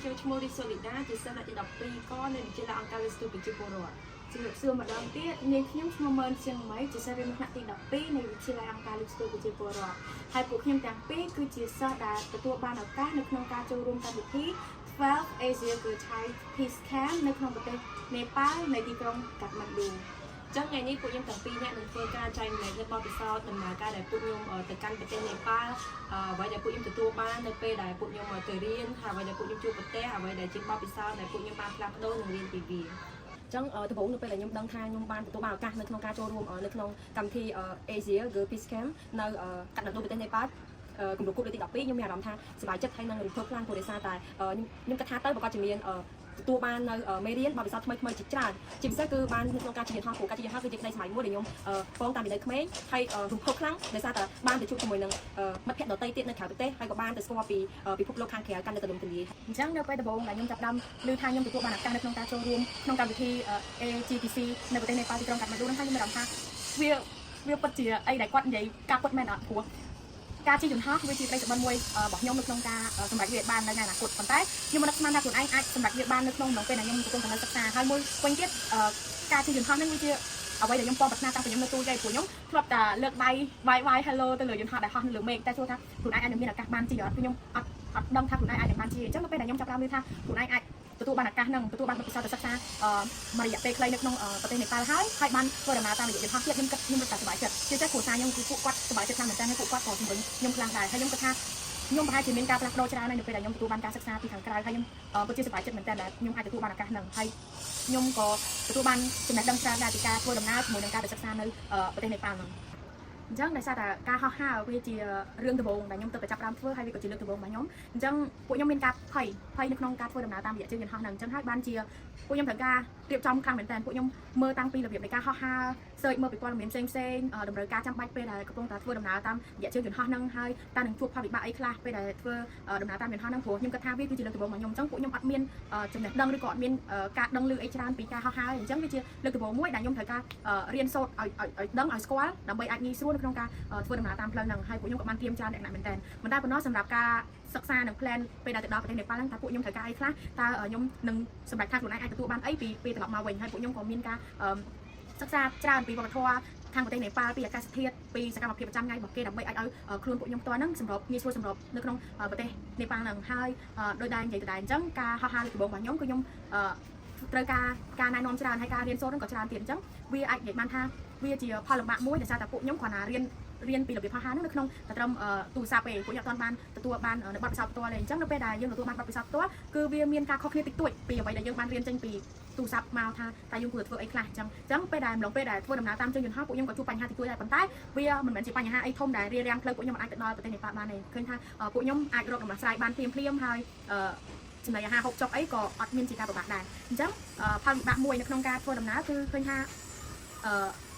ខ្ញុំឈ្មោះរីសូលីដាជាសិស្សថ្នាក់ទី12កនៅវិទ្យាល័យអង្គការលេស្ទូប្រជាពលរដ្ឋជំរាបសួរម្ដងទៀតនាងខ្ញុំឈ្មោះម៉ឺនសៀងម៉ៃជាសិស្សរៀនថ្នាក់ទី12នៃវិទ្យាល័យអង្គការលេស្ទូប្រជាពលរដ្ឋហើយពួកខ្ញុំទាំងពីរគឺជាសិស្សដែលទទួលបានឱកាសនៅក្នុងការចូលរួមកម្មវិធី12 Asia Girl Thai Peace Camp នៅក្នុងប្រទេសនេប៉ាល់នៅទីក្រុងកាថ្ម៉ាន់ឌូចឹងថ្ងៃនេះពួកខ្ញុំទាំងពីរនាក់នឹងធ្វើការចែករំលែកនៅបទពិសោធន៍ដំណើរការដែលពួកខ្ញុំទៅកាន់ប្រទេសនេប៉ាល់អ្វីដែលពួកខ្ញុំទទួលបាននៅពេលដែលពួកខ្ញុំទៅរៀនហើយអ្វីដែលពួកខ្ញុំជួបប្រទេសអ្វីដែលជាបទពិសោធន៍ដែលពួកខ្ញុំបានផ្លាស់ប្ដូរនិងរៀនពីវាចឹងដំបូងនៅពេលដែលខ្ញុំដឹងថាខ្ញុំបានទទួលបានឱកាសនៅក្នុងការចូលរួមនៅក្នុងកម្មវិធី Asia Girl Peace Camp នៅកាថ្ម៉ាន់ឌូប្រទេសនេប៉ាល់គម្រោងគូលើទី12ខ្ញុំមានអារម្មណ៍ថាសប្បាយចិត្តហើយនឹងរំភើបខ្លាំងព្រោះដោយសារតែខ្ញុំគិតថាទៅប្រកាសជាមានទទួលបាននៅមេរៀនបទពិសោធន៍ថ្មីៗជាច្រើនជាពិសេសគឺបាននៅក្នុងការជិះយន្តហោះព្រោះការជិះយន្តហោះគឺជាក្តីស្រមៃមួយដែលខ្ញុំបងតាំងពីនៅក្មេងហើយរំភើបខ្លាំងដោយសារតែបានទៅជួបជាមួយនឹងមិត្តភ័ក្តិដទៃទៀតនៅក្រៅប្រទេសហើយក៏បានទៅស្គាល់ពីពិភពលោកខាងក្រៅកាន់តែទូលំទូលាយអញ្ចឹងនៅពេលដំបូងដែលខ្ញុំចាប់ផ្ដើមឮថាខ្ញុំទទួលបានឱកាសនៅក្នុងការចូលរួមក្នុងកម្មវិធី AGTC នៅប្រទេសនេប៉ាល់ទីក្រុងកាថ្ម៉ាន់ឌូហ្នឹងហើយខ្ញុំមានអារម្មណ៍ថាវាពិតជាអីដែលគាត់និយាយការពិតមែនអត់ព្រោះការជិះយន្តហោះវាជាក្តីសុបិនមួយរបស់ខ្ញុំនៅក្នុងការសម្រេចវាបាននៅថ្ងៃអនាគតប៉ុន្តែខ្ញុំមិននឹកស្មានថាខ្លួនឯងអាចសម្រេចវាបាននៅក្នុងពេលដែលខ្ញុំកំពុងតែសិក្សាហើយមួយវិញទៀតការជិះយន្តហោះហ្នឹងវាជាអ្វីដែលខ្ញុំពងប្រាថ្នាតាំងពីខ្ញុំនៅទូចទេព្រោះខ្ញុំធ្លាប់តែលើកដៃវាយ hello ទៅលើយន្តហោះដែលហោះនៅលើមេឃតែចូលថាខ្លួនឯងអាចនឹងមានឱកាសបានជិះអត់ខ្ញុំអត់ដឹងថាខ្លួនឯងអាចនឹងបានជិះអញ្ចឹងនៅពេលដែលខ្ញុំចាប់ផ្ដើមឮថាខ្លួនឯងអាចទទួលបានឱកាសហ្នឹងទទួលបានបទពិសោធន៍ទៅសិក្សាមួយរយៈពេលខ្លីនៅក្នុងប្រទេសនេប៉ាល់ហើយបានធ្វើដំណើរតាមរយៈយន្តហោះទៀតខ្ញុំរត់តែសប្បាយចិត្តជាពិសេសគ្រួសារខ្ញុំគឺពួកគាត់សប្បាយចិត្តខ្លាំងមែនតើហើយពួកគាត់ក៏ជំរុញខ្ញុំខ្លាំងដែរហើយខ្ញុំគិតថាខ្ញុំប្រហែលជាមានការផ្លាស់ប្ដូរច្រើននៅពេលដែលខ្ញុំទទួលបានការសិក្សាពីខាងក្រៅហើយខ្ញុំពិតជាសប្បាយចិត្តមែនតើដែលខ្ញុំអាចទទួលបានឱកាសហ្នឹងហើយខ្ញុំក៏ទទួលបានចំណេះដឹងច្រើនដែរពីការធ្វើដំណើរជាមួយនឹងការទៅសិក្សានៅប្រទេសនេប៉ាល់ហ្នឹងអញ្ចឹងដោយសារតែការហោះហើរវាជារឿងដំបូងដែលខ្ញុំទៅចាប់ផ្ដើមធ្វើហើយវាក៏ជាលើកដំបូងរបស់ខ្ញុំអញ្ចឹងពួកខ្ញុំមានការភ័យនៅក្នុងការធ្វើដំណើរតាមរយៈជើងយន្តហោះហ្នឹងអញ្ចឹងហើយបានជាពួកខ្ញុំត្រូវការរៀបចំខ្លាំងមែនតើពួកខ្ញុំមើលតាំងពីរបៀបនៃការហោះហើរsearchមើលពីព័ត៌មានផ្សេងតម្រូវការចាំបាច់ពេលដែលកំពុងតែធ្វើដំណើរតាមរយៈជើងយន្តហោះហ្នឹងហើយតើនឹងជួបផលវិបាកអីខ្លះពេលដែលធ្វើដំណើរតាមយន្តហោះហ្នឹងព្រោះខ្ញុំគិតថាវាគឺជាលើកដំបូងរបស់ខ្ញុំអញ្ចឹងពួកខ្ញុំអត់មានចំណេះដឹងឬក៏អត់មានការដឹងឮអីច្រើនពីការហោះហើរអញ្ចឹងវាជាលើកដំបូងមួយដែលខ្ញុំត្រូវការរៀនសូត្រឲ្យដឹងឲ្យស្គាល់ដើម្បីអាចងាយស្រួលនៅក្នុងការធ្វើដំណើរតាមផ្លូវហ្នឹងហើយពួកខ្ញុំក៏បានត្រៀមច្រើនអ្នកមែនតើមិនតែប៉ុណ្ណោះសម្រាប់ការសិក្សានិង plan ពេលដែលទៅដល់ប្រទេសនេប៉ាល់ហ្នឹងតើពួកខ្ញុំត្រូវការអីខ្លះតើខ្ញុំនឹងសម្រាប់ថាខ្លួនឯងអាចទទួលបានអីពីពេលត្រឡប់មកវិញហើយពួកខ្ញុំក៏មានការសិក្សាច្រើនពីវប្បធម៌ខាងប្រទេសនេប៉ាល់ពីអាកាសធាតុពីសកម្មភាពប្រចាំថ្ងៃរបស់គេដើម្បីអាចឲ្យខ្លួនពួកខ្ញុំផ្ទាល់ហ្នឹងសម្របងាយស្រួលសម្របនៅក្នុងប្រទេសនេប៉ាល់ហ្នឹងហើយដោយដែរនិយាយទៅដែរអញ្ចឹងការហោះហើរលើកដំបូងរបស់ខ្ញុំគឺខ្ញុំត្រូវការណែនាំច្រើនហើយការរៀនសូត្រហ្នឹងក៏ច្រើនទៀតអញ្ចឹងវាអាចនិយាយបានថាវាជាផលលំបាកមួយដោយសារតែពួកខ្ញុំគ្រាន់តែរៀនពីរបៀបហោះហើរហ្នឹងនៅក្នុងតែត្រឹមទូរស័ព្ទទេពួកខ្ញុំអត់បានទទួលបាននៅបទពិសោធន៍ផ្ទាល់ទេអញ្ចឹងនៅពេលដែលយើងទទួលបានបទពិសោធន៍ផ្ទាល់គឺវាមានការខុសគ្នាតិចតួចពីអ្វីដែលយើងបានរៀនចេញពីទូរស័ព្ទមកថាតើយើងគួរធ្វើអីខ្លះអញ្ចឹងពេលដែលធ្វើដំណើរតាមជើងយន្តហោះពួកខ្ញុំក៏ជួបបញ្ហាតិចតួចដែរប៉ុន្តែវាមិនមែនជាបញ្ហាអីធំដែលរារាំងផ្លូវពួកខ្ញុំអាចទៅដល់ប្រទេសនេប៉ាល់បានទេឃើញថាពួកខ្ញុំអាចរកដំណោះស្រាយបានភ្លាមហើយចំណីអាហារហូបចុកអីក៏អត់មានជាការពិបាកដែរអញ្ចឹងផលវិបាកមួយនៅក្នុងការធ្វើដំណើរគឺឃើញថ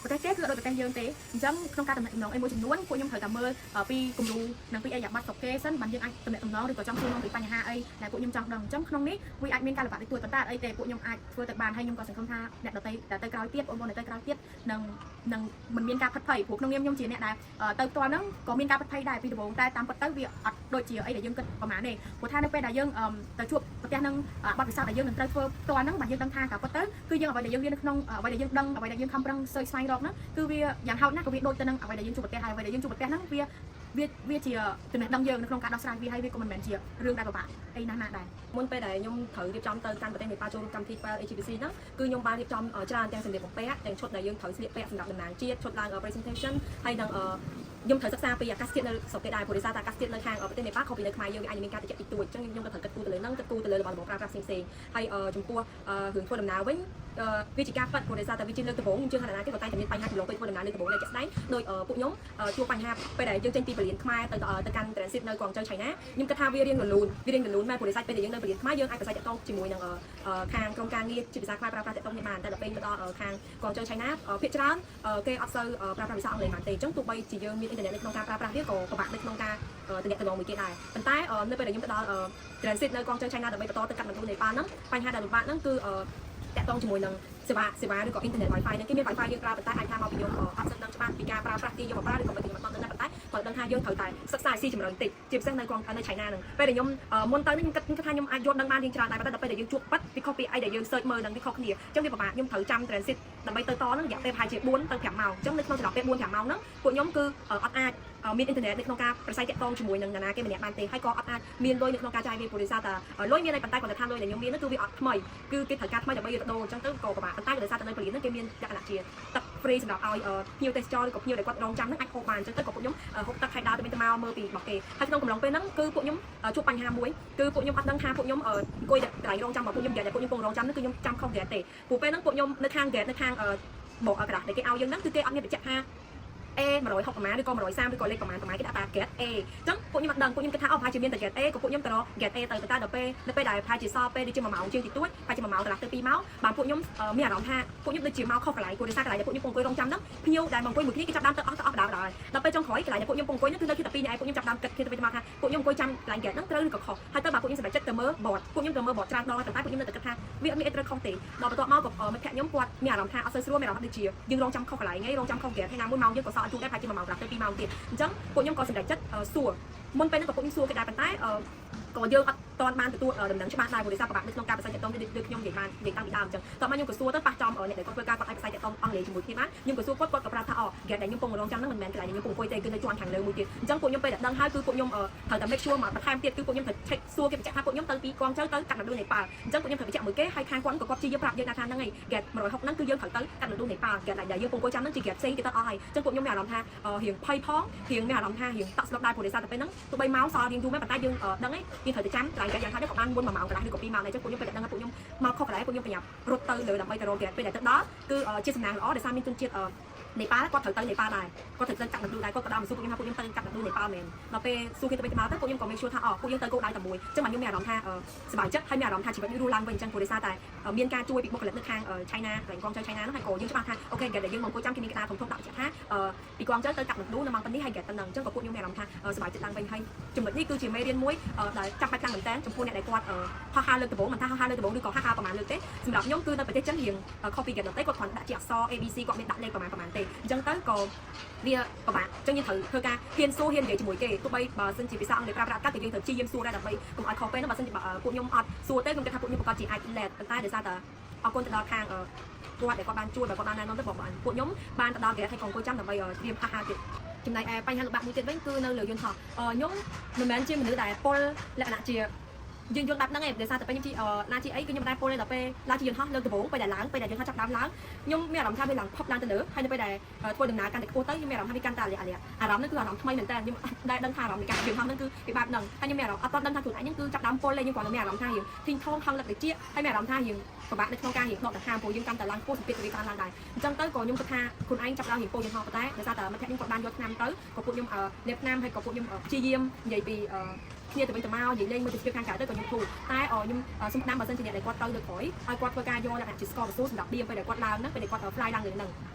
ាប្រទេសគេគឺដូចប្រទេសយើងទេអញ្ចឹងក្នុងការតំណែងអីមួយចំនួនពួកខ្ញុំត្រូវតែមើលពីគំរូនិងពីអរិយាប័ត្រស្រុកគេសិនបានយើងអាចតំណែងឬក៏ចង់សួរនាំពីបញ្ហាអីដែលពួកខ្ញុំចង់ដឹងអញ្ចឹងក្នុងនេះវាអាចមានការលំបាកតិចតួចប៉ុន្តែអីទេពួកខ្ញុំអាចធ្វើទៅបានហើយខ្ញុំក៏សង្ឃឹមថាអ្នកដទៃដែលទៅក្រោយទៀតបងប្អូនដែលទៅក្រោយទៀតនឹងមិនមានការផិតភ័យព្រោះក្នុងនាមខ្ញុំជាអ្នកដែលទៅផ្ទាល់ហ្នឹងក៏មានការផិតភ័យដែរពីដំបូងតែតាមពិតទៅវាអត់ដូចជាអីដែលយើងគិតប្រហែលទេព្រោះថានៅពេលដែលយើងទៅជួបប្រទេសហ្នឹងបទពិសោធន៍ដែលយើងនឹងត្រូវធ្វើផ្ទាល់ហ្នឹងបាទយើងដឹងថាការពិតទៅគឺយើងអ្វីដែលយើងរៀននៅក្នុងអ្វីដែលយើងដឹងអ្វីដែលយើងខំប្រឹងស្វែងរកហ្នឹងគឺវាយ៉ាងហោចណាស់ក៏វាដូចទៅនឹងអ្វីដែលយើងជួបប្រទេសហើយអ្វីដែលយើងជួបប្រទេសហ្នឹងវាជាចំណេះដឹងយើងនៅក្នុងការដោះស្រាយវាហើយវាក៏មិនមែនជារឿងដែលពិបាកអីណាស់ដែរមុនពេលដែលខ្ញុំត្រូវរៀបចំទៅកាន់ប្រទេសនេប៉ាល់ចូលរួមកម្មវិធី AGPC ហ្នឹងគឺខ្ញុំបានរៀបចំច្រើនទាំងសម្ភារបំពាក់ទាំងឈុតដែលយើងត្រូវស្លៀកពាក់សម្រាប់តំណាងជាតិឈុតឡើង presentation ហើយនឹងខ្ញុំត្រូវសិក្សាពីអាកាសធាតុនៅស្រុកគេដែរព្រោះដោយសារតែអាកាសធាតុនៅខាងប្រទេសនេប៉ាល់ខុសពីនៅខ្មែរយើងអាចមានការតិចតិចតួចអញ្ចឹងខ្ញុំក៏ត្រូវគិតគូរទៅលើហ្នឹងគិតគូរទៅលើរបស់ប្រើប្រាស់ផ្សេងហើយចំពោះរឿងធ្វើដំណើរវិញវាជាការប៉ັດព្រោះដោយសារតែវាជាលើកដំបូងខ្ញុំជឿថាណាគេក៏តែមានបញ្ហាចម្លងពេលធ្វើដំណើរលើកដំបូងដែលជាក់ស្ដែងដោយពួកខ្ញុំជួបបញ្ហាពេលដែលយើងចេញពីបរិញ្ញាខ្មែរទៅកាន់ transit នៅកងជើឆៃណាខ្ញុំគិតថាវារៀងរលូនមែនព្រោះដោយសារពេលដែលយើងនៅបរិញ្ញាខ្មែរយើងអាចប្រស័យតាក់ទងជាមួយនឹងខាងក្រុមការងារជាភាសាខ្មែរប្រើប្រាស់តាក់ទងនេះបានតែដល់ពេលទៅដល់ខាងកងជើឆៃណាភាគច្រើនគេអត់សូវប្រើប្រាស់ភាសាអង់គ្លេសបានទេអញ្ចឹងទោះបីជាយើងមានអ៊ីនធឺណិតនៅក្នុងការប្រើប្រាស់វាក៏ពិបាកនៅក្នុងការទំនាក់ទំនងមួយគេដែរប៉ុន្តែនៅពេលដែលខ្ញុំទៅដល់ transit នៅកងជើឆៃណាដើម្បីបន្តទៅកាត់មណ្ឌលនេប៉ាល់ហ្នឹងបញ្ហាដែលពិបាកហ្នឹងគឺតាក់ទងជាមួយនឹងសេ សេវាឬក៏ internet wifi ហ្នឹងគេមាន wifi យើងប្រើប៉ុន្តែអាចថាមកពីយើងអត់សិនដឹងច្បាស់ពីការប្រើប្រាស់ទីយើងមកប្រើឬក៏មិនដឹងប៉ុន្តែគាត់ដឹងថាយើងត្រូវតែសិក្សាស៊ីជម្រៅបន្តិចជាពិសេសនៅនៅឆៃណាហ្នឹងពេលដែលខ្ញុំមុនទៅនេះខ្ញុំគិតថាខ្ញុំអាចយល់ដឹងបានរៀងច្រើនដែរប៉ុន្តែដល់ពេលដែលយើងជួបប៉ិតវាខុសពីអីដែលយើង search មើលនឹងវាខុសគ្នាអញ្ចឹងវាពិបាកខ្ញុំត្រូវចាំ transit ដើម្បីទៅតហ្នឹងរយៈពេលប្រហែលជា4ទៅ5ម៉ោងអញ្ចឹងនៅក្នុងចន្លោះពេល4 5ម៉ោងហ្នឹងពួកខ្ញុំគឺអត់អាចមានអ៊ីនធឺណិតនៅក្នុងការប្រស័យតាក់ទងជាមួយនឹងនរណាគេម្នាក់បានទេហើយក៏អត់អាចមានលុយនៅក្នុងការចាយវាព្រោះដោយសារតែលុយមានតែប៉ុន្តែគាត់ថាលុយដែលខ្ញុំមាននោះគឺវាអត់ថ្មីគឺគេត្រូវការថ្មីដើម្បីយកទៅដូរអញ្ចឹងទៅក៏ពិបាកប៉ុន្តែដោយសារតែនៅពលានហ្នឹងគេមានលក្ខណៈជាទឹក free សម្រាប់ឲ្យភ្ញៀវទេសចរឬក៏ភ្ញៀវដែលគាត់រងចាំហ្នឹងអាចហូបបានអញ្ចឹងទៅក៏ពួកខ្ញុំហូបទឹកខៃដើរទៅវិញទៅមកមើលពីរបស់គេហើយក្នុងកំឡុងពេលហ្នឹងគឺពួកខ្ញុំជួបបញ្ហាមួយគឺពួកខ្ញុំអត់ដឹងថាពួកខ្ញុំអង្គុយកន្លែងរងចាំរបស់ពួកខ្ញុំដែលពួកខ្ញុំកំពុងរងចាំហ្នឹងគឺខ្ញុំចាំខុស gate ទេព្រោះពេលហ្នឹងពួកខ្ញុំនៅខាង gate នៅខាងបកក្រដាស់ដែលគេឲ្យយើងហ្នឹងគឺគេអត់មានបញ្ជាក់ថា A 160ប្រមាណឬក៏130ឬក៏លេខប្រមាណគេដាក់តា gate A អញ្ចឹងពួកខ្ញុំអត់ដឹងពួកខ្ញុំគិតថាប្រហែលជាមានតែ gate A ក៏ពួកខ្ញុំទៅរក gate A ទៅតែដល់ពេលដែលប្រហែលជាសល់ពេលដូចជា1ម៉ោងជាងតិចតួចប្រហែលជា1ម៉ោងកន្លះទៅ2ម៉ោងបានពួកខ្ញុំមានអារម្មណ៍ថាពួកខ្ញុំដូចជាមកខុសកន្លែងព្រោះដោយសារកន្លែងដែលពួកខ្ញុំអង្គុយរងចាំហ្នឹងភ្ញៀវដែលមកអង្គុយមួយគ្នាគេចាប់ដើមទៅអស់ដើមដល់ពេលចុងក្រោយកន្លែងដែលពួកខ្ញុំអង្គុយហ្នឹងគឺនៅទីតែ2នាក់ឯងពួកខ្ញុំចាប់ដើមគិតគ្នាទៅវិញមកថាពួកខ្ញុំអង្គុយចាំកន្លែង gate ហ្នឹងត្រូវឬក៏ខុសហើយទៅបាទពួកខ្ញុំសម្រេចចិត្តទៅមើល board ពួកខ្ញុំទៅមើល board ច្រើនដងតែពួកខ្ញុំនៅតែគិតថាវាអត់មានអីត្រូវខុសទេដល់បន្ទាប់មកក៏មិត្តភក្តិខ្ញុំគាត់មានអារម្មណ៍ថាអត់សូវស្រួលមានអារម្មណ៍ដូចជាយើងរងចាំខុសកន្លែងឯងរងចាំខុស gate ហើយណាមួយម៉ោងយើងក៏សល់អត់ជួបដែរប្រហែលជា1ម៉ោងកន្លះទៅ2ម៉ោងទៀតអញ្ចឹងពួកខ្ញុំក៏សម្រេចចិត្តសួរមុនពេលហ្នឹងក៏ពួកខ្ញុំសួរគេដែរប៉ុន្តែក៏យើងអត់ទាន់បានទទួលដំណឹងច្បាស់ដែរព្រោះដោយសារប្របាក់នៅក្នុងការប្រស័យតាក់ទងដូចខ្ញុំនិយាយបាននិយាយតាំងពីដើមអញ្ចឹងតោះមកខ្ញុំក៏សួរទៅប៉ះចំអ្នកដែលគាត់ធ្វើការគាត់អាចប្រស័យតាក់ទងអង់គ្លេសជាមួយគ្នាបានខ្ញុំក៏សួរគាត់ក៏ប្រាប់ថាហ្គេតដែលខ្ញុំកំពុងរងចាំហ្នឹងមិនមែនកន្លែងខ្ញុំកំពុងអង្គុយទេគឺនៅជាន់ខាងលើមួយទៀតអញ្ចឹងពួកខ្ញុំពេលដែលដឹងហើយគឺពួកខ្ញុំត្រូវតែ make sure មកបន្ថែមទៀតគឺពួកខ្ញុំត្រូវ check សួរគេបញ្ជាក់ថាពួកខ្ញុំទៅពីកងជើទៅកាត់នឌូនេប៉ាល់អញ្ចឹងពួកខ្ញុំត្រូវបញ្ជាក់មួយគេហើយខាងគាត់ក៏គាត់ជាយើងប្រាប់យើងថាហ្នឹងហើយហ្គេត160ហ្នឹងគឺយើងត្រូវទៅកាត់នឌូនេប៉ាល់ហ្គេតដែលយើងកំពុងអង្គុយចាំហ្នឹងជាហ្គេតផ្សេងគេទៅអស់ហើយអញ្ចឹងពួកខ្ញុំមានអារម្មណ៍ថារៀងភ័យផងរៀងមានអារម្មណ៍ថារៀងតក់ស្លុតដែរព្រោះដោយសារតែពេលហ្នឹងទោះបីម៉ោងសល់រៀងយូរមែនប៉ុន្តែយើងដឹងហើយយើងត្រូវទៅចាំកន្លែងហ្គេតយ៉ាងហោចក៏បានមុន1ម៉ោងកន្លះឬក៏2ម៉ោងដែរអញ្ចឹងពួកខ្ញុំពេលដែលដឹងថាពួកខ្ញុំមកខុសកន្លែងពួកខ្ញុំប្រញាប់រត់ទៅលើដើម្បីទៅរកហ្គេតពេលដែលទៅដល់គឺជាសំណាងល្អដោយសារមានជនជាតិនេប៉ាល់គាត់ត្រូវទៅនេប៉ាល់ដែរគាត់ត្រូវទៅកាត់នឌូដែរគាត់ក៏ដើរមកសួរពួកខ្ញុំថាពួកខ្ញុំទៅកាត់នឌូនេប៉ាល់មែនដល់ពេលសួរគេទៅវិញទៅមកទៅពួកខ្ញុំក៏មានសួរថាពួកយើងទៅគោលដៅតែមួយអញ្ចឹងខ្ញុំមានអារម្មណ៍ថាសប្បាយចិត្តហើយមានអារម្មណ៍ថាជីវិតយើងរស់ឡើងវិញអញ្ចឹងព្រោះដោយសារតែមានការជួយពីបុគ្គលិកនៅខាងឆៃណាកន្លែងកងជើឆៃណាហ្នឹងហើយក៏យើងច្បាស់ថាអូខេហ្គេតដែលយើងមកអង្គុយចាំគេមានក្តារធំៗដាក់បញ្ជាក់ថាពីកងជើទៅកាត់នឌូនៅម៉ោងប៉ុណ្នេះហើយហ្គេតប៉ុណ្ណឹងអញ្ចឹងក៏ពួកខ្ញុំមានអារម្មណ៍ថាសប្បាយចិត្តឡើងវិញហើយចំណុចនេះគឺជាមេរៀនមួយដែលចាប់បាច់ខ្លាំងមែនតើចំពោះអ្នកដែលគាត់ហោះហើរលើកដំបូងមិនថាហោះហើរលើកដំបូងឬក៏ហោះហើរប្រហែលលើកទេសម្រាប់ខ្ញុំគឺនៅប្រទេសចិនរៀង copy ហ្គេតដទៃគាត់គ្រាន់ដាក់ជាអក្សរ ABC គាត់មានដាក់លេខប្រហែលទេអញ្ចឹងទៅក៏វាពិបាកអញ្ចឹងយើងត្រូវធ្វើការហ៊ានសួរហ៊ាននិយាយជាមួយគេទោះបីបើសិនជាភាសាអង់គ្លេសប្រើប្រាស់កាត់ក៏យើងត្រូវព្យាយាមសួរដែរដើម្បីកុំឲ្យខុសពេលនោះបើសិនជាពួកខ្ញុំអត់សួរទេខ្ញុំគិតថាពួកខ្ញុំប្រកាសជាអាច let ប៉ុន្តែដោយសារតែអរគុណទៅដល់ខាងគាត់ដែលគាត់បានជួយបើគាត់បានណែនាំទៅបងពួកខ្ញុំបានទៅដល់ហ្គេតហើយក៏អង្គុយចាំដើម្បីត្រៀមផាសហើរទៀតចំណែកឯបញ្ហាលំបាកមួយទៀតវិញគឺនៅលើយន្តហោះខ្ញុំមិនមែនជាមនុស្សដែលពលលក្ខណៈជាយើងយន្តបែបហ្នឹងឯងដោយសារតែពេលខ្ញុំជីណាជីអីគឺខ្ញុំមិនដែលពលទេដល់ពេលឡើងជីយន្តហោះលើកដំបូងពេលដែលឡើងពេលដែលយន្តហោះចាប់ដើមឡើងខ្ញុំមានអារម្មណ៍ថាវាឡើងផុបឡើងទៅលើហើយនៅពេលដែលធ្វើដំណើរកាន់តែខ្ពស់ទៅខ្ញុំមានអារម្មណ៍ថាវាកាន់តែអារម្មណ៍ហ្នឹងគឺអារម្មណ៍ថ្មីមែនតើខ្ញុំដែលដឹងថាអារម្មណ៍នៃការយន្តហោះហ្នឹងគឺវាបែបហ្នឹងហើយខ្ញុំមានអារម្មណ៍អត់ដឹងថាខ្លួនឯងហ្នឹងគឺចាប់ដើមពលទេខ្ញុំគាត់មានអារម្មណ៍ថាយើងធីងថងហងលឹកតិចហើយមានអារម្មណ៍ថាយើងពិបាកនៅក្នុងការរៀនដកដង្ហើមព្រោះយើងកាន់តែឡើងខ្ពស់សម្ពាធវាកាន់ឡើងដែរអញ្ចឹងទៅក៏ខ្ញុំគិតថាខ្លួនឯងចាប់ដើមរៀនពោយន្តហោះប៉ុន្តែដោយសារតែមិត្តភក្តិខ្ញុំគាត់បានយកឆ្នាំទៅក៏ពួកខ្ញុំលេបឆ្នាំហើយក៏ពួកខ្ញុំព្យាយាមនិយាយពីគ្នាទៅវិញទៅមកនិយាយលេងមើលទៅពីខាងក្រៅទៅក៏ខ្ញុំធូរតែខ្ញុំសុំស្ដាំបើសិនជាអ្នកដែលគាត់ទៅលើក្រោយឲ្យគាត់ធ្វើការយកលក្ខណៈជា score សម្រាប់ឌៀមពេលដែលគាត់ឡើងហ្នឹងពេលដែលគាត់ fly ឡើងលើហ្នឹ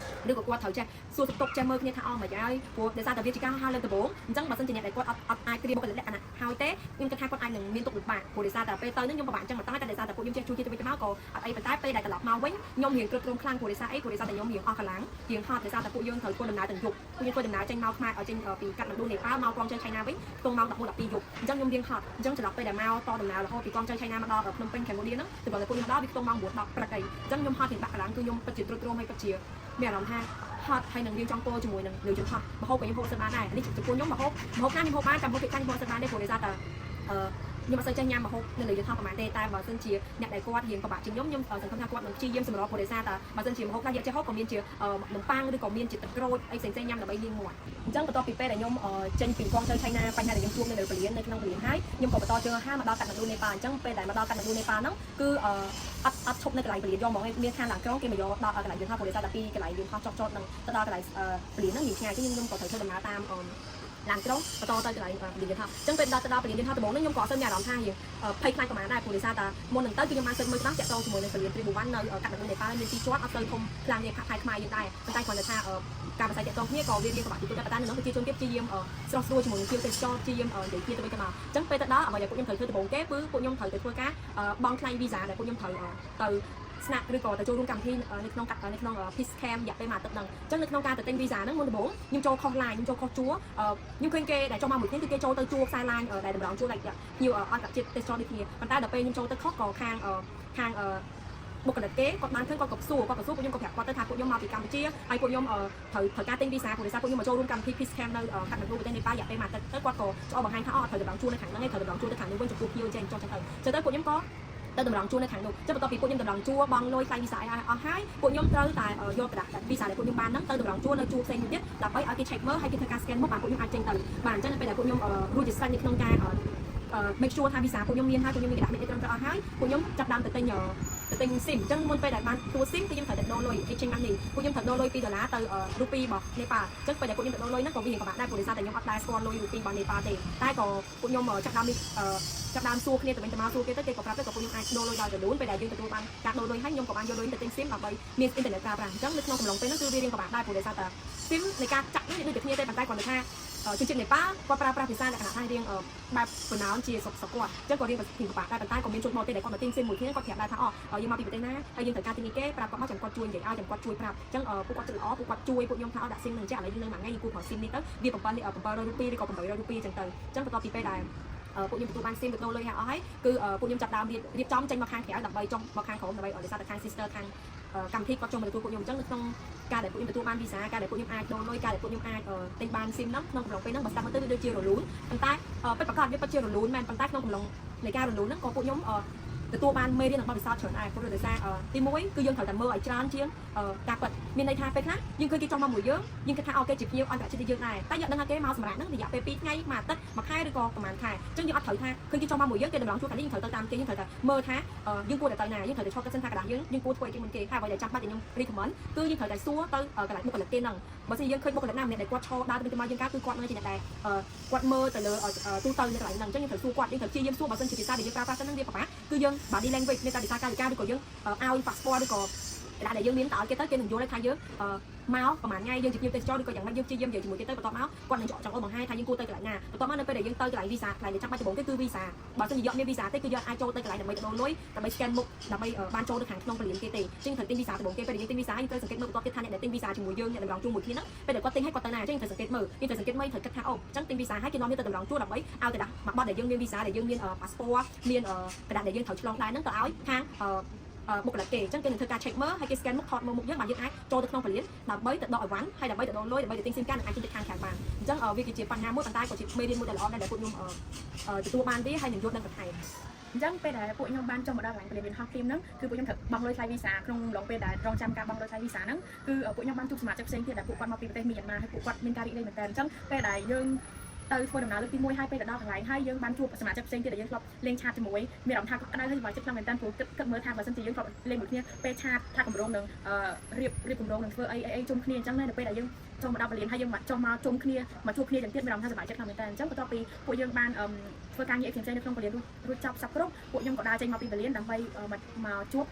ងឬក៏គាត់ត្រូវចេះសួរទុកចេះមើលគ្នាថាអស់មិនហើយព្រោះដោយសារតែវាជាការហៅលើដំបូងអញ្ចឹងបើសិនជាអ្នកដែលគាត់អត់អាចត្រៀមបុគ្គលិកលក្ខណៈហើយទេខ្ញុំគិតថាគាត់អាចនឹងមានទុកលំបាកព្រោះដោយសារតែពេលទៅហ្នឹងខ្ញុំពិបាកអញ្ចឹងតែដោយសារតែពួកខ្ញុំចេះជួយគ្នាទៅវិញទៅមកក៏អត់អីប៉ុន្តែពេលដែលត្រឡប់មកវិញខ្ញុំរៀងគ្រប់គ្រងខ្លាំងព្រោះដោយសារអីព្រោះដោយសារតែខ្ញុំរៀងអស់កម្លាំងរៀងហត់ដោយសារតែពួកយើងត្រូវធ្វើដំណើរទាំងយប់ពួកយើងធ្វើដំណើរចេញមកខ្មែរចេញពីកាត់នឌូនេប៉ាល់មកកងជើឆៃណាវិញខ្ទង់ម៉ោង11 12យប់អញ្ចឹងខ្ញុំរៀងហត់អញ្ចឹងចន្លោះពេលដែលមកតដំណើររហូតពីកងជើឆៃណាមកដល់ភ្នំពេញកម្ពុជាហ្នឹងទៅដល់ពួកខ្ញុំដល់វាខ្ទង់ម៉ោង9 10ព្រឹកអីអញ្ចឹងខ្ញុំហត់រៀងបាក់កម្លាំងគឺខ្ញុំពិតជាទ្រុឌទ្រោមហើយពិតជាមានអារម្មណ៍ថាហត់ហើយនឹងរៀងចង់ពោជាមួយនឹងលើយន្តហោះម្ហូបក៏ខ្ញុំហូបសិនបានដែរនេះចំពោះខ្ញុំម្ហូបណាខ្ញុំហូបបានចាំហូបពីខាងខ្ញុំហូបសិនបានទេព្រោះដោយសារតែខ្ញុំអត់សូវចេះញ៉ាំម្ហូបនៅលើយន្តហោះប្រហែលទេតែបើសិនជាអ្នកដែលគាត់រៀងពិបាកជាងខ្ញុំសង្ឃឹមថាគាត់នឹងព្យាយាមសម្របព្រោះដោយសារតែបើសិនជាម្ហូបខ្លះយកចេះហូបក៏មានជានំប៉័ងឬក៏មានជាទឹកក្រូចអីផ្សេងៗញ៉ាំដើម្បីលាងមាត់អញ្ចឹងបន្ទាប់ពីពេលដែលខ្ញុំចេញពីកងជើឆៃណាបញ្ហាដែលខ្ញុំជួបនៅលើពលាននៅក្នុងពលានហើយខ្ញុំក៏បន្តជើងហាមកដល់កាត់នឌូនេប៉ាល់អញ្ចឹងពេលដែលមកដល់កាត់នឌូនេប៉ាល់ហ្នឹងគឺអត់ឈប់នៅកន្លែងពលានយកហ្មងមានខាងឡើងក្រុងគេមកយកដល់កន្លែងយន្តហោះព្រោះដោយសារតែពីកន្លែងយន្តហោះចុះនឹងទៅដល់កន្លែងពលានហ្នឹងនិយាយឆ្ងាយខ្ញុំក៏ត្រូវធ្វើដំណើរតាមឡើងក្រុងបន្តទៅកន្លែងពលានយន្តហោះអញ្ចឹងពេលដល់ទៅដល់ពលានយន្តហោះដំបូងហ្នឹងខ្ញុំក៏អត់សូវមានអារម្មណ៍ថាភ័យខ្លាចប្រហែលដែរព្រោះដោយសារតែមុននឹងទៅគឺខ្ញុំបានទៅមើលច្បាស់តាក់ទងជាមួយនឹងពលាន341នៅកាត់នឌូនេប៉ាល់មានទីជាប់អត់ទៅធំខ្លាំងទេផាក់ផាយខ្មែរយើងដែរប៉ុន្តែគ្រាន់តែថាការប្រស័យតាក់ទងគ្នាក៏វារៀងពិបាកទីទៅតែប៉ុន្តែនៅក្នុងប្រជាជនទៀតព្យាយាមស្រស់ស្រួលជាមួយនឹងជាទេសចរព្យាយាមនិយាយគ្នាទៅវិញទៅមកអញ្ចឹងពេលទៅដល់អ្វីដែលពួកខ្ញុំត្រូវធ្វើដំបូងគេគឺពួកខ្ញុំត្រូវទៅធ្វើការបង់ថ្លៃវីសាដែលពួកខ្ញុំត្រូវទៅ ស្នាក់ឬក៏ទៅចូលរួមកម្មវិធីនៅក្នុង Peace Camp រយៈពេលមួយអាទិត្យហ្នឹងអញ្ចឹងនៅក្នុងការទៅទិញ visa ហ្នឹងមុនដំបូងខ្ញុំចូលខុស line ខ្ញុំចូលខុសជួរខ្ញុំឃើញគេដែលចូលមកមួយគ្នាគឺគេចូលទៅជួរខ្សែ line ដែលតម្រង់ជួរ like ភ្ញៀវអន្តរជាតិទេសចរដូចគ្នាប៉ុន្តែដល់ពេលខ្ញុំចូលទៅខុសក៏ខាងបុគ្គលិកគេគាត់បានឃើញគាត់ក៏សួរពួកខ្ញុំក៏ប្រាប់គាត់ទៅថាពួកខ្ញុំមកពីកម្ពុជាហើយពួកខ្ញុំត្រូវការទិញ visa ព្រោះដោយសារពួកខ្ញុំមកចូលរួមកម្មវិធី Peace Camp នៅកាត់មណ្ឌលប្រទេសនេប៉ាល់រយៈពេលមួយអាទិត្យទៅគាត់ក៏ចូលបង្ហាញថាត្រូវតម្រង់ជួរនៅខាងហ្នឹងឯងត្រូវតម្រង់ជួរទៅខាងនោះវិញចំពោះភ្ញៀវចេញចុះចឹងទៅពួកខ្ញុំក៏ទៅតម្រង់ជួរនៅខាងនោះចឹងបន្ទាប់ពីពួកខ្ញុំតម្រង់ជួរបង់លុយថ្លៃ visa ឲ្យអស់ហើយពួកខ្ញុំត្រូវតែយកกระดาษ visa ដែលពួកខ្ញុំបានហ្នឹងទៅតម្រង់ជួរនៅជួរផ្សេងទៀតដើម្បីឲ្យគេ check មើលហើយគេធ្វើការ scan មកបានពួកខ្ញុំអាចចេញទៅបានអញ្ចឹងនៅពេលដែលពួកខ្ញុំរួចជាស្រេចនៅក្នុងការmake sure ថា visa ពួកខ្ញុំមានហើយពួកខ្ញុំមានกระดาษនេះត្រឹមត្រូវអស់ហើយពួកខ្ញុំចាប់ដើមទៅទិញ SIM អញ្ចឹងមុនពេលដែលបានតួ SIM គឺខ្ញុំត្រូវតែដូរលុយ exchange money ពួកខ្ញុំត្រូវដូរលុយ$2ទៅរូពីរបស់នេប៉ាល់អញ្ចឹងពេលដែលពួកខ្ញុំទៅដូរលុយហ្នឹងក៏វាពិបាកដែរព្រោះដោយសារតែខ្ញុំអត់ដែរស្គាល់លុយរូពីរបស់នេប៉ាល់ទេតែក៏ពួកខ្ញុំចាប់ដើមសួរគ្នាទៅវិញទៅមកសួរគេទៅគេក៏ប្រាប់ទៅក៏ពួកខ្ញុំអាចដូរលុយដោយរលូនពេលដែលយើងទទួលបានការដូរលុយហើយខ្ញុំក៏បានយកលុយទៅទិញ SIM ដើម្បីមានអ៊ីនធឺណិតប្រើប្រាស់អញ្ចឹងនៅក្នុងកំឡុងពេលហ្នឹងគឺវារៀងពិបាកដែរព្រោះដោយសារតែ SIM នៃការចាក់នេះដូចតែគ្នាទេប៉ុន្តែគាត់ថាជនជាតិនេប៉ាល់គាត់ប្រើប្រាស់ភាសាលក្ខណៈថារៀងបែបបណ្ដោនជាសុខគាត់អញ្ចឹងក៏រៀងពិបាកដែរប៉ុន្តែក៏មានជនមកទេដែលគាត់មកទិញ SIM មួយគ្នាគាត់ប្រាប់ដែរថាយើងមកពីប្រទេសណាហើយយើងត្រូវការទិញអីគេប្រាប់គាត់មកចាំគាត់ជួយនិយាយឲ្យចាំគាត់ជួយប្រាប់អញ្ចឹងពួកគាត់ចិត្តល្អពួកគាត់ជួយពួកខ្ញុំថាដាក់ SIM នឹងចេះឥឡូវយើងនៅមួយថ្ងៃយើងគួរប្រើ SIM នេះទៅវា700រូពីឬក៏800រូពីអញ្ចឹងទៅអញ្ចឹងបន្ទាប់ពីពេលដែលពួកខ្ញុំទទួលបាន SIM ទៅដូរលុយហើយអស់ហើយគឺពួកខ្ញុំចាប់ដើមរៀបចំចេញមកខាងក្រៅដើម្បីចុះមកខាងក្រោមដើម្បីដោយសារតែខាង sister ខាងកម្មវិធីគាត់ចូលមកទទួលពួកខ្ញុំអញ្ចឹងនៅក្នុងការដែលពួកខ្ញុំទទួលបាន visa ការដែលពួកខ្ញុំអាចដូរលុយការដែលពួកខ្ញុំអាចទិញបាន SIM ហ្នឹងក្នុងកំឡុងពេលហ្នឹងបើស្ដាប់មើលទៅវាដូចជារលូនប៉ុន្តែពិតប្រាកដវាពិតជារលូនមែនប៉ុន្តែក្នុងកំឡុងនៃការរលូនហ្នឹងក៏ពួកខ្ញុំទទួលបានមេរៀនរបស់វិសោធន៍ច្រើនដែរព្រោះដោយសារទី1គឺយើងត្រូវតែមើលឲ្យច្រើនជាងការពិតមានន័យថាពេលខ្លះយើងឃើញគេចង់មកមួយយើងគិតថាគេជាភ្ញៀវអន្តរជាតិយើងដែរតែយើងដឹងថាគេមកសម្រាប់ហ្នឹងរយៈពេល2ថ្ងៃមួយអាទិត្យមួយខែឬក៏ប្រហែលខែអញ្ចឹងយើងអត់ត្រូវថាឃើញគេចង់មកមួយយើងគេតម្រង់ជួរខាងនេះយើងត្រូវទៅតាមគេយើងត្រូវតែមើលថាយើងគួរតែទៅណាយើងត្រូវតែឈប់គិតសិនថាកណ្ដាស់យើងគួរធ្វើអីគេមុនគេហើយអ្វីដែលចាំបាច់ដែលខ្ញុំ recommend គឺយើងត្រូវតែសួរទៅកន្លែងបុគ្គលិកគេហ្នឹងបើមិនយើងឃើញបុគ្គលិកណាម្នាក់ដែលគាត់ឈរដើរទៅមកយើងការគឺគាត់នៅជាអ្នកដែលគាត់មើលទៅលើទូទៅនៅកន្លែងហ្នឹងអញ្ចឹងយើងត្រូវសួរគាត់យើងត្រូវព្យាយាមសួរបើមិនជាភាសាដែលយើងប្រើប្រាស់ទៅហ្នឹងវាពិបាកគឺយើង body language មានតែភាសាកាយវិការឬក៏យើងឲ្យ passport ឬក៏កណ្ដាស់ដែលយើងមានតើឲ្យគេទៅគេនឹងយល់ថាយើងមកប្រហែលថ្ងៃយើងជាភ្ញៀវទេសចរឬក៏យ៉ាងម៉េចយើងព្យាយាមនិយាយជាមួយគេទៅបន្ទាប់មកគាត់នឹងចង់បង្ហាញថាយើងគួរទៅកន្លែងណាបន្ទាប់មកនៅពេលដែលយើងទៅកន្លែង visa កន្លែងដែលចាំបាច់ដំបូងគេគឺ visa បើមិនយកមាន visa ទេគឺយើងអាចចូលទៅកន្លែងដើម្បីដូរលុយដើម្បី scan មុខដើម្បីបានចូលទៅខាងក្នុងពលានគេទេអញ្ចឹងត្រូវទិញ visa ដំបូងគេពេលដែលយើងទិញ visa យើងត្រូវសង្កេតមើលបន្ទាប់ទៀតថាអ្នកដែលទិញ visa ជាមួយយើងអ្នកតម្រង់ជួរមួយគ្នាហ្នឹងពេលដែលគាត់ទិញឲ្យគាត់ទៅណាអញ្ចឹងត្រូវសង្កេតមើលយើងត្រូវសង្កេតមើលត្រូវគិតថាអូអញ្ចឹងទិញ visa ឲ្យគេនាំយើងទៅតម្រង់ជួរដើម្បីឲ្យទៅដាក់មកប័ណ្ណដែលយើងមាន visa ដែលយើងមាន passport មានកណ្ដាស់ដែលយើងត្រូវឆ្លងដែនហ្នឹងទៅឲ្យខាងបុគ្គលិកគេអញ្ចឹងគេនឹងធ្វើការ check មើលហើយគេ scan មុខថតមើលមុខយើងបាទយើងអាចចូលទៅក្នុងពលានដើម្បីទៅដកអីវ៉ាន់ហើយដើម្បីទៅដូរលុយដើម្បីទៅទិញ SIM កាតនឹងអាចចេញទៅខាងក្រៅបានអញ្ចឹងវាគឺជាបញ្ហាមួយប៉ុន្តែក៏ជាមេរៀនមួយដែលល្អដែរដែលពួកខ្ញុំទទួលបានវាហើយនឹងយល់ដឹងបន្ថែមអញ្ចឹងពេលដែលពួកខ្ញុំបានចុះមកដល់កន្លែងពលានហោះគីមហ្នឹងគឺពួកខ្ញុំត្រូវបង់លុយថ្លៃ visa ក្នុងឡងពេលដែលរងចាំការបង់លុយថ្លៃ visa ហ្នឹងគឺពួកខ្ញុំបានជួបសមាជិកផ្សេងទៀតដែលពួកគាត់មកពីប្រទេសមីយ៉ាន់ម៉ាហើយពួកគាត់មានការរីករាយមែនតើអញ្ចឹងពេលដែលយើងទៅធ្វើដំណើរលើកទី1ហើយពេលទៅដល់កន្លែងហើយយើងបានជួបសមាជិកផ្សេងទៀតដែលយើងធ្លាប់លេងឆាតជាមួយមានអារម្មណ៍ថាគាត់ក្តៅហើយសប្បាយចិត្តខ្លាំងមែនតើព្រោះគិតមើលថាបើសិនជាយើងធ្លាប់លេងមួយគ្នាពេលឆាតថាកម្រងនឹងរៀបកម្រងនឹងធ្វើអីជុំគ្នាអញ្ចឹងនៅពេលដែលយើងចុះមកដល់ពលានហើយយើងមកចុះមកជុំគ្នាមកជួបគ្នាទាំងទៀតមានអារម្មណ៍ថាសប្បាយចិត្តខ្លាំងមែនតើអញ្ចឹងបន្ទាប់ពីពួកយើងបានធ្វើការងារផ្សេងៗនៅក្នុងពលានរួចចប់សពគ្រប់ពួកខ្ញុំក៏ដើរចេញមកពីពលានដើម្បីមកជួប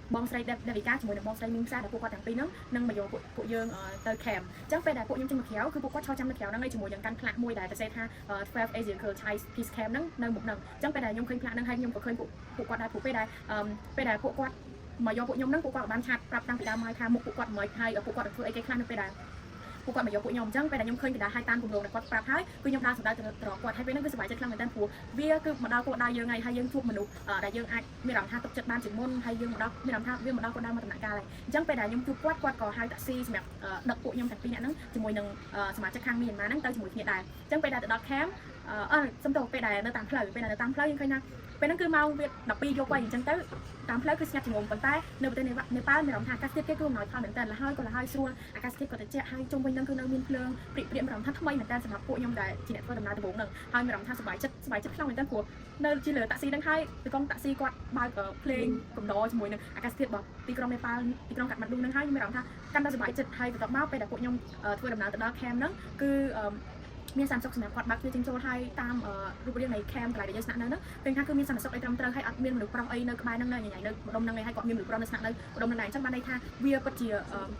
បងស្រីដាវីកាជាមួយនឹងបងស្រីមីងសាដែលពួកគាត់ទាំងពីរហ្នឹងនឹងមកយកពួកយើងទៅ camp អញ្ចឹងពេលដែលពួកខ្ញុំចេញមកក្រៅគឺពួកគាត់ឈរចាំនៅក្រៅហ្នឹងឯងជាមួយនឹងកាន់ផ្លាកមួយដែលសរសេរថា 12 Asian Girl Thai Peace Camp ហ្នឹងនៅមុខហ្នឹងអញ្ចឹងពេលដែលខ្ញុំឃើញផ្លាកហ្នឹងហើយខ្ញុំក៏ឃើញពួកគាត់ដែរព្រោះពេលដែលពួកគាត់មកយកពួកខ្ញុំហ្នឹងពួកគាត់បានឆាតប្រាប់តាំងពីដើមហើយថាមុខពួកគាត់មិនហើយពួកគាត់ធ្វើអីគេខ្លះនៅពេលដែលពួកគាត់មកយកពួកខ្ញុំអញ្ចឹងពេលដែលខ្ញុំឃើញកណ្ដាស់ហើយតាមគម្រោងដែលគាត់ប្រាប់ហើយគឺខ្ញុំដើរសម្ដៅទៅរកគាត់ហើយពេលហ្នឹងគឺសប្បាយចិត្តខ្លាំងមែនតើព្រោះវាគឺមកដល់គោលដៅយើងហើយយើងជួបមនុស្សដែលយើងអាចមានអារម្មណ៍ថាទុកចិត្តបានជាងមុនហើយយើងមកដល់មានអារម្មណ៍ថាវាមកដល់គោលដៅមកដំណាក់កាលហើយអញ្ចឹងពេលដែលខ្ញុំជួបគាត់ក៏ហៅតាក់ស៊ីសម្រាប់ដឹកពួកខ្ញុំទាំងពីរនាក់ហ្នឹងជាមួយនឹងសមាជិកខាងមីយ៉ាន់ម៉ាហ្នឹងទៅជាមួយគ្នាដែរអញ្ចឹងពេលដែលទៅដល់ camp សំដៅពេលដែលនៅតាមផ្លូវពេលដែលនៅតាមផ្លូវយើងឃើញថាពេលហ្នឹងគឺម៉ោងវា12យប់ហើយអញ្ចឹងទៅតាមផ្លូវគឺស្ងាត់ជាងងប៉ុន្តែនៅប្រទេសនេប៉ាល់មានអារម្មណ៍ថាអាកាសធាតុគេគឺអំណោយផលមែនតើលហើយក៏លហើយស្រួលអាកាសធាតុក៏ត្រជាក់ហើយជុំវិញហ្នឹងគឺនៅមានភ្លើងព្រាកមានអារម្មណ៍ថាថ្មីមែនតើសម្រាប់ពួកខ្ញុំដែលជាអ្នកធ្វើដំណើរដំបូងហ្នឹងហើយមានអារម្មណ៍ថាសប្បាយចិត្តខ្លាំងមែនតើព្រោះនៅជាលើតាក់ស៊ីហ្នឹងហើយទីក្រុងតាក់ស៊ីគាត់បើកភ្លេងកំដរជាមួយនឹងអាកាសធាតុរបស់ទីក្រុងនេប៉ាល់ទីក្រុងកាត់ម៉ាន់ឌូហ្នឹងហើយមានអារម្មណ៍ថាកាន់តែសប្បាយចិត្តហើយបន្ទាប់មកពេលដែលពួកខ្ញុំធ្វើដំណើរទៅដល់ camp ហ្នឹងគឺមានសន្តិសុខសម្រាប់គាត់បើកទ្វារចេញចូលហើយតាមរូបរាងនៃ camp កន្លែងដែលយើងស្នាក់នៅហ្នឹងឃើញថាគឺមានសន្តិសុខអីត្រឹមត្រូវហើយអត់មានមនុស្សប្រុសអីនៅក្បែរហ្នឹងនៅញ៉ៃនៅម្ដុំហ្នឹងឯងហើយគាត់មានមនុស្សប្រុសនៅស្នាក់នៅម្ដុំហ្នឹងឯងអញ្ចឹងបានន័យថាវាពិតជា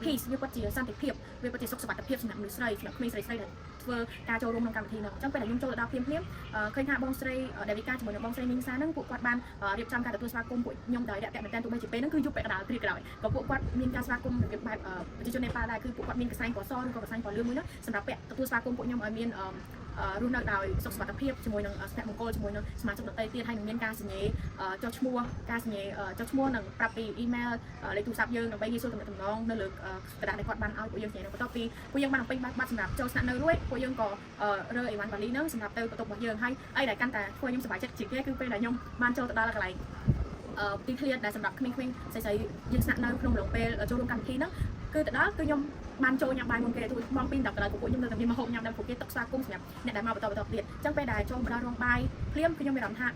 peace វាពិតជាសន្តិភាព វាពិតជាសុខសុវត្ថិភាពសម្រាប់មនុស្សស្រីសម្រាប់ក្មេងស្រីដែលធ្វើការចូលរួមក្នុងកម្មវិធីហ្នឹងអញ្ចឹងពេលដែលខ្ញុំចូលទៅដល់ភ្លាមឃើញថាបងស្រីដែលវិការជាមួយនឹងបងស្រីមីងសាហ្នឹងពួកគាត់បានរៀបចំការទទួលស្វាគមន៍ពួកខ្ញុំដោយរាក់ទាក់មែនទែនទោះបីជាពេលហ្នឹងគឺយប់ពេលកណ្ដាលគ្រាក្រោយក៏ពួកគាត់មានការស្វាគមន៍របៀបបែបប្រជាជននេប៉ាល់ដែរគឺពួកគាត់មានកសែងពណ៌សឬក៏កសែងពណ៌លឿងមួយហ្នឹងសម្រាប់ពាក់ទទួលស្វាគមន៍ពួកខ្ញុំឲ្យមានរស់នៅដោយសុខសុវត្ថិភាពជាមួយនឹងស្នាក់មង្គលជាមួយនឹងសមាជិកដទៃទៀតហើយនឹងមានការសញ្ញាចុះឈ្មោះការសញ្ញាចុះឈ្មោះនិងប្រាប់ពីអ៊ីមែលលេខទូរស័ព្ទយើងដើម្បីងាយស្រួលទំនាក់ទំនងនៅលើกระดาษដែលគាត់បានឲ្យពួកយើងសញ្ញានឹងបន្ទាប់ពីពួកយើងបានបំពេញបាត់សម្រាប់ចូលស្នាក់នៅរួចពួកយើងក៏រើអីវ៉ាន់វ៉ាលីហ្នឹងសម្រាប់ទៅបន្ទប់របស់យើងហើយអីដែលកាន់តែធ្វើខ្ញុំសប្បាយចិត្តជាងគេគឺពេលដែលខ្ញុំបានចូលទៅដល់កន្លែងទីធ្លាដែលសម្រាប់ក្មេងៗស្រីៗយើងស្នាក់នៅក្នុងរងពេលចូលរួមកម្មវិធីហ្នឹងគឺទៅដល់គឺខ្ញុំបានចូលញ៉ាំបាយមុនគេទូម៉ោង 2 ដល់កន្លែងពួកខ្ញុំនៅតែមានម្ហូបញ៉ាំដល់ពួកគេទឹកស្វាគមន៍សម្រាប់អ្នកដែលមកបន្តទៀតអញ្ចឹងពេលដែលចូលមកដល់រោងបាយភ្លាមគឺខ្ញុំមានអារម្មណ៍ថា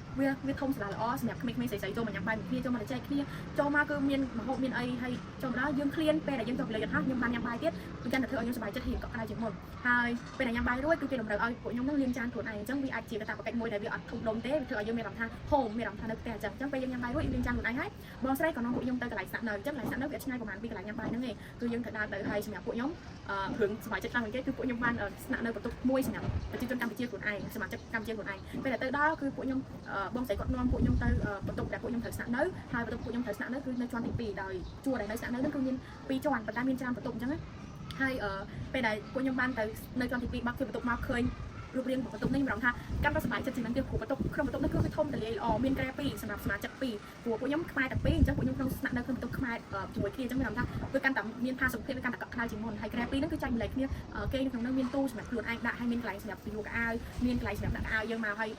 វាធំស្លាល្អសម្រាប់ក្មេងៗស្រីៗចូលមកញ៉ាំបាយមួយគ្នាចូលមកចែកគ្នាចូលមកគឺមានម្ហូបមានអីហើយចូលមកដល់យើងឃ្លានពេលដែលយើងទៅលើយន្តហោះខ្ញុំបានញ៉ាំបាយទៀតគឺកាន់តែធ្វើឲ្យខ្ញុំសប្បាយចិត្តរៀងកក់ក្ដៅជាងមុនហើយពេលដែលញ៉ាំបាយរួចគឺគេតម្រូវឲ្យពួកខ្ញុំនឹងលាងចានខ្លួនឯងអញ្ចឹងវាអាចជាកាតព្វកិច្ចមួយដែលវាអត់ធំដុំទេវាធ្វើឲ្យយើងមានអារម្មណ៍ថាហូមមានអារម្មណ៍ថានៅផ្ទះអញ្ចឹងពេលយើងញ៉ាំបាយរួចលាងចានខ្លួនឯងហើយបងស្រីក៏នាំពួកខ្ញុំទៅកន្លែងស្នាក់នៅអញ្ចឹងកន្លែងស្នាក់នៅវាឆ្ងាយប្រហែលពីកន្លែងញ៉ាំបាយហ្នឹងឯងគឺយើងត្រូវដើរទៅហើយសម្រាប់ពួកខ្ញុំរឿងសប្បាយចិត្តខ្លាំងជាងគេគឺពួកខ្ញុំបានស្នាក់នៅបន្ទប់មួយសម្រាប់ប្រជាជនកម្ពុជាខ្លួនឯងសមាជិកកម្ពុជាខ្លួនឯងពេលដែលទៅដល់គឺពួកខ្ញុំបងស្រីគាត់នាំពួកខ្ញុំទៅបន្ទប់ដែលពួកខ្ញុំត្រូវស្នាក់នៅហើយបន្ទប់ពួកខ្ញុំត្រូវស្នាក់នៅគឺនៅជាន់ទី2ដោយជួរដែលនៅស្នាក់នៅហ្នឹងគឺមាន2ជាន់ប៉ុន្តែមានច្រើនបន្ទប់អញ្ចឹងណាហើយពេលដែលពួកខ្ញុំបានទៅនៅជាន់ទី2បាក់គឺបន្ទប់មកឃើញរូបរាងរបស់បន្ទប់នេះមានអារម្មណ៍ថាកាន់តែសប្បាយចិត្តជាងមុនទៀតព្រោះបន្ទប់ក្នុងបន្ទប់នេះគឺវាធំទូលាយល្អមានក្រែ2សម្រាប់សមាជិក2ព្រោះពួកខ្ញុំខ្មែរតែ2អញ្ចឹងពួកខ្ញុំក្នុងស្នាក់នៅក្នុងបន្ទប់ខ្មែរជាមួយគ្នាអញ្ចឹងមានអារម្មណ៍ថាវាកាន់តែមានផាសុកភាពវាកាន់តែកក់ក្ដៅជាងមុនហើយក្រែ2ហ្នឹងគឺចែកម្លែកគ្នាគេនៅក្នុងនោះមានទូសម្រាប់ខ្លួនឯងដាក់ហើយមានកន្លែងសម្រាប់យួរកៅអៅមានកន្លែងសម្រាប់ដាក់កៅអៅយើងមកហើយ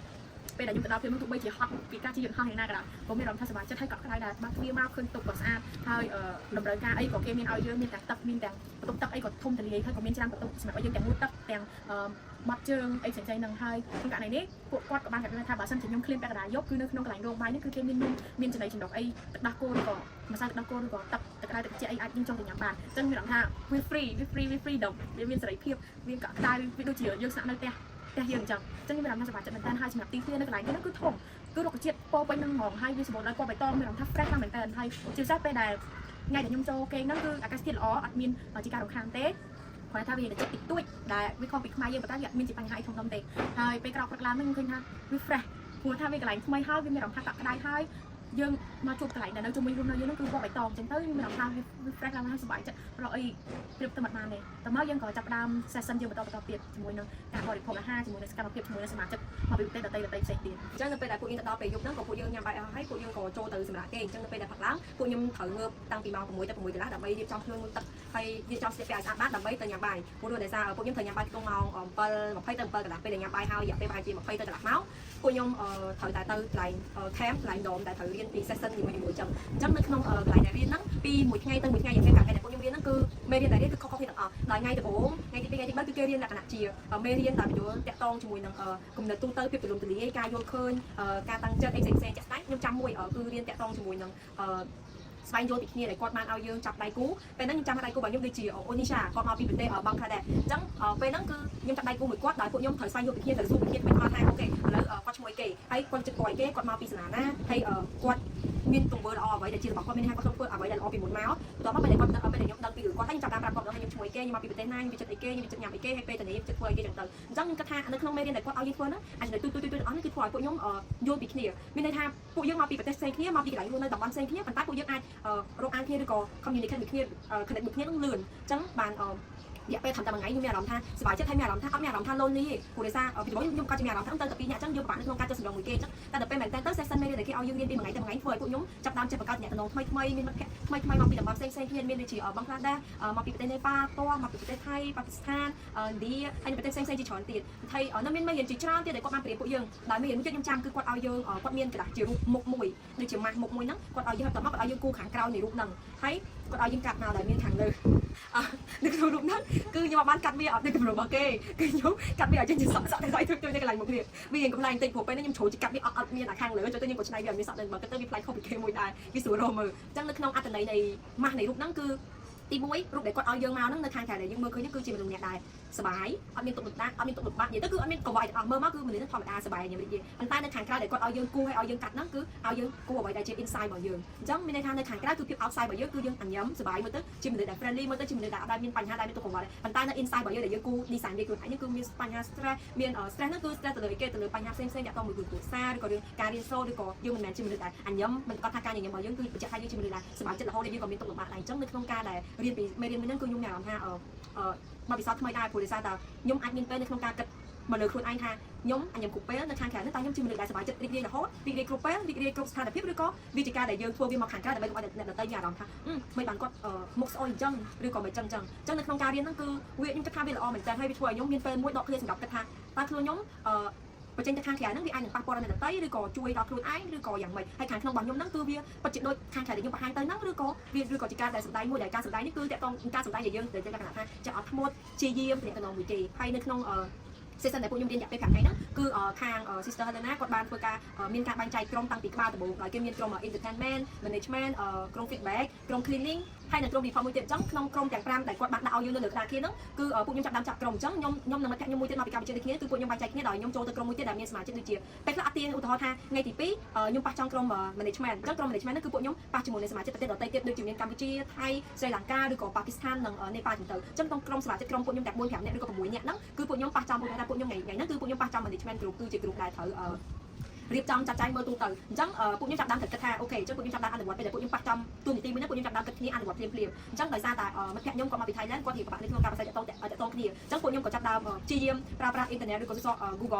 ពេលដែលខ្ញុំទៅដល់ពេលនោះទោះបីជាហត់ពីការជិះយន្តហោះយ៉ាងណាក៏ដោយក៏មានអារម្មណ៍ថាសប្បាយចិត្តហើយកក់ក្ដៅដែរបើវាមកឃើញតុក៏ស្អាតហើយតម្រូវការអីក៏គេមានឲ្យយើងមានទាំងទឹកមានទាំងបន្ទប់ទឹកអីក៏ធំទូលាយហើយក៏មានច្រើនបន្ទប់សម្រាប់ឲ្យយើងទាំងមួយទឹកទាំងបាត់ជើងអីផ្សេងៗហ្នឹងហើយក្នុងករណីនេះពួកគាត់ក៏បានកាត់ថាបើសិនជាខ្ញុំឃ្លានពាក់កណ្ដាលយប់គឺនៅក្នុងកន្លែងរោងបាយនេះគឺគេមានចំណីចម្រុះអីទឹកដោះគោឬក៏ម្សៅទឹកដោះគោឬក៏ទឹកក្ដៅទឹកជាអីអាចយើងចង់ទៅញ៉ាំបានអញ្ចឹងមានអារម្មណ៍ថាវា free ដល់វាមានសេរីភាពវាកក់ក្ដៅវាដូចជាយើងស្នាក់នៅផ្ទះយើងអញ្ចឹងមានអារម្មណ៍ថាសប្បាយចិត្តមែនតើហើយសម្រាប់ទីធ្លានៅកន្លែងនេះគឺធំគឺរុក្ខជាតិពោពេញនឹងហ្មងហើយវាសម្បូរដោយពណ៌បៃតងមានអារម្មណ៍ថា fresh ខ្លាំងមែនតើហើយជាពិសេសពេលដែលថ្ងៃដែលខ្ញុំចូលគេហ្នឹងគឺអាកាសធាតុល្អអត់មានជាការរំខានទេគាត់ថាវាតែចិត្តតិចតួចដែលវាខុសពីខ្មែរយើងប៉ុន្តែវាអត់មានជាបញ្ហាអីធំដុំទេហើយពេលក្រោកព្រឹកឡើងហ្នឹងឃើញថាវា fresh ព្រោះថាវាកន្លែងថ្មីហើយវាមានអារម្មណ៍ថាកក់ក្ដៅហើយយើងមកជួបកន្លែងដែលនៅជុំវិញរួមនៅយើងហ្នឹងគឺពណ៌បៃតងអញ្ចឹងទៅមានអារម្មណ៍ថាវា fresh ឡើងហើយសប្បាយចិត្តរកអីព្រៀបទៅមិនបានទេតែមកយើងក៏ចាប់ផ្ដើម session យើងបន្តទៀតជាមួយនឹងការបរិភោគអាហារជាមួយនឹងសកម្មភាពជាមួយនឹងសមាជិកមកពីប្រទេសដទៃផ្សេងទៀតអញ្ចឹងនៅពេលដែលពួកយើងទៅដល់ពេលយប់ហ្នឹងក៏ពួកយើងញ៉ាំបាយអស់ហើយពួកយើងក៏ចូលទៅសម្រាប់គេអញ្ចឹងនៅពេលដែលផឹកឡើងពួកខ្ញុំត្រូវងើបតាំងពីម៉ោង 6 ទៅ 6 កន្លះដើម្បីរៀបចំខ្លួនមួយទឹកហើយរៀបចំស្លៀកពាក់ឲ្យស្អាតបាតដើម្បីទៅញ៉ាំបាយព្រោះដោយសារពួកខ្ញុំត្រូវញ៉ាំបាយក្នុងម៉ោង 7:20 ទៅ 7 កន្លះពេលដែលញ៉ាំបាយហើយរយៈពេលប្រហែលជា 20 ទៅកន្លះម៉ោងពួកខ្ញុំត្រូវតែទៅកន្លែង camp កន្លែង dorm ដែលត្រូវរៀនពី session ជាមួយអញ្ចឹងនៅក្នុងកន្លែងដែលរៀនហ្នឹងពីមួយថ្ងៃទៅមួយថ្ងៃយ៉ាងពេលកាលពេលដែលពួកខ្ញុំរៀនហ្នឹងគឺមេរៀនដែលរៀនគឺខុសៗគ្នាទាំងអស់ដល់ថ្ងៃដំបូងថ្ងៃទី 2 ថ្ងៃទី 3គឺគេរៀនលក្ខណៈជាមេរៀនដែលបញ្យល់តាក់ទងជាមួយនឹងគំនិតទូទៅភាពទូលំទូលាយការយល់ឃើញការតាំងចិត្តអីផ្សេងៗជាក់ស្ដែងខ្ញុំចាំមួយគឺរៀនតាក់ទងជាមួយនឹងស្វែងយល់ពីគ្នាដែលគាត់បានឲ្យយើងចាប់ដៃគូពេលហ្នឹងខ្ញុំចាំដៃគូរបស់ខ្ញុំដូចជាអូនីសាគាត់មកពីប្រទេសបង់ក្លាដេសអញ្ចឹងពេលហ្នឹងគឺខ្ញុំចាប់ដៃគូមួយគាត់ដោយពួកខ្ញុំត្រូវស្វែងយល់ពីគ្នាត្រូវសួរពីគ្នាពីគាត់ថាអូខេឥឡូវគាត់ឈ្មោះអីគេហើយគាត់ចិត្តគាត់អីគេគាត់មកពីសាលាណាហើយគាត់មានទង្វើល្អអ្វីដែលជារបស់គាត់មានថាគាត់ធ្វើអ្វីដែលល្អពីមុនមកបន្ទាប់មកពេលដែលគាត់ពេលដែលខ្ញុំដឹងពីគាត់ហើយខ្ញុំចាប់តាមប្រាប់គាត់ថាខ្ញុំឈ្មោះអីគេខ្ញុំមកពីប្រទេសណាខ្ញុំចិត្តអីគេខ្ញុំចិត្តញ៉ាំអីគេហើយពេលទៅនេះចិត្តធ្វើអីគេចឹងទៅអញ្ចឹងខ្ញុំគិតថានៅក្នុងមេរៀនដែលគាត់ឲ្យយើងធ្វើហ្នឹងអាចទៅទូអស់នេះគឺធ្វើឲ្យពួកខ្ញុំយល់ពីគ្នាមានន័យថាពួកយើងមកពីប្រទេសផ្សេងគ្នាមកពីកន្លែងរស់នៅតំបន់ផ្សេងគ្នាប៉ុន្តែពួកយើងអាចរកអានគ្នាឬក៏ communicate មួយគ្នា connect មួយគ្នានឹងលឿនអញ្ចឹងបានរយៈពេលតាមមួយថ្ងៃខ្ញុំមានអារម្មណ៍ថាសប្បាយចិត្តហើយមានអារម្មណ៍ថាអត់មានអារម្មណ៍ថា lonely ទេព្រោះដោយសារពីដំបូងខ្ញុំក៏មានអារម្មណ៍ថាទៅតែ2នាក់អញ្ចឹងយើងពិបាកនៅក្នុងការចុះសម្រុងមួយគេអញ្ចឹងតែដល់ពេលមែនតើទៅ session មេរៀនដែលគេឲ្យយើងរៀនពីមួយថ្ងៃទៅមួយថ្ងៃធ្វើឲ្យពួកខ្ញុំចាប់តាមចិត្តបង្កើតទំនាក់ទំនងថ្មីមានមិត្តភក្តិថ្មីមកពីតំបន់ផ្សេងគ្នាមានដូចជាបង់ក្លាដេសមកពីប្រទេសនេប៉ាល់ផ្ទាល់មកពីប្រទេសថៃប៉ាគីស្ថានឥណ្ឌាហើយប្រទេសផ្សេងជាច្រើនទៀតហើយនៅមានមេរៀនជាច្រើនទៀតដែលគាត់បានប្រៀបពួកយើងដោយមេរៀនមួយទៀតខ្ញុំចាំគឺគាត់ឲ្យយើងគាត់មានกระดาษជារូបមុខមួយដូចជាម៉ាស់មុខមួយហ្នឹងគាត់ឲ្យយើងបន្តមកគាត់ឲ្យយើងគូខាងក្រោយនៃរូបហ្នឹងហើយគាត់ឲ្យយើងកាត់មកដែលមានខាងលើនៅក្នុងរូបហ្នឹងគឺខ្ញុំបានកាត់វាអត់នៅក្នុងរបស់គេគឺខ្ញុំកាត់វាឲ្យចេញជាសក់តែស្អីទៅនៅកន្លែងមុខនេះវារៀងកំ pl ែងតិចព្រោះពេលនេះខ្ញុំជ្រុលជាកាត់វាអត់មានអាខាងលើចុះទៅខ្ញុំក៏ឆ្នៃវាឲ្យមានសក់ដែរបើគិតទៅវា pl ែងខុសពីគេមួយដែរវាស្រួលរកមើលអញ្ចឹងនៅក្នុងអត្ថន័យនៃម៉ាស់នៃរូបហ្នឹងគឺទី1រូបដែលគាត់ឲ្យយើងមកហ្នឹងនៅខាងក្រៅដែលយើងមើលឃើញនេះគឺជាមនុស្សម្នាក់ដែរ សបាយអត់មានទុកលំដាច់អត់មានទុកលំបាកនិយាយទៅគឺអត់មានកង្វល់ទាំងអស់មើលមកគឺមនុស្សធម្មតាសបាយខ្ញុំនិយាយប៉ុន្តែនៅខាងក្រៅដែលគាត់ឲ្យយើងគូឲ្យយើងកាត់ហ្នឹងគឺឲ្យយើងគូអ្វីដែលជា inside របស់យើងអញ្ចឹងមានន័យថានៅខាងក្រៅគឺភាព outside របស់យើងគឺយើងអញញឹមសបាយមើលទៅជាមនុស្សដែល friendly មើលទៅជាមនុស្សដែលអត់មានបញ្ហាដែលមានទុកកង្វល់ប៉ុន្តែនៅ inside របស់យើងដែលយើងគូ design វាខ្លួនឯងគឺមានបញ្ហា stress មាន stress ហ្នឹងគឺ stress ទៅលើគេទៅលើបញ្ហាផ្សេងៗតាក់ទងមួយគឺគ្រួសារឬក៏រឿងការរៀនសូត្រឬក៏យើងមិនមែនជាមនុស្សដែលអញញឹមមិនគាត់ថាការញញឹមរបស់យើងគឺបញ្ជាក់ថាយើងជាមនុស្សដែលសប្បាយចិត្តរហូតដែលយើងក៏មានទុកលំបាកដែរអញ្ចឹងនៅក្នុងការដែលរៀនពីមេរៀនមួយហ្នឹងគឺខ្ញុំមានអារម្មណ៍ថាបទពិសោធន៍ថ្មីដែរព្រោះដោយសារតែខ្ញុំអាចមានពេលនៅក្នុងការគិតមកលើខ្លួនឯងថាខ្ញុំអញញឹមគ្រប់ពេលនៅខាងក្រៅនេះតែខ្ញុំជាមនុស្សដែលសប្បាយចិត្តរីករាយរហូតរីករាយគ្រប់ពេលរីករាយគ្រប់ស្ថានភាពឬក៏វាជាការដែលយើងធ្វើវាមកខាងក្រៅដើម្បីកុំឲ្យអ្នកដទៃមានអារម្មណ៍ថាមិនបានគាត់មុខស្អុយអញ្ចឹងឬក៏មិនអញ្ចឹងនៅក្នុងការរៀនហ្នឹងគឺវាខ្ញុំគិតថាវាល្អមែនតើហើយវាធ្វើឲ្យខ្ញុំមានពេលមួយដកគ្នាសម្រាប់គិតថាតើខ្លួនខ្ញុំបញ្ចេញទៅខាងក្រៅហ្នឹងវាអាចនឹងប៉ះពាល់ដល់អ្នកដទៃឬក៏ជួយដល់ខ្លួនឯងឬក៏យ៉ាងម៉េចហើយខាងក្នុងរបស់ខ្ញុំហ្នឹងគឺវាពិតជាដូចខាងក្រៅដែលខ្ញុំបង្ហាញទៅហ្នឹងឬក៏ជាការដែលសម្ដែងមួយដែលការសម្ដែងនេះគឺតកតងការសម្ដែងដែលយើងតែលក្ខណៈថាចេះអត់ធ្មត់ជាយាមតំណងមួយគេហើយនៅក្នុងseason ដែលពួកខ្ញុំរៀនរយៈពេល5ថ្ងៃហ្នឹងគឺខាង Sister Helena គាត់បានធ្វើការមានការបែងចែកក្រុមតាំងពីក្បាលដំបូងដោយគេមានក្រុម entertainment management ក្រុម feedback ក្រុម cleaning ហើយនៅក្រុម report មួយទៀតអញ្ចឹងក្នុងក្រុមទាំង5ដែលគាត់បានដាក់ឲ្យយើងនៅលើក្តារខៀនហ្នឹងគឺពួកខ្ញុំចាប់ដើមចាប់ក្រុមអញ្ចឹងខ្ញុំនឹងមិត្តភក្តិខ្ញុំមួយទៀតមកពីកម្ពុជាដូចគ្នាគឺពួកខ្ញុំបែងចែកគ្នាដោយខ្ញុំចូលទៅក្រុមមួយទៀតដែលមានសមាជិកដូចជាពេលខ្លះអត់ទាឧទាហរណ៍ថាថ្ងៃទី2ខ្ញុំប៉ះចង់ក្រុម management អញ្ចឹងក្រុម management ហ្នឹងគឺពួកខ្ញុំប៉ះជាមួយនឹងសមាជិកប្រទេសដទៃទៀតដូចជាមានកម្ពុជាថៃស្រីលង្កាឬក៏ប៉ាគីស្ថាននិងនេប៉ាល់ទៅអញ្ចឹងក្នុងក្រុមសមាជិកក្រុមពួកខ្ញុំតែ4 5នាក់ឬក៏6នាក់ហ្នឹងគឺពួកខ្ញុំប៉ះចំពួកថាពួកខ្ញុំថ្ងៃហ្នឹងគឺពួកខ្ញុំប៉ះចំ management group គឺជា group ដែលត្រូវរៀបចំចាត់ចែងមើលទូទៅអញ្ចឹងពួកខ្ញុំចាប់ដើមគិតថាអូខេអញ្ចឹងពួកខ្ញុំចាប់ដើមអនុវត្តពេលដែលពួកខ្ញុំប៉ះចំទូនីតិមួយហ្នឹងពួកខ្ញុំចាប់ដើមគិតគ្នាអនុវត្តភ្លាមអញ្ចឹងដោយសារតែមិត្តភក្តិខ្ញុំគាត់មកពីថៃឡែនគាត់រៀបប្របាក់នៅក្នុងការផ្សាយតតងគ្នាអញ្ចឹងពួកខ្ញុំក៏ចាប់ដើមព្យាយាមប្រើប្រាស់អ៊ីនធឺណិតឬក៏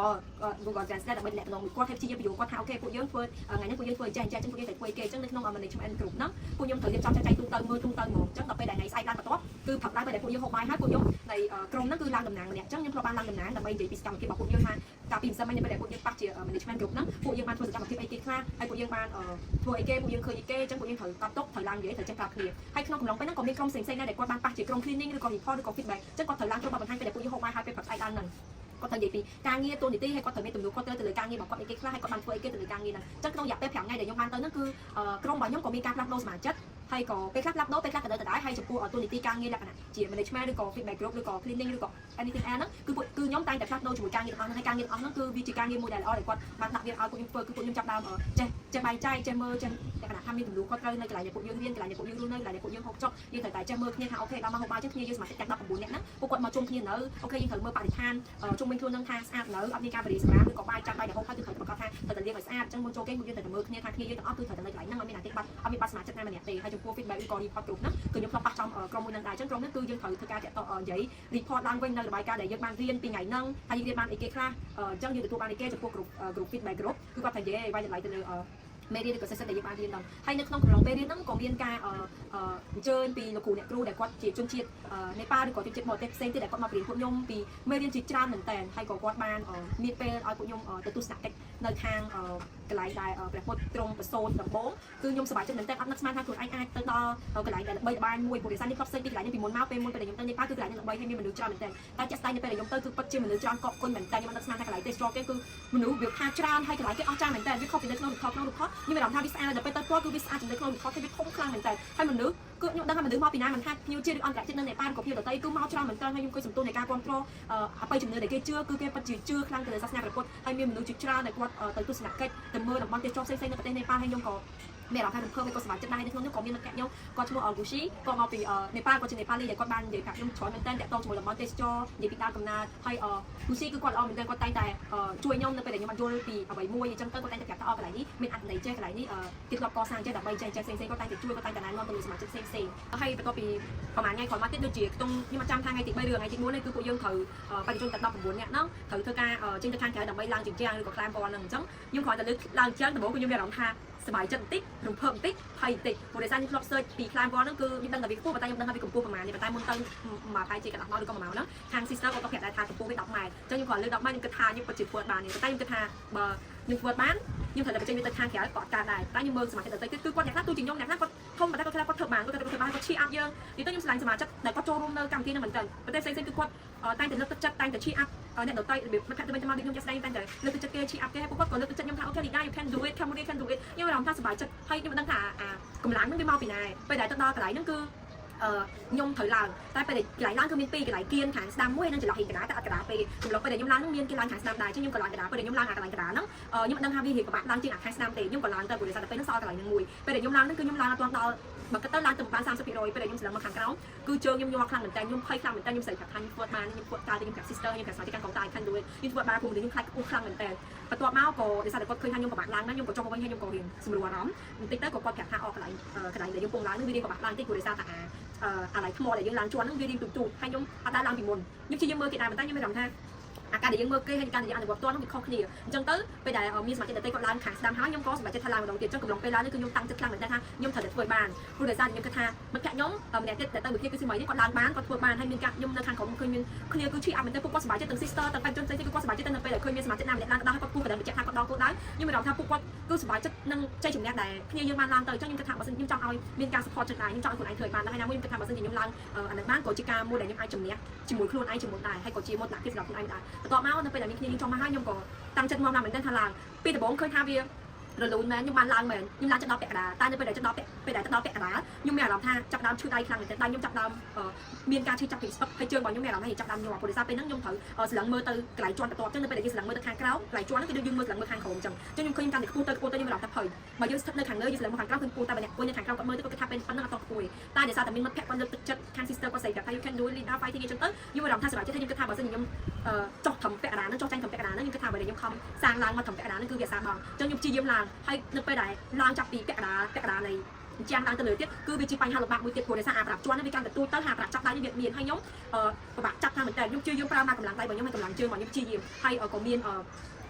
Google Translate ដើម្បីលាក់ក្នុងគាត់ព្យាយាមបញ្យល់គាត់ថាអូខេពួកយើងធ្វើថ្ងៃនេះពួកយើងធ្វើអញ្ចឹងពួកយើងត្រូវធ្វើគេអញ្ចឹងនៅក្នុង management group ហ្នឹងពួកខ្ញុំត្រូវរៀបចំចាត់ចែងទូទៅមើលទូទៅហ្មងអញ្ចឹងដល់ពេលដែលថ្ងៃស្អែកឡើងបន្ទាប់គឺផឹកឡើងពេលដែលពួកយើងហូបបាយហើយពួកខ្ញុំនៃក្រុមហ្នឹងគឺឡើងតំណាងម្នាក់អញ្ចឹងខ្ញុំធ្លាប់បានឡើងតំណាងដើម្បីនិយាយពីសកម្មភាពរបស់ពួកយើងថាកាលពីម្សិលមិញពេលដែលពួកយើងប៉ះជា management group ហ្នឹងពួកយើងបានធ្វើសកម្មភាពអីគេខ្លះហើយពួកយើងបានធ្វើអីគេពួកយើងឃើញអីគេអញ្ចឹងពួកយើងត្រូវកត់ទុកត្រូវឡើងនិយាយត្រូវចេះប្រាប់គ្នាហើយក្នុងកំឡុងពេលហ្នឹងក៏មានក្រុមផ្សេងៗដែរដែលគាត់បានប៉ះជាក្រុម cleaning ឬក៏ report ឬក៏ feedback អញ្ចឹងគាត់ត្រូវឡើងចូលមកបង្ហាញពេលដែលពួកយើងហូបបាយហើយពេលព្រឹកស្អែកឡើងហ្នឹងគាត់ត្រូវនិយាយពីការងារទូនីតិហើយគាត់ត្រូវមានទំនួលខុសត្រូវទៅលើការងាររបស់គាត់អីគេខ្លះហើយគាត់បានធ្វើអីគេទៅលើការងារហ្នឹងអញ្ចឹងក្នុងរយៈពេល5ថ្ងៃដែលខ្ញុំបានទៅហ្នឹងគឺក្រុមរបស់ខ្ញុំក៏មានការផ្លាស់ប្ដូរសមាជិកហើយក៏ពេលខ្លះផ្លាស់ប្ដូរពេលខ្លះក៏ដដែលហើយចំពោះទូនីតិការងារលក្ខណៈជា management ឬក៏ feedback group ឬក៏ cleaning ឬក៏ anything ហ្នឹងគឺខ្ញុំតែងតែផ្លាស់ប្ដូរជាមួយការងារទាំងអស់ហ្នឹងហើយការងារទាំងអស់ហ្នឹងគឺវាជាការងារមួយដែលល្អដែលគាត់បានដាក់វាឲ្យពួកខ្ញុំធ្វើគឺពួកខ្ញុំចាប់ដើមចេះបែងចែកចេះមើលចេះលក្ខណៈថាមានទំនួលខុសត្រូវនៅកន្លែងដែលពួកយើងរៀនកន្លែងដែលពួកយើងរស់នៅកន្លែងដែលពួកយើងហូបចុកយើងត្រូវតែចេះមើលគ្នាថាអូខេដល់មកហូបបាយចឹងគ្នាយើងសមាជិកទាំង19នាក់ហ្នឹងពួកគាត់មកជុំគ្នានៅអូខេយើងត្រូវមើលបរិស្ថានជុំវិញខ្លួននឹងថាស្អាតនៅអត់មានការបរិសម្រាមឬក៏បាយចាក់បាយដែលហូបហើយគឺត្រូវប្រកាសថាត្រូវតែលាងឲ្យស្អាតចឹងមុនចូលគេពួកយើងត្រូវតែមើលគ្នាថាគ្នាយើងទាំងអស់គឺត្រូវតែនៅកន្លែងហ្នឹងអត់មានអាទេបាត់អត់មានបាត់សមាជិកណាម្នាក់ទេហើយចំពោះ feedback ឬក៏ report group ហ្នឹងគឺខ្ញុំធ្លាប់ប៉ះចំក្រុមមួយហ្នឹងដែរចឹងក្រុមហ្នឹងគឺយើងត្រូវធ្វើការចាក់តនិយាយ report ឡើងវិញនៅរបាយការណ៍ដែលយើងបានរៀនពីថ្ងៃហ្នឹងហើយយើងរៀនបានអីគេខ្លះចឹងយើងទទួលបានអីគេចំពោះ group feedback group គឺគាត់ថានិយាយឲ្យវាយតម្លៃទៅលើមេរៀនឬក៏ session ដែលយើងបានរៀនដល់ហើយនៅក្នុងកំឡុងពេលរៀនហ្នឹងក៏មានការអញ្ជើញពីលោកគ្រូអ្នកគ្រូដែលគាត់ជាជនជាតិនេប៉ាល់ឬក៏ជនជាតិបរទេសផ្សេងទៀតដែលគាត់មករៀនពួកខ្ញុំពីមេរៀនជាច្រើនមែនតើហើយក៏គាត់បានមានពេលឲ្យពួកខ្ញុំទៅទស្សនកិច្ចនៅខាងកន្លែងដែលព្រះពុទ្ធទ្រង់ប្រសូតដំបូងគឺខ្ញុំសប្បាយចិត្តមែនតើអត់នឹកស្មានថាខ្លួនឯងអាចទៅដល់កន្លែងដែលល្បីល្បាញមួយព្រោះរិះសានេះគាត់ផ្សេងពីកន្លែងនេះពីមុនមកពេលដែលខ្ញុំទៅនេប៉ាល់គឺកន្លែងនេះល្បីហើយមានមនុស្សច្រើនមែនតើតែជាក់ស្ដែងនៅពេលដែលខ្ញុំទៅគឺពិតជាមនុស្សច្រើនកកគុញមែនតើខ្ញុំអត់នឹកស្មានថាកន្លែងទេសចរគេគឺមនុស្សវាថាច្រើនហើយកន្លែងគេអស់ចាស់មែនតើវាខុសពីនៅក្នុង report ខ្ញុំមានអារម្មណ៍ថាវាស្អាតដល់ពេលទៅគាត់គឺវាស្អាតជាងនៅក្នុង report គេវាធំខ្លាំងមែនតើហើយមនុស្សគឺខ្ញុំដឹងថាមនុស្សមកពីណាមិនថាភ្ញៀវជាតិឬអន្តរជាតិនៅនេប៉ាល់ឬក៏ភ្ញៀវដទៃគឺមកច្រើនមែនតើហើយខ្ញុំគិតសំទោសនៃការគ្រប់គ្រងអបិយជំនឿដែលគេជឿគឺគេពិតជាជឿខ្លាំងទៅលើសាសនាព្រះពុទ្ធហើយមានមនុស្សជាច្រើនដែលគាត់ទៅទស្សនកិច្ចទៅមើលតំបន់ទេសចរផ្សេងៗនៅប្រទេសនេប៉ាល់ហើយខ្ញុំក៏មានអារម្មណ៍ថារំភើបឯក៏សប្បាយចិត្តដែរនៅក្នុងនោះក៏មានមិត្តភក្តិខ្ញុំគាត់ឈ្មោះអល់គូស៊ីគាត់មកពីនេប៉ាល់គាត់ជានេប៉ាលីដែលគាត់បាននិយាយប្រាប់ខ្ញុំច្រើនមែនតើតាក់ទងជាមួយតំបន់ទេសចរនិយាយពីដើមកំណើតហើយគូស៊ីគឺគាត់ល្អមែនតើគាត់តែងតែជួយខ្ញុំនៅពេលដែលខ្ញុំអត់យល់ពីអ្វីមួយអញ្ចឹងទៅគាត់តែងតែប្រាប់ថាកន្លែងនេះមានអត្ថន័យចេះកន្លែងនេះគេធ្លាប់កសាងចេះដើម្បីចេះផ្សេងៗគាត់តែងតែជួយគាត់តែងតែណែនាំទៅលើសមាជិកផ្សេងៗហើយបន្ទាប់ពីប្រហែលថ្ងៃក្រោយមកទៀតដូចជាខ្ញុំអត់ចាំថាថ្ងៃទី3ឬថ្ងៃទី4នេះគឺពួកយើងត្រូវបច្ចុប្បន្នតែ19នាក់ហ្នឹងត្រូវធ្វើការចេញទៅខាងក្រៅដើម្បីឡើងជញ្ជាំងឬក៏ក្លាមពណ៌ហ្នឹងអញ្ចឹងខ្ញុំគ្រាន់តែលើកឡើងជញ្ជាំងដំបូងគឺខ្ញុំមានអារម្មណ៍ថាសប្បាយចិត្តបន្តិចរំភើបបន្តិចភ័យបន្តិចព្រោះដោយសារខ្ញុំធ្លាប់ search ពី climb wall ហ្នឹងគឺខ្ញុំដឹងថាវាខ្ពស់ប៉ុន្តែខ្ញុំដឹងថាវាកម្ពស់ប្រហែលនេះប៉ុន្តែមុនទៅមកហើយជាកន្លះម៉ោងឬក៏1ម៉ោងហ្នឹងខាង sister គាត់ក៏ប្រាប់ដែរថាកម្ពស់វា10ម៉ែត្រអញ្ចឹងខ្ញុំគ្រាន់លើ10ម៉ែត្រខ្ញុំគិតថាខ្ញុំពិតជាធ្វើបានទេប៉ុន្តែខ្ញុំគិតថាបើខ្ញុំធ្វើបានខ្ញុំត្រូវតែបញ្ចេញវាទៅខាងក្រៅក៏អត់កើតដែរតែខ្ញុំមើលសមាជិកដទៃគឺគាត់អ្នកខ្លះទូជាខ្ញុំអ្នកខ្លះគាត់ធំប៉ុន្តែគាត់ខ្លះគាត់ធ្វើបានគាត់ធ្វើបានគាត់ឈីអាប់យើងនិយាយទៅខ្ញុំឆ្លាញ់សមាជិកដែលគាត់ចូលរួមនៅកម្មវិធីហ្នឹងមែនតើប៉ុន្តែផ្សេងៗគឺគាត់តែងតែលើកទឹកចិត្តតែងតែឈីអាប់អ្នកដទៃរបៀបមិត្តភក្តិទៅវិញទៅមកដូចខ្ញុំចេះស្ដែងតែងតែលើកទឹកចិត្តគេឈីអាប់គេហើយពួកគាត់ក៏លើកទឹកចិត្តខ្ញុំថាអូខេ Lida you can do it come on you can do it ខ្ញុំមានអារម្មណ៍ថាសប្បាយចិត្តហើយខ្ញុំមិនដឹងថាកម្លាំងហ្នឹងវាមកពីណាពេលដែលទៅដល់កន្លែងហ្នឹងគឺ nhung thời làng tại bây giờ lại làng cứ miền pi cái lại kiên hàng đam muối nên chỉ là hình cái đá tại cái đá về cùng lúc bây giờ nhung làng miền cái làng hàng đam đài chứ nhung còn lại cái đá bây giờ nhung làng cái đá nó nhưng mà đang ham vi thì các bạn đang trên hàng đam tệ nhung còn làng tại buổi sáng tới nó so cái lại mùi bây giờ nhung làng nó cứ nhung làng toàn đo mà cái tới làng tầm 30 rồi bây giờ nhung sẽ làm một hàng cáo cứ chơi nhung nhung khăn mình tay nhung phơi khăn mình tay nhungใส่ผักทันปวดมาnhungปวดตาnhungกับซิสเตอร์nhungกับสมาชิกของตายคันด้วยnhungปวดมาcùng nhungคลายอุ้งคลั่งเหมือนแต่ประตูเมาส์ก็เดี๋ยวสัตว์ก็เคยทำยงกับบ้านล้างนะยงกับจงกับวันให้ยงกับเรียนสมรวร้อมติ๊กเตอร์ก็ปอดแผลทางออกอะไรเดี๋ยวยงปงล้างนึกวิดีกับบ้านล้างที่กูได้ทราบแต่อะไรขโมยเดี๋ยวยงล้างชวนนึกวิดีตุ่มๆให้ยงอาตาล้างปีมนยงชี้ยงมือกินอะไรมันตั้งยังไม่ทำท่าการเดี๋ยวยงมือเกยให้การเดี๋ยวอันเดี๋ยวตัวต้องมีข้อเคลียร์จังเตอร์ไปได้มีสมาชิกเตะก็ล้างขังสดำห้ายงก็สมาชิกทลายมาดองเตียจงกับลงไปล้างนี่คือยงตั้งจัดครั้งเหมือนกันท่ายงเถิดถวยบานผู้โดยสารยงกระทามันแกะยงเนี่ยแต่ตั้งมือเคลียร์คือสมัยที่ก่อนล้างบ้านก่อนถวยบานให้มีการยงในทางของเคยมีเคลียร์คือชี้มันเตะพวกสมาชิกตั้งซิสเตอร์ตั้งไปจนใจที่พวกสมาชิกตั้งไปเลยเคยมีสมาชิกนำเนี่ยล้างก็ได้ก็พูดกันไปแจกทางก็ดองก็ได้ยังไม่ดองทางพวกก็สบายจะนั่งใจถึงเนี่ยแต่เคลียร์ยังมาล้างเตยจังยังกระทำมาซึ่งยังจังเอามีการสปอร์ตจังไหนยังจังคนไอ้ถวยบานให้นะยังกระทำมาซึ่งยังล้างอันนั้นบ้านก่อจิกาโมเดลยังไอ้จุ่มเนี่ยจิมวยครูไอ้จิมวยได้ให้ก่อจีหมดหลักที่สำหรับคนไอ้ได้แต่ต่อมาวันนั้นไปแต่มีเคลียร์ยังจังมาให้ยังก่อตั้งใจมองนำเหมือนกันทลางปีแต่บอกเคยทำเบียrồi lùn mà nhưng mà lan mền nhưng lan cho nó bẹt đá ta nên bây giờ cho nó bẹt đá nhưng mẹ làm tha chặt đam chui tay khăn người ta nhưng chặt đam miên ca chui chặt thì hay chơi bọn nhưng mẹ làm hay chặt đam nhưng mà police bên nó nhưng thử sự lặng mơ từ lại chọn tập cho nên bây giờ sự lặng mơ từ hàng cáo lại chọn nó cái đương mơ lặng mơ hàng khổng chẳng cho nhưng khi can thì cô tơ nhưng mà làm tập thời mà dương nơi hàng nơi như sự lặng mơ hàng cáo hơn cô ta bây giờ cô nhân hàng cáo có mơ tới cái tháp bên phân nó to cùi ta để saoแต่mình mất pet con lực chất can sister có xảy ra hay you can do it now fight thì chân tới nhưng mà làm tha sự lại chứ nhưng cái tháp bây giờ nhưng cho thầm pet đá nó cho tranh thầm pet đá nó nhưng cái tháp bây giờ nhưng không sang lang mà thầm pet đá nó cứ việc sang bằng cho nhưng chi diêm làng hay nơi bây giờล้างจับปีแปะดาในจางล้างตะเลยเตี้ยคือวิจิปัญหาหลบบักมือเตี้ยโผล่ในสะอาดปรับจวนในการแต่ตู้ตั้งหาปรับจับได้ยังเมียนให้ยงปรับจับทางเหมือนแต่ยุบชื่อยุบปลามากำลังใจบ่ยังไม่กำลังเจอบ่ยุบชื่อยิมให้ก็เมียน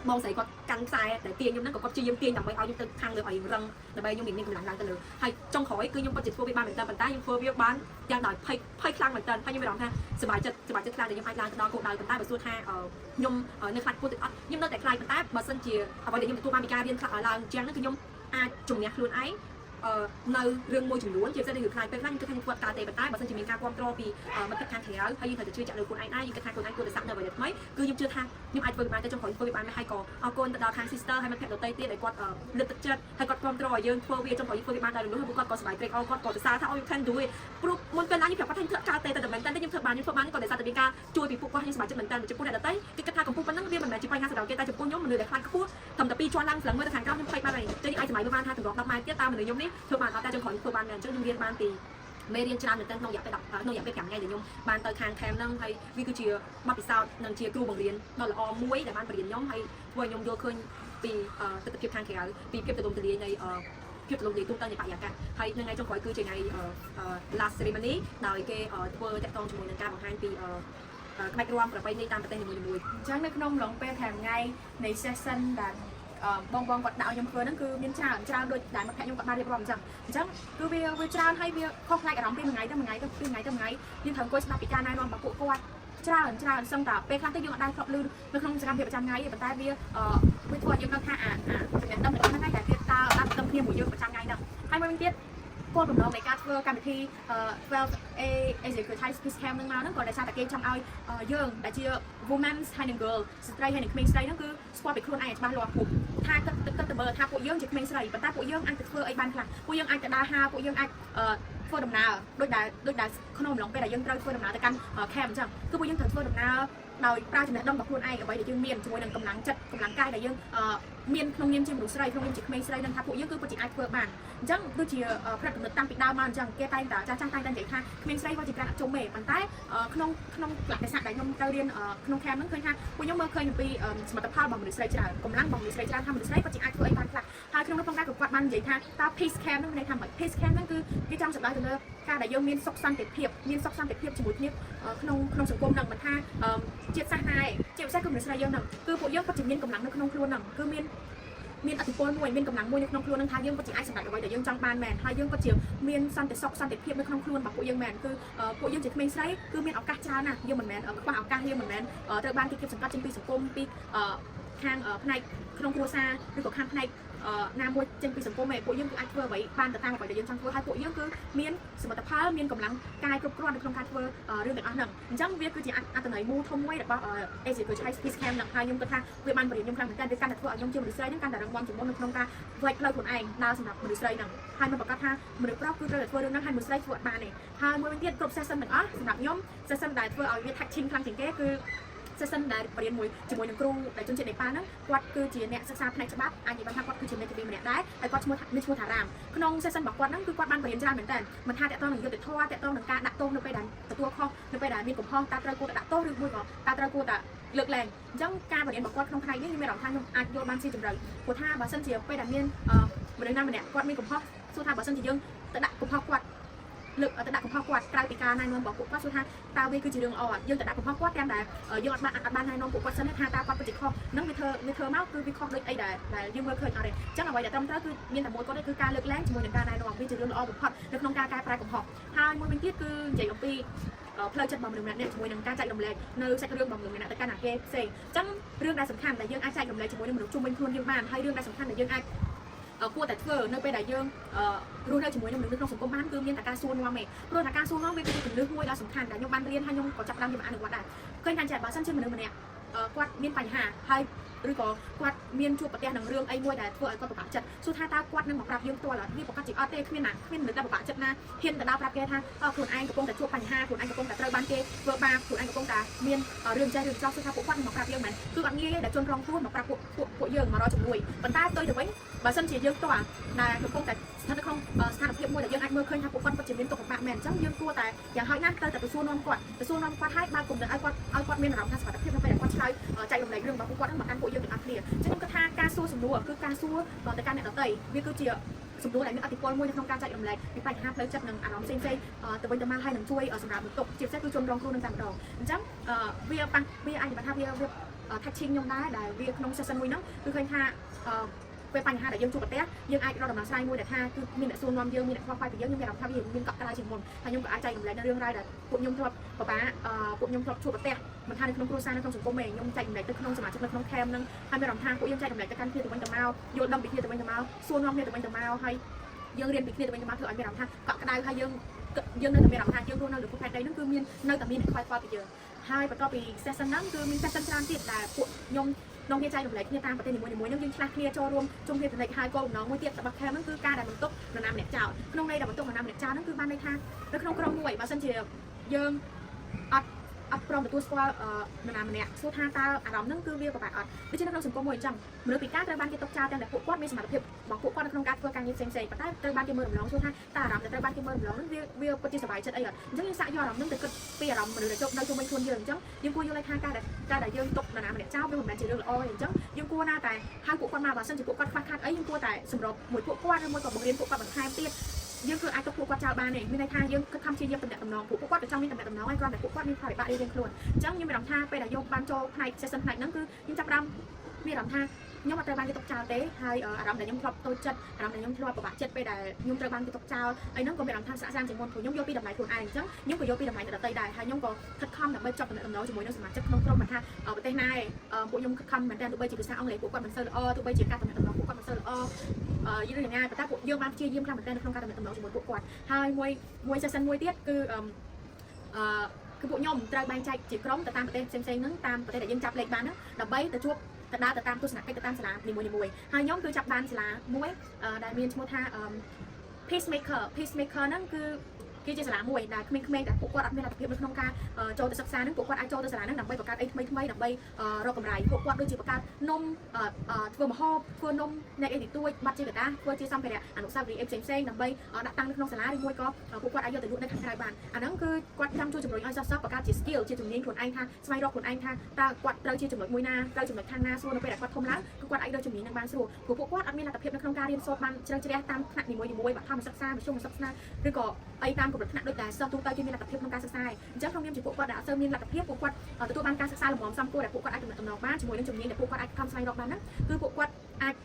มองใส่ก็กันทรายแต่เตียงยุบนั้นก็ชื่อยิมเตียงอย่างไม่เอายุบตึกทางเลยเอารังแต่ใบยุบมีกำลังล้างตะเลยให้จงขอให้คือยุบประจิตโฟวิบานเหมือนแต่ปัญตายุบโฟวิบานยังได้ไพ่คลั่งเหมือนแต่ให้ยุบไม่ร้องท่าสบายจะคลั่งแต่ยังไอ้ล้างตะดองโกดายปัญตาไปสู้ท่ายุบในคลั่งพูดถึงยุบนั่นแต่คลั่งปัญตามาเส้นเชียร์เอาไปเดี๋ยวยุบตัวมามีการเรียนล้างจางนั่นคือยุบจุ่มเนี่ยខ្លួនឯងនៅរឿងមួយចំនួនជាពិសេសគឺខ្លាយពេលខ្លះយើងគិតថាគាត់ការទេប៉ុន្តែបើសិនជាមានការគ្រប់គ្រងពីមិត្តភក្តិខាងក្រៅហើយយើងត្រូវតែជឿជាក់លើខ្លួនឯងដែរយើងគិតថាខ្លួនឯងគួរតែសាក់នៅអ្វីថ្មីគឺយើងជឿថាខ្ញុំអាចធ្វើបានតែចុងក្រោយធ្វើបានហើយក៏អរគុណទៅដល់ខាង sister ហើយមិត្តភក្តិដទៃទៀតដែលគាត់លើកទឹកចិត្តហើយគាត់គ្រប់គ្រងឲ្យយើងធ្វើវាចុងក្រោយធ្វើវាបានតែរលូនហើយគាត់ក៏សប្បាយព្រេកអរគាត់ក៏សរសើរថាអូ you can do it ព្រោះមុនពេលឡើងខ្ញុំប្រាប់ថាខ្ញុំធ្វើការទេតែមិនមែនតែខ្ញុំធ្វើបានក៏ដោយសារតែមានការជួយពីពួកគាត់ខ្ញុំសប្បាយចិត្តមែនតើចំពោះអ្នកដទៃគេគិតថាកម្ពុជាប៉ុណ្ណឹងវាមិនមែនជាបញ្ហាសម្រាប់គេតែចំពោះខ្ញុំមនុស្សដែលខ្លាចខ្ពស់ត្រឹមតែ2ជាន់ឡើងស្លឹងមើលទៅខាងក្រោមខ្ញុំភ័យបានហើយតែអាចសម័យមើលបានថាទម្លាប់10ម៉ែត្រទៀតតាមមនុស្សខ្ញុំនេះធ្វើបានអត់តែចុងក្រោយធ្វើបានមែនអញ្ចឹងខ្ញុំរៀនបានពីមេរៀនច្រើននៅក្នុងរយៈពេល5ថ្ងៃដែលខ្ញុំបានទៅខាងខេមហ្នឹងហើយវាគឺជាបទពិសោធន៍និងជាគ្រូបង្រៀនដ៏ល្អមួយដែលបានបរៀនខ្ញុំហើយធ្វើឲ្យខ្ញុំយល់ឃើញពីទស្សនវិជ្ជាខាងក្រៅពីភាពទូលំទូលាយនៃភាពទូលំទូលាយទូទៅនៃបរិយាកាសហើយនៅថ្ងៃចុងក្រោយគឺជាថ្ងៃ last ceremony ដោយគេធ្វើតាក់ទងជាមួយនឹងការបង្ហាញពីក្បាច់រាំប្រពៃណីតាមប្រទេសនីមួយៗអញ្ចឹងនៅក្នុងឡងពេល5ថ្ងៃនៃ session ដែលបងគាត់ដាក់ឲ្យខ្ញុំធ្វើហ្នឹងគឺមានច្រើនដូចដែលមកខ្ញុំគាត់បានរៀបរាប់អញ្ចឹងគឺវាច្រើនហើយវាខុសប្លែកអារម្មណ៍ពីមួយថ្ងៃទៅមួយថ្ងៃយើងត្រូវអង្គុយស្ដាប់ពីការណែនាំរបស់ពួកគាត់ច្រើនសឹងតែពេលខ្លះទៅយើងអត់ដែរធ្លាប់ឮនៅក្នុងសកម្មភាពប្រចាំថ្ងៃទេប៉ុន្តែវាធ្វើឲ្យយើងដឹងថាចំណេះដឹងរបស់ហ្នឹងតែវាតើអត់ដឹងគ្នាមួយយើងប្រចាំថ្ងៃហ្នឹងហើយមួយវិញទៀតគោលបំណងនៃការធ្វើកម្មវិធី 12A Executive Peace Camp ហ្នឹងមកហ្នឹងក៏ដោយសារតែគេចង់ឲ្យយើងដែលជា women ហើយនិង girl ស្ត្រីហើយនិងក្មេងស្រីហ្នឹងគឺស្គាល់ពីខ្លួនឯងច្បាស់លាស់ពួកថាគិតទៅមើលថាពួកយើងជាក្មេងស្រីប៉ុន្តែពួកយើងអាចទៅធ្វើអីបានខ្លះពួកយើងអាចទៅដើរហើរពួកយើងអាចធ្វើដំណើរដូចដែលក្នុងអំឡុងពេលដែលយើងត្រូវធ្វើដំណើរទៅកាន់ camp អញ្ចឹងគឺពួកយើងត្រូវធ្វើដំណើរដោយប្រើចំណេះដឹងរបស់ខ្លួនឯងអ្វីដែលយើងមានជាមួយនឹងកម្លាំងចិត្តកម្លាំងកាយដែលយើងមានក្នុងនាមជាមនុស្សស្រីក្នុងនាមជាក្មេងស្រីនឹងថាពួកយើងគឺពិតជាអាចធ្វើបានអញ្ចឹងដូចជាផ្នែកកំណត់តាំងពីដើមមកអញ្ចឹងគេតែងតែចាស់តែងតែនិយាយថាក្មេងស្រីវាជាការជុំទេប៉ុន្តែក្នុងលក្ខណៈដែលខ្ញុំទៅរៀនក្នុង camp ហ្នឹងឃើញថាពួកខ្ញុំមើលឃើញពីសមិទ្ធផលរបស់មនុស្សស្រីច្រើនកម្លាំងរបស់មនុស្សស្រីច្រើនថាមនុស្សស្រីពិតជាអាចធ្វើអីបានខ្លះហើយក្នុងនោះផងដែរក៏គាត់បាននិយាយថាតើ peace camp ហ្នឹងមានន័យថាម៉េច peace camp ហ្នឹងគឺគេចង់សម្ដៅទៅលើការដែលយើងមានសុខសន្តិភាពជាមួយគ្នាក្នុងសង្គមហ្នឹងមិនថាជាតិសាសន៍ណាជាពិសេសគឺមនុស្សស្រីយើងហ្នឹងគឺពួកយើងពិតជាមានកម្លាំងនៅក្នុងខ្លួនហ្នឹងគឺមានអធិពលមួយមានកម្លាំងមួយនៅក្នុងខ្លួនហ្នឹងថាយើងពិតជាអាចសម្រេចអ្វីដែលយើងចង់បានមែនហើយយើងពិតជាមានសន្តិសុខសន្តិភាពនៅក្នុងខ្លួនរបស់ពួកយើងមែនគឺពួកយើងជាក្មេងស្រីគឺមានឱកាសច្រើនណាស់យើងមិនមែនខ្វះឱកាសយើងមិនមែនត្រូវបានគេគៀបសង្កត់ចេញពីសង្គមពីខាងផ្នែកក្នុងគ្រួសារឬក៏ខាងផ្នែក ណាមួយចេញពីសង្គមឯពួកយើងគឺអាចធ្វើអ្វីបានទៅតាមអ្វីដែលយើងចង់ធ្វើហើយពួកយើងគឺមានសមត្ថភាពមានកម្លាំងកាយគ្រប់គ្រាន់នៅក្នុងការធ្វើរឿងទាំងអស់ហ្នឹងអញ្ចឹងវាគឺជាអត្ថន័យមូលធំមួយរបស់ Executive Peace Camp ហ្នឹងហើយខ្ញុំគិតថាវាបានបរិញ្ញាខ្ញុំខ្លាំងមែនទែនវាកាន់តែធ្វើឲ្យខ្ញុំជាមនុស្សស្រីហ្នឹងកាន់តែរឹងមាំជាងមុននៅក្នុងការវែកផ្លូវខ្លួនឯងដើរសម្រាប់មនុស្សស្រីហ្នឹងហើយខ្ញុំប្រកាសថាមនុស្សប្រុសគឺត្រូវតែធ្វើរឿងហ្នឹងហើយមនុស្សស្រីធ្វើអត់បានទេហើយមួយវិញទៀតគ្រប់ session ទាំងអស់សម្រាប់ខ្ញុំ session ដែលធ្វើឲ្យវា touching ខ្លាំងជាងគេគឺ session ដែលបរៀនមួយជាមួយនឹងគ្រូដែលជនជាតិនេប៉ាល់ហ្នឹងគាត់គឺជាអ្នកសិក្សាផ្នែកច្បាប់អាចនិយាយបានថាគាត់គឺជាអ្នកជំនាញម្នាក់ដែរហើយគាត់ឈ្មោះថារ៉ាមក្នុង session របស់គាត់ហ្នឹងគឺគាត់បានបរៀនច្រើនមែនតើមិនថាតើតើនឹងយុត្តិធម៌តើតើនឹងការដាក់ទោសនៅពេលដែលទទួលខុសនៅពេលដែលមានកំហុសតើត្រូវគួរតែដាក់ទោសឬមួយក៏តើត្រូវគួរតែលើកលែងអញ្ចឹងការបរៀនរបស់គាត់ក្នុងផ្នែកនេះខ្ញុំមានអារម្មណ៍ថាខ្ញុំអាចយល់បានស៊ីជម្រៅព្រោះថាបើសិនជាពេលដែលមានមនុស្សណាម្នាក់គាត់មានកំហុសសួរថាបើសិនជាយើងទៅដាក់កំហុសគាត់លើកទៅដាក់កំហុសគាត់ក្រៅពីការណែនាំរបស់ពួកគាត់សួរថាតើវាគឺជារឿងល្អអត់យើងទៅដាក់កំហុសគាត់ទាំងដែលយើងអត់បានណែនាំពួកគាត់សិនថាតើគាត់ពិតជាខុសនឹងវាធ្វើមកគឺវាខុសដូចអីដែលយើងមើលឃើញអត់ទេអញ្ចឹងអ្វីដែលត្រឹមត្រូវគឺមានតែមួយគាត់ទេគឺការលើកលែងជាមួយនឹងការណែនាំវាជារឿងល្អបំផុតនៅក្នុងការកែប្រែកំហុសហើយមួយវិញទៀតគឺនិយាយអំពីផ្លូវចិត្តរបស់មនុស្សម្នាក់ជាមួយនឹងការចែករំលែកនៅសាច់រឿងរបស់មនុស្សម្នាក់ទៅកាន់អាគេផ្សេងអញ្ចឹងរឿងដែលសំខាន់ដែលយើងអាចចែករំលែកជាមួយនឹងមនុស្សជុំវិញខ្លួនយើងបានហើយរឿងដែលសំខាន់ដែលយើងអាចគួរតែធ្វើនៅពេលដែលយើងរស់នៅជាមួយនឹងមនុស្សក្នុងសង្គមបានគឺមានតែការសួរនាំឯងព្រោះថាការសួរនាំវាគឺជាគន្លឹះមួយដ៏សំខាន់ដែលខ្ញុំបានរៀនហើយខ្ញុំក៏ចាប់ផ្ដើមយកមកអនុវត្តដែរឃើញថាចាបើសិនជាមនុស្សម្នាក់គាត់មានបញ្ហាហើយឬក៏គាត់មានជួបប្រទះនឹងរឿងអីមួយដែលធ្វើឲ្យគាត់ពិបាកចិត្តសួរថាតើគាត់នឹងមកប្រាប់យើងផ្ទាល់អត់វាប្រកាសជាអត់ទេគ្មានមនុស្សដែលពិបាកចិត្តណាហ៊ានទៅដល់ប្រាប់គេថាខ្លួនឯងកំពុងតែជួបបញ្ហាខ្លួនឯងកំពុងតែត្រូវបានគេធ្វើបាបខ្លួនឯងកំពុងតែមានរឿងចេះរឿងចោះសួរថាពួកគាត់មកប្រាប់យើងមែនគឺអត់ងាយទេដែលជនរងគ្រោះមកប្រាប់ពួកយើងមករកជំនួយប៉ុន្តែផ្ទុយទៅវិញបើសិនជាយើងផ្ទាល់ដែលកំពុងតែស្ថិតនៅក្នុងស្ថានភាពមួយដែលយើងអាចមើលឃើញថាពួកគាត់ពិតជាមានទុក្ខលំបាកមែនអញ្ចឹងយើងគួរតែយ៉ាងហោចណាស់ទៅសួរនាំគាត់ឲ្យបើគុំទៅឲ្យគាត់មានអារម្មណ៍ថាសុខភាពនៅពេលដែលគាត់ឆ្លើយចែករំលែករឿងរបស់ពួកគាត់នឹងមកកាន់ពួកយើងទាំងអស់គ្នាអញ្ចឹងខ្ញុំគិតថាការសួរសំណួរគឺការសួរទៅកាន់អ្នកដទៃវាគឺជាសំណួរដែលមានអតិពលមួយនៅក្នុងការចែករំលែកពីបញ្ហាផ្លូវចិត្តនិងអារម្មណ៍ផ្សេងៗទៅវិញទៅមកហើយនឹងជួយសម្រាប់បន្ទុកជាពិសេសគឺជនរងគ្រោះនឹងតែម្ដងអញ្ចឹងវាអាចនិយាយថាវា touching ខ្ញុំដែរដែលវាក្នុង session មួយហ្នឹងគឺឃើញថាពេលបញ្ហាដែលយើងជួបប្រទះយើងអាចរកដំណោះស្រាយមួយដែលថាគឺមានអ្នកសួរនាំយើងមានអ្នកខ្វល់ខ្វាយពីយើងមានអារម្មណ៍ថាវាមានកក់ក្ដៅជាងមុនហើយខ្ញុំក៏អាចចែករំលែកនៅរឿងរ៉ាវដែលពួកខ្ញុំធ្លាប់ពិបាកពួកខ្ញុំធ្លាប់ជួបប្រទះមិនថានៅក្នុងគ្រួសារនៅក្នុងសង្គមទេខ្ញុំចែករំលែកទៅក្នុងសមាជិកនៅក្នុង camp ហ្នឹងហើយមានអារម្មណ៍ថាពួកយើងចែករំលែកទៅកាន់គ្នាទៅវិញទៅមកយល់ដឹងពីគ្នាទៅវិញទៅមកសួរនាំគ្នាទៅវិញទៅមកហើយយើងរៀនពីគ្នាទៅវិញទៅមកធ្វើឲ្យមានអារម្មណ៍ថាកក់ក្ដៅហើយយើងនៅតែមានអារម្មណ៍ថាយើងរស់នៅលើភពផែនដីហ្នឹងគឺមាននៅតែមានអ្នកខ្វាយខ្វល់ពីយើងហើយបន្ទាប់ពី session ហ្នឹងគឺមាន session ច្រើនទៀតដែលពួកខ្ញុំក្នុងគ្នាចែករំលែកគ្នាតាមប្រទេសនីមួយៗហ្នឹងយើងឆ្លាស់គ្នាចូលរួមជុំគ្នាទៅលេខហើយគោលបំណងមួយទៀតរបស់ camp ហ្នឹងគឺការដែលបន្ទុកនរណាម្នាក់ចោលក្នុងន័យដែលបន្ទុកនរណាម្នាក់ចោលហ្នឹងគឺបានន័យថានៅក្នុងក្រុមមួយបើសិនជាយើងអត់ព្រមទទួលស្គាល់នរណាម្នាក់សួរថាតើអារម្មណ៍ហ្នឹងគឺវាពិបាកអត់ដូចជានៅក្នុងសង្គមមួយអញ្ចឹងមនុស្សពីការត្រូវបានគេទុកចោលទាំងតែពួកគាត់មានសមត្ថភាពរបស់ពួកគាត់នៅក្នុងការធ្វើការងារផ្សេងៗប៉ុន្តែត្រូវបានគេមើលរំលងសួរថាតើអារម្មណ៍ដែលត្រូវបានគេមើលរំលងហ្នឹងវាពិតជាសប្បាយចិត្តអីអត់អញ្ចឹងយើងសាកយកអារម្មណ៍ហ្នឹងទៅគិតពីអារម្មណ៍មនុស្សដែលជោគនៅជុំវិញខ្លួនយើងអញ្ចឹងយើងគួរយល់ថាការដែលយើងទុកនរណាម្នាក់ចោលវាមិនមែនជារឿងល្អទេអញ្ចឹងយើងគួរណាតែហៅពួកគាត់មកបើសិនជាពួកគាត់ខ្វះខាតអីយើងគួរតែសម្របមួយពួកគាត់ឬមួយក៏បង្រៀនពួកគាត់បន្ថែមទៀតយើងគឺអាចទុកពួកគាត់ចោលបានទេមានន័យថាយើងខិតខំព្យាយាមតំណែងតំណងពួកគាត់ក៏ចង់មានតំណែងតំណងហើយគ្រាន់តែពួកគាត់មានផលវិបាករៀងៗខ្លួនអញ្ចឹងខ្ញុំមានអារម្មណ៍ថាពេលដែលយកបានចូលផ្នែក session ផ្នែកហ្នឹងគឺខ្ញុំចាប់ផ្ដើមមានអារម្មណ៍ថាខ្ញុំអត់ត្រូវបានគេទុកចោលទេហើយអារម្មណ៍ដែលខ្ញុំធ្លាប់តូចចិត្តអារម្មណ៍ដែលខ្ញុំធ្លាប់ពិបាកចិត្តពេលដែលខ្ញុំត្រូវបានគេទុកចោលហើយហ្នឹងក៏មានអារម្មណ៍ថាស្អាតស្អាតជាងមុនព្រោះខ្ញុំយកពីតម្លៃខ្លួនឯងអញ្ចឹងខ្ញុំក៏យកពីតម្លៃអ្នកដទៃដែរហើយខ្ញុំក៏ខិតខំដើម្បីចាប់តំណែងតំណងជាមួយនឹងសមាជិកក្នុងក្រុមមិនថាប្រទេសណាឯងពួកខ្ញុំខិតខំមែនតើទោះបីជាភាសាអង់គ្លេសពួកគាត់មិនសូវល្អទោះបីជាការតំណែងតំណងពួកគាត់មិនសូវល្អយល់យ៉ាងណាប៉ុន្តែពួកយើងបានព្យាយាមខ្លាំងមែនតើនៅក្នុងការតំណែងតំណងជាមួយពួកគាត់ហើយមួយ session មួយទៀតគឺគឺពួកខ្ញុំត្រូវបែងចែកជាក្រុមទៅតាមប្រទេសផ្សេងៗហ្នឹងតាមប្រទេសដែលយើងចាប់លេខបានហ្នឹងដើម្បីទៅជួបទៅដើរទៅតាមទស្សនកិច្ចទៅតាមសាលានីមួយៗហើយខ្ញុំគឺចាប់បានសាលាមួយដែលមានឈ្មោះថា Peacemaker ហ្នឹងគឺជាសាលាមួយដែលក្មេងៗដែលពួកគាត់អត់មានលទ្ធភាពនៅក្នុងការចូលទៅសិក្សាហ្នឹងពួកគាត់អាចចូលទៅសាលាហ្នឹងដើម្បីបង្កើតអីថ្មីៗដើម្បីរកកម្រៃពួកគាត់ដូចជាបង្កើតនំធ្វើម្ហូបធ្វើនំអ្នកអីទីទួចបាត់ជាកតាធ្វើជាសម្ភារៈអនុស្សាវរីយ៍ផ្សេងៗដើម្បីដាក់តាំងនៅក្នុងសាលាឬមួយក៏ពួកគាត់អាចយកទៅលក់នៅខាងក្រៅបានអាហ្នឹងគឺគាត់ចង់ជួយជំរុញឲ្យសិស្សបង្កើតជា skill ជាជំនាញខ្លួនឯងថាស្វែងរកខ្លួនឯងថាតើគាត់ត្រូវជាចំណុចមួយណាត្រូវចំណុចខាងណាស្រួលនៅពេលដែលគាត់ធំឡើងគឺគាត់អាចរកជំនាញនឹងបានស្រួលព្រោះពួកគាត់អត់មានលទ្ធភាពនៅក្នុងការរៀនសូត្របានជ្រៅជ្រះតាមថ្នាក់នីមួយៗបឋមសិក្សាមធ្យមសិក្សាឬក៏អីតាមកម្រិតថ្នាក់ដូចតែសិស្សទូទៅគេមានលទ្ធភាពក្នុងការសិក្សាអញ្ចឹងក្នុងនាមជាពួកគាត់ដែលអត់សូវមានលទ្ធភាពពួកគាត់ទទួលបានការសិក្សាលំមសំគួរដែលពួកគាត់អាចទំនាក់ទំនងបានជាមួយនឹងជំនាញដែលពួកគាត់អាចខំស្វែងរកបានហ្នឹងគឺពួកគាត់អាច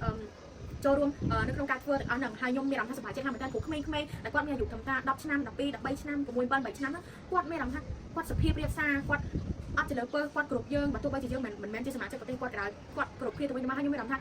ចូលរួមនៅក្នុងការធ្វើទាំងអស់ហ្នឹងហើយខ្ញុំមានអារម្មណ៍ថាសប្បាយចិត្តណាស់មែនតើព្រោះក្មេងៗដែលគាត់មានអាយុត្រឹមតែ10ឆ្នាំ12 13ឆ្នាំ6 7 8ឆ្នាំហ្នឹងគាត់មានអារម្មណ៍ថាគាត់សុភាពរាបសារគាត់អត់ទៅលើពើគាត់គ្រប់យើងបើទោះបីជាយើងមិនមែនជាសមាជិកប្រទេសគាត់ក្រៅគាត់គ្រប់គ្នាទៅវិញទៅមកហើយខ្ញុំមានអារម្មណ៍ថា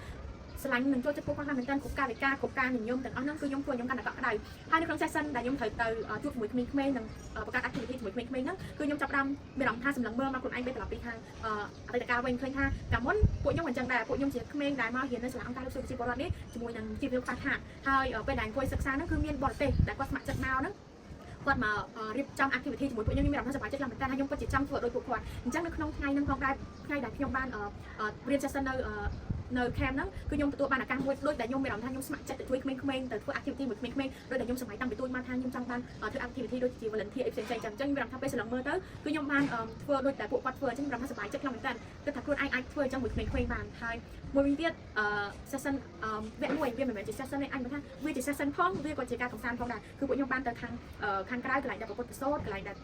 ស្រឡាញ់នឹងចូលចិត្តពួកគាត់មែនតើគ្រប់កាយវិការគ្រប់ការញញឹមទាំងអស់ហ្នឹងគឺខ្ញុំធ្វើខ្ញុំកាន់តែកក់ក្ដៅហើយនៅក្នុង session ដែលខ្ញុំត្រូវទៅជួបជាមួយក្មេងៗនិងបង្កើត activity ជាមួយក្មេងៗហ្នឹងគឺខ្ញុំចាប់ផ្ដើមមានអារម្មណ៍ថាសម្លឹងមើលមកខ្លួនឯងពេលត្រឡប់ពីខាងអតីតកាលវិញឃើញថាកាលមុនពួកខ្ញុំមិនចឹងដែរពួកខ្ញុំជាក្មេងដែលមករៀននៅសាលាអង្គការលោកសុខភាពពលរដ្ឋនេះជាមួយនឹងជីវភាពខ្វះខាតហើយពេលដែលអង្គុយសិក្សាហ្នឹងគឺមានបរទេសដែលគាត់ស្ម័គ្រចិត្តមកហ្នឹងគាត់មករៀបចំ activity ជាមួយពួកខ្ញុំមានអារម្មណ៍ថាសប្បាយចិត្តខ្លាំងមែនតើខ្ញុំពិតជាចង់ធ្វើដូចពួកគាត់អញ្ចឹងនៅក្នុងថ្ងៃហ្នឹងផងដែរថ្ងៃដែលខ្ញុំបានរៀន session នៅ camp ហ្នឹងគឺខ្ញុំទទួលបានឱកាសមួយដូចដែលខ្ញុំមានអារម្មណ៍ថាខ្ញុំស្ម័គ្រចិត្តទៅជួយក្មេងៗទៅធ្វើ activity មួយក្មេងៗដូចដែលខ្ញុំសម័យតាំងពីទូចមកថាខ្ញុំចង់បានធ្វើ activity ដូចជា volunteer អីផ្សេងៗចឹងមានអារម្មណ៍ថាពេលស្រឡឹងមើលទៅគឺខ្ញុំបានធ្វើដូចដែលពួកគាត់ធ្វើអញ្ចឹងមានអារម្មណ៍ថាសប្បាយចិត្តខ្លាំងមែនតើគិតថាខ្លួនឯងអាចធ្វើអញ្ចឹងមួយក្មេងៗបានហើយមួយវិញទៀត session វគ្គមួយវាមិនមែនជា session ទេអញមិនថាវាជា session ផងវាក៏ជាការកម្សាន្តផងដែរគឺពួកខ្ញុំបានទៅខាងក្រៅកន្លែងដែលប្រពុតប្រសូតកន្លែងដែល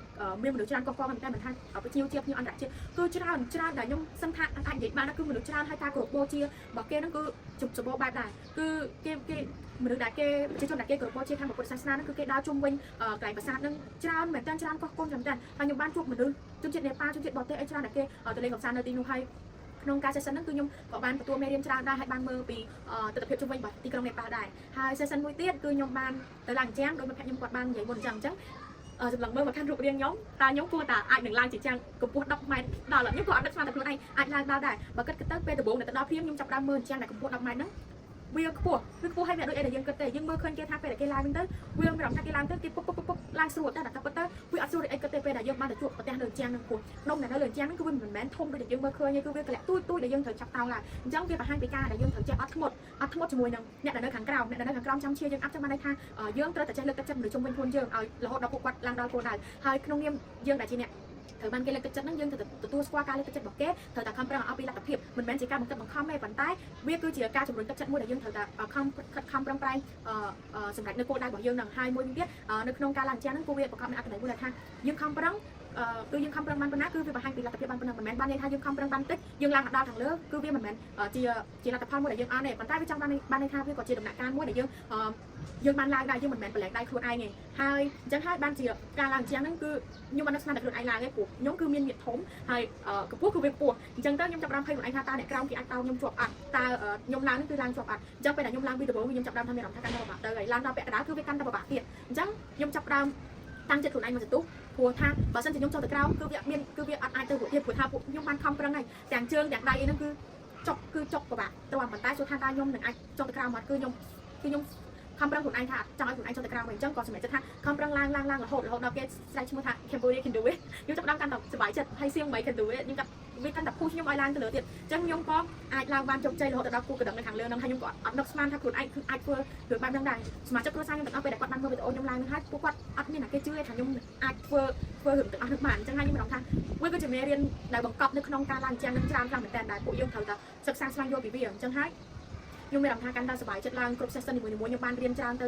មានមនុស្សច្រើនកកកមែនតើមិនថាភ្ញៀវជាតិភ្ញៀវអន្តរជាតិគឺច្រើនដែលខ្ញុំសឹងថាអាចនិយាយបានគឺមនុស្សច្រើនហើយការគោរពបូជារបស់គេហ្នឹងគឺជប់សម្បូរបែបដែរគឺគេមនុស្សដែលគេប្រជាជនដែលគេគោរពបូជាខាងពុទ្ធសាសនាហ្នឹងគឺគេដើរជុំវិញកន្លែងប្រាសាទហ្នឹងច្រើនមែនតើច្រើនកកកមែនតើហើយខ្ញុំបានជួបមនុស្សជនជាតិនេប៉ាលជនជាតិបរទេសអីច្រើនដែលគេទៅលេងកម្សាន្តនៅទីនោះហើយក្នុងការ session ហ្នឹងគឺខ្ញុំក៏បានទទួលមេរៀនច្រើនដែរហើយបានមើលពីទស្សនវិជ្ជាជុំវិញទីក្រុងនេប៉ាល់ដែរហើយ session មួយទៀតគឺខ្ញុំបានទៅឡើងជាងដោយមិត្តភក្តិខ្ញុំគាត់បាននិយាយមុនអញ្ចឹងសម្លឹងមើលមកខាងរូបរាងខ្ញុំតើខ្ញុំគួរតែអាចនឹងឡើងជាជាងកម្ពស់10ម៉ែត្រដល់ខ្ញុំក៏អត់ដឹងស្មានតែខ្លួនឯងអាចឡើងដល់ដែរបើគិតទៅពេលដំបូងទៅដល់ព្រាមខ្ញុំចាប់ដើមមើលជាងតែកម្ពស់10ម៉ែត្រហ្នឹងវាខ្ពស់ហើយវាដូចអីដែលយើងគិតទេយើងមើលឃើញគេថាពេលដែលគេឡើងវិញទៅវាមានអារម្មណ៍ថាគេឡើងទៅគេពុកឡើងស្រួលតែតែពិតទៅវាអត់ស្រួលអីគិតទេពេលដែលយើងបានទៅជួបប្រទេសលើជាងនឹងខ្ពស់ដុំដែលនៅលើជាងហ្នឹងគឺវាមិនមែនធំដូចដែលយើងមើលឃើញទេគឺវាកលាក់ទូចដែលយើងត្រូវចាប់តោងឡើងអញ្ចឹងវាបង្ហាញពីការដែលយើងត្រូវចេះអត់ធ្មត់ជាមួយនឹងអ្នកដែលនៅខាងក្រោមចាំជាយើងអត់ចាំបានន័យថាយើងត្រូវតែចេះលើកទឹកចិត្តមនុស្សជុំវិញខ្លួនយើងឲ្យរហូតដល់ពួកគាត់ឡើងដល់គោលដៅហើយក្នុងនាមយើងដែលជាអ្នកត្រូវបានគេលើកទឹកចិត្តហ្នឹងយើងត្រូវទទួលស្គាល់ការលើកទឹកចិត្តរបស់គេត្រូវតែខំប្រឹងឲ្យពីលទ្ធភាពមិនមែនជាការបង្កើតបង្ខំទេប៉ុន្តែវាគឺជាការជំរុញទឹកចិត្តមួយដែលយើងត្រូវតែខំប្រឹងប្រែងសម្រាប់នៅគោលដៅរបស់យើងហ្នឹងហើយមួយវិញទៀតនៅក្នុងការឡើងជាហ្នឹងគឺវាប្រកបដោយអត្ថន័យមួយដែលថាយើងខំប្រឹងគឺយើងខំប្រឹងបានប៉ុណ្ណាគឺវាបង្ហាញពីលទ្ធភាពបានប៉ុណ្ណឹងមិនមែនបានន័យថាយើងខំប្រឹងបានតិចយើងឡើងដល់ខាងលើគឺវាមិនមែនជាលទ្ធផលមួយដែលយើងអត់ទេប៉ុន្តែវាចង់បានន័យថាវាក៏ជាដំណាក់កាលមួយដែលយើងបានឡើងដែរយើងមិនមែនប្រឡែងដៃខ្លួនឯងទេហើយអញ្ចឹងហើយបានជាការឡើងជាងហ្នឹងគឺខ្ញុំមិននឹកស្មានតែខ្លួនឯងឡើងទេព្រោះខ្ញុំគឺមានមាឌធំហើយកម្ពស់គឺវាខ្ពស់អញ្ចឹងទៅខ្ញុំចាប់ផ្ដើមភ័យខ្លួនឯងថាតើអ្នកក្រោមគេអាចតោងខ្ញុំជាប់អត់តើខ្ញុំឡើងហ្នឹងគឺឡើងជាប់អត់អញ្ចឹងពេលដែលខ្ញុំឡើងពីដំបូងខ្ញុំចាប់ផ្ដើមថាមានអារម្មណ៍ថាកាន់តែពិបាកទៅហើយឡើងដល់ពាក់កណ្ដាលគឺវាកាន់តែពិបាកទៀតអញ្ចឹងខ្ញុំចាប់ផ្ដើមតាំងចិត្តខ្លួនឯងមកសន្ទុះព្រោះថាបើសិនជាខ្ញុំចង់ទៅក្រោមគឺវាអត់អាចទៅរួចទេព្រោះថាពួកខ្ញុំបានខំប្រឹងហើយទាំងជើងទាំងដៃអីហ្នឹងគឺចុកពិបាកទៅប៉ុន្តែសួរថាតើខ្ញុំនឹងអាចចង់ទៅក្រោមអត់គឺខ្ញុំខំប្រឹងខ្លួនឯងថាចង់ឲ្យខ្លួនឯងចង់ទៅក្រោមវិញអញ្ចឹងក៏សម្រេចចិត្តថាខំប្រឹងឡើងរហូតដល់គេស្រែកឈ្មោះថា Cambodia can do it ខ្ញុំចាប់ដល់កាន់តែសប្បាយចិត្តហើយសៀង3 can do it ខ្ញុំវាកាន់តែពុះខ្ញុំឲ្យឡើងទៅលើទៀតអញ្ចឹងខ្ញុំក៏អាចឡើងបានជោគជ័យរហូតដល់គូកណ្ដឹងនៅខាងលើហ្នឹងហើយខ្ញុំក៏អត់នឹកស្មានថាខ្លួនឯងគឺអាចធ្វើដូចបែបហ្នឹងដែរសមាជិកគ្រួសារខ្ញុំទាំងអស់ពេលដែលគាត់បានមើលវីដេអូខ្ញុំឡើងហ្នឹងហើយពួកគាត់អត់មានអ្នកគេជឿថាខ្ញុំអាចធ្វើរឿងទាំងអស់ហ្នឹងបានអញ្ចឹងហើយខ្ញុំមានអារម្មណ៍ថាវាគឺជាមេរៀនដែលបង្កប់នៅក្នុងការឡើងជាងនឹងច្រើនខ្លាំងមែនតើដែលពួកយើងត្រូវតែសិក្សាស្វែងយល់ពីវាអញ្ចឹងហើយខ្ញុំមានអារម្មណ៍ថាកាន់តែសប្បាយចិត្តឡើងគ្រប់ session នីមួយៗខ្ញុំបានរៀនច្រើនទៅ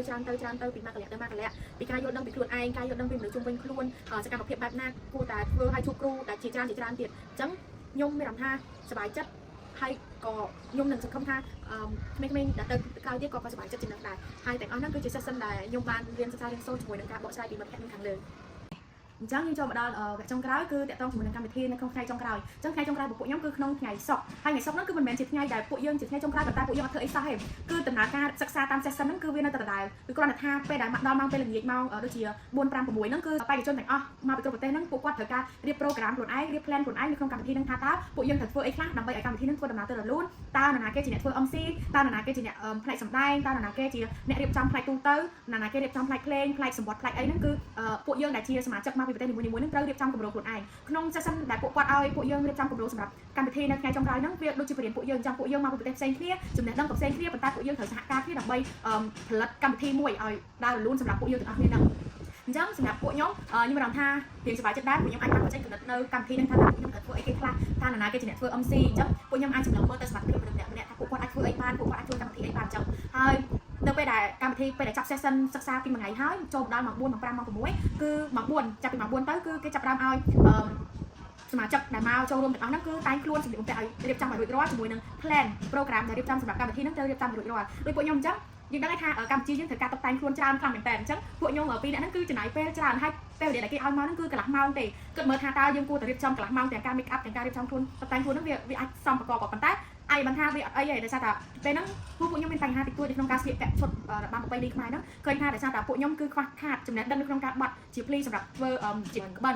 ពីមកកលៈទៅមកកលៈពីការយល់ដឹងពីខ្លួនឯងការយល់ដឹងពីមនុស្សជុំវិញខ្លួនសកម្មភាពបែបណាគួរតែធ្វើឲ្យជួបគ្រូដែលជាច្រើនទៀតអញ្ចឹងខ្ញុំមានអារម្មណ៍ថាសប្បាយចិត្តហើយក៏ខ្ញុំនឹងសង្ឃឹមថាក្មេងៗដែលទៅក្រោយទៀតក៏សប្បាយចិត្តជាងនឹងដែរហើយទាំងអស់ហ្នឹងគឺជា session ដែលខ្ញុំបានរៀនសិក្សារៀនសូត្រជាមួយនឹងការបកស្រាយពីមិត្តភក្តិខ្ញុំខាងលើអញ្ចឹងខ្ញុំចូលមកដល់វគ្គចុងក្រោយគឺតកតងជាមួយនឹងកម្មវិធីនៅក្នុងថ្ងៃចុងក្រោយអញ្ចឹងថ្ងៃចុងក្រោយរបស់ពួកខ្ញុំគឺក្នុងថ្ងៃសុក្រហើយថ្ងៃសុក្រហ្នឹងគឺមិនមែនជាថ្ងៃដែលពួកយើងជាថ្ងៃចុងក្រោយប៉ុន្តែពួកយើងអត់ធ្វើអីសោះទេគឺដំណើរការសិក្សាតាម session ហ្នឹងគឺវានៅតែដដែលគឺគ្រាន់តែថាពេលដែលមកដល់ម៉ោងពេលល្ងាចម៉ោងដូចជា4 5 6ហ្នឹងគឺបេក្ខជនទាំងអស់មកពីគ្រប់ប្រទេសហ្នឹងពួកគាត់ត្រូវការរៀប program ខ្លួនឯងរៀប plan ខ្លួនឯងនៅក្នុងកម្មវិធីហ្នឹងថាតើពួកយើងត្រូវធ្វើអីខ្លះដើម្បីឲ្យកម្មវិធីហ្នឹងធ្វើដំណើរទៅរលូនតើនរណាគេជាអ្នកធ្វើ MC តើនរណាគេជាអ្នកផ្នែកសម្ដែងតើនរណាគេជាអ្នករៀបចំផ្នែកទូទៅនរណាគេរៀបចំផ្នែកភ្លេងផ្នែកសម្បត្តិផ្នែកអីហ្នឹងគឺពួកយើងដែលជាសមាជិកមកពីប្រទេសនីមួយៗហ្នឹងត្រូវរៀបចំគម្រោងខ្លួនឯងក្នុង session ដែលពួកគាត់ឲ្យពួកយើងរៀបចំគម្រោងសម្រាប់កម្មវិធីនៅថ្ងៃចុងក្រោយហ្នឹងវាដូចជាបរិញ្ញាពួកយើងចង់ពួកយើងមកពីប្រទេសផ្សេងគ្នាចំណេះដឹងក៏ផ្សេងគ្នាប៉ុន្តែពួកយើងត្រូវសហការគ្នាដើម្បីផលិតកម្មវិធីមួយឲ្យដើររលូនសម្រាប់ពួកយើងទាំងអស់គ្នាហ្នឹងអញ្ចឹងសម្រាប់ពួកខ្ញុំមានអារម្មណ៍ថារៀងសប្បាយចិត្តដែរពួកខ្ញុំអាចបានបញ្ចេញគំនិតនៅកម្មវិធីហ្នឹងថាពួកខ្ញុំត្រូវធ្វើអីគេខ្លះថានរណាគេជាអ្នកធ្វើ MC អញ្ចឹងពួកខ្ញុំអាចសម្លឹងមើលទៅសមត្ថភាពម្នាក់ៗថាពួកគាត់អាចធ្វើអីបានពួកគាត់អាចជួយកម្មវិធីអីបានអញ្ចឹងហើយនៅពេលដែលកម្មវិធីពេលដែលចាប់ session សិក្សាពីមួយថ្ងៃហើយចូលដល់ម៉ោង4ម៉ោង5ម៉ោង6គឺម៉ោង4ចាប់ពីម៉ោង4ទៅគឺគេចាប់ផ្ដើមឲ្យសមាជិកដែលមកចូលរួមទាំងអស់ហ្នឹងគឺតែងខ្លួនសម្លៀកបំពាក់ឲ្យរៀបចំឲ្យរួចរាល់ជាមួយនឹង plan program ដែលរៀបចំសម្រាប់កម្មវិធីហ្នឹងត្រូវរៀបចំឲ្យរួចរាល់ដោយពួកខ្ញុំអញ្ចឹងយើងដឹងថាកម្ពុជាយើងត្រូវការតុបតែងខ្លួនច្រើនខ្លាំងមែនតើអញ្ចឹងពួកខ្ញុំពីរនាក់ហ្នឹងគឺចំណាយពេលច្រើនហើយពេលវេលាដែលគេឲ្យមកហ្នឹងគឺកន្លះម៉ោងទេគិតមើលថាតើយើងគួរតែរៀបចំកន្លះម៉ោងទាំងការ make up ទាំងការរៀបចំខ្លួនតុបតែងខ្លួនហ្នឹងវាអាចសមប្រកបប៉ុន្តែអាច ហើយបានថាវាអត់អីទេដោយសារតែពេលហ្នឹងពួកខ្ញុំមានបញ្ហាតិចតួចនៅក្នុងការស្លៀកពាក់ឈុតបានប្រពៃណីខ្មែរហ្នឹងឃើញថាដោយសារតែពួកខ្ញុំគឺខ្វះខាតចំណេះដឹងនៅក្នុងការបត់ជាភ្លីសម្រាប់ធ្វើជាក្បិន